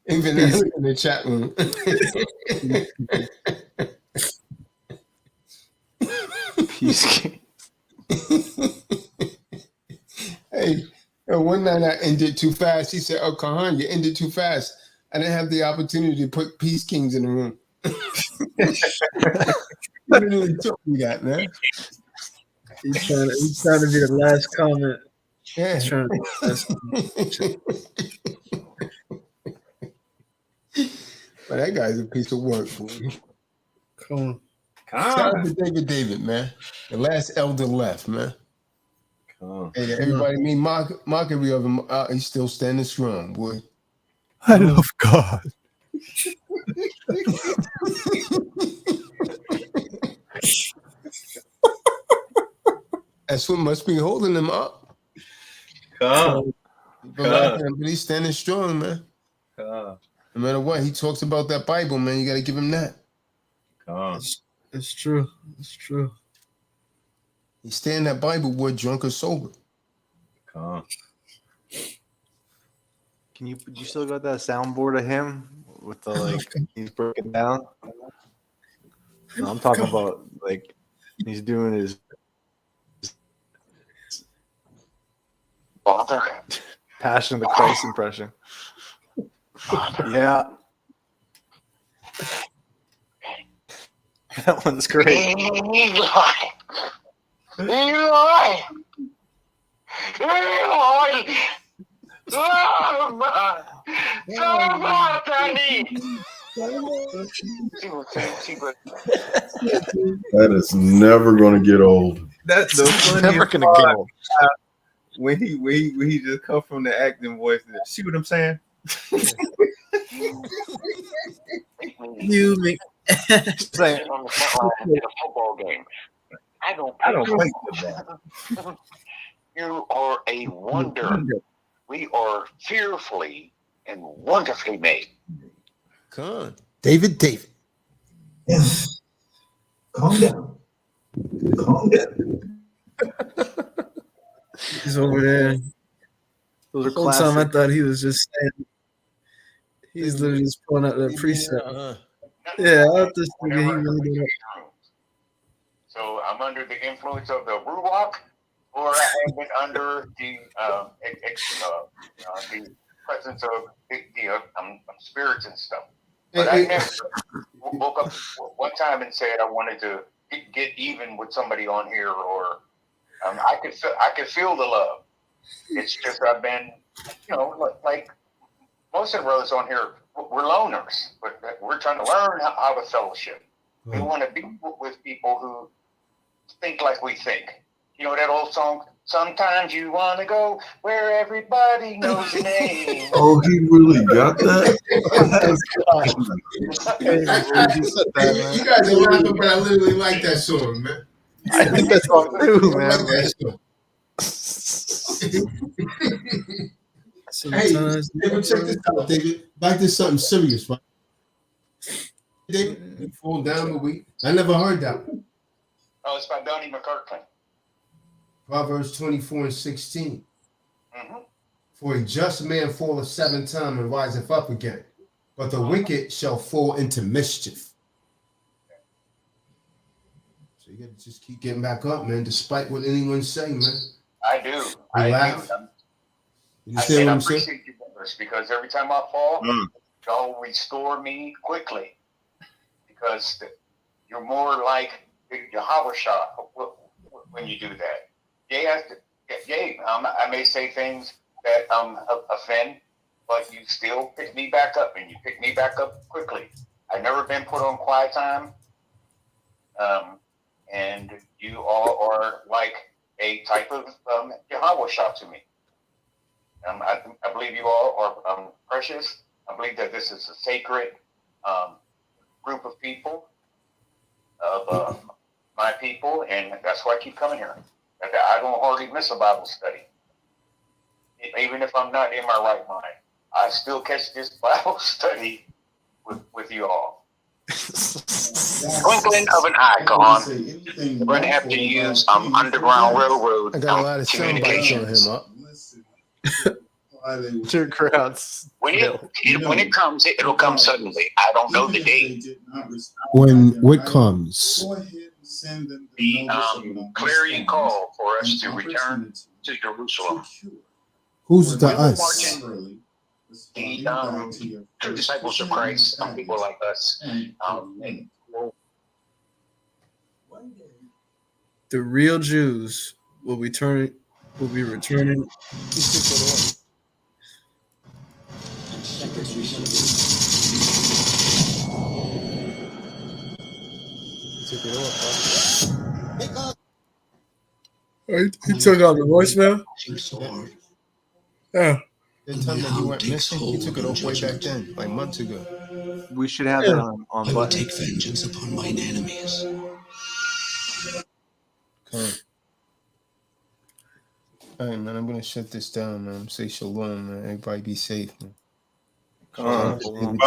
Speaker 11: Even in the chat room.
Speaker 13: Peace.
Speaker 11: Hey, one night I ended too fast. He said, "Oh, Kahan, you ended too fast. I didn't have the opportunity to put Peace Kings in the room." He literally took me that, man.
Speaker 10: He's trying to be the last comment.
Speaker 11: Yeah.
Speaker 10: He's trying to be the last
Speaker 11: But that guy's a piece of work, boy.
Speaker 10: Come on.
Speaker 11: Shout out to David, man. The last elder left, man. Hey, everybody mean mockery of him. He's still standing strong, boy.
Speaker 19: I love God.
Speaker 11: That's what must be holding him up.
Speaker 9: Come.
Speaker 11: But he's standing strong, man. No matter what, he talks about that Bible, man. You got to give him that.
Speaker 10: It's true. It's true.
Speaker 11: He stay in that Bible, boy, drunk or sober.
Speaker 13: Can you still got that soundboard of him with the like he's broken down? No, I'm talking about like he's doing his
Speaker 12: Father.
Speaker 13: Passion of the Christ impression. Yeah. That one's great.
Speaker 12: Eli.
Speaker 8: That is never going to get old.
Speaker 9: That's the funniest
Speaker 13: Never gonna
Speaker 9: part.
Speaker 13: get old.
Speaker 9: When he just come from the acting voice. See what I'm saying?
Speaker 10: You make
Speaker 12: Saying on the front line in a football game. I don't
Speaker 9: play football.
Speaker 12: You are a wonder. We are fearfully and wonderfully made.
Speaker 11: Come on.
Speaker 4: David.
Speaker 5: Yes. Calm down. Calm down.
Speaker 10: He's over there.
Speaker 13: Those are
Speaker 10: The whole time I
Speaker 13: classic.
Speaker 10: thought he was just saying. He's literally just pulling out that precept. Yeah, I was just thinking he really did it.
Speaker 12: So I'm under the influence of the Ruach, or I have been under the presence of the spirits and stuff. But I never woke up one time and said I wanted to get even with somebody on here, or I could feel the love. It's just I've been, like most of the brothers on here, we're loners, but we're trying to learn how to fellowship. We want to be with people who think like we think. You know that old song, sometimes you want to go where everybody knows your name.
Speaker 8: Oh, he really got that?
Speaker 11: You guys are laughing, but I literally like that song, man.
Speaker 13: I think that's song too, man.
Speaker 11: I like that song. Hey, David, check this out, David. Back to something serious, right? David, you fall down a week. I never heard that one.
Speaker 12: Oh, it's by Donnie McCartney.
Speaker 11: Proverbs 24:16. For a just man falleth 7 times and riseth up again, but the wicked shall fall into mischief. So you got to just keep getting back up, man, despite what anyone say, man.
Speaker 12: I do.
Speaker 11: I laugh. You understand what I'm saying?
Speaker 12: Appreciate you brothers, because every time I fall, y'all restore me quickly, because you're more like Yahweh Shah when you do that. I may say things that offend, but you still pick me back up, and you pick me back up quickly. I've never been put on quiet time, and you all are like a type of Yahweh Shah to me. I believe you all are precious. I believe that this is a sacred group of people, of my people, and that's why I keep coming here. I don't hardly miss a Bible study. Even if I'm not in my right mind, I still catch this Bible study with you all. Twinkling of an eye, Kahan. We're going to have to use Underground Railroad
Speaker 11: I got a lot of sound bites on him, huh?
Speaker 13: Two crowds.
Speaker 12: When it comes, it'll come suddenly. I don't know the date.
Speaker 4: When what comes?
Speaker 12: The clarion call for us to return to Jerusalem.
Speaker 11: Who's the
Speaker 12: We were
Speaker 11: us?
Speaker 12: marching the disciples of Christ, people like us.
Speaker 10: The real Jews will be returning. He took out the voicemail. Yeah.
Speaker 11: Didn't tell me that you went missing. He took it off way back then, like months ago.
Speaker 13: We should have that on
Speaker 20: I will
Speaker 13: button.
Speaker 20: take vengeance upon mine enemies.
Speaker 11: Okay. All right, man. I'm gonna shut this down, man. Say shalom, man. Everybody be safe, man.
Speaker 9: Come on.
Speaker 11: Shalom.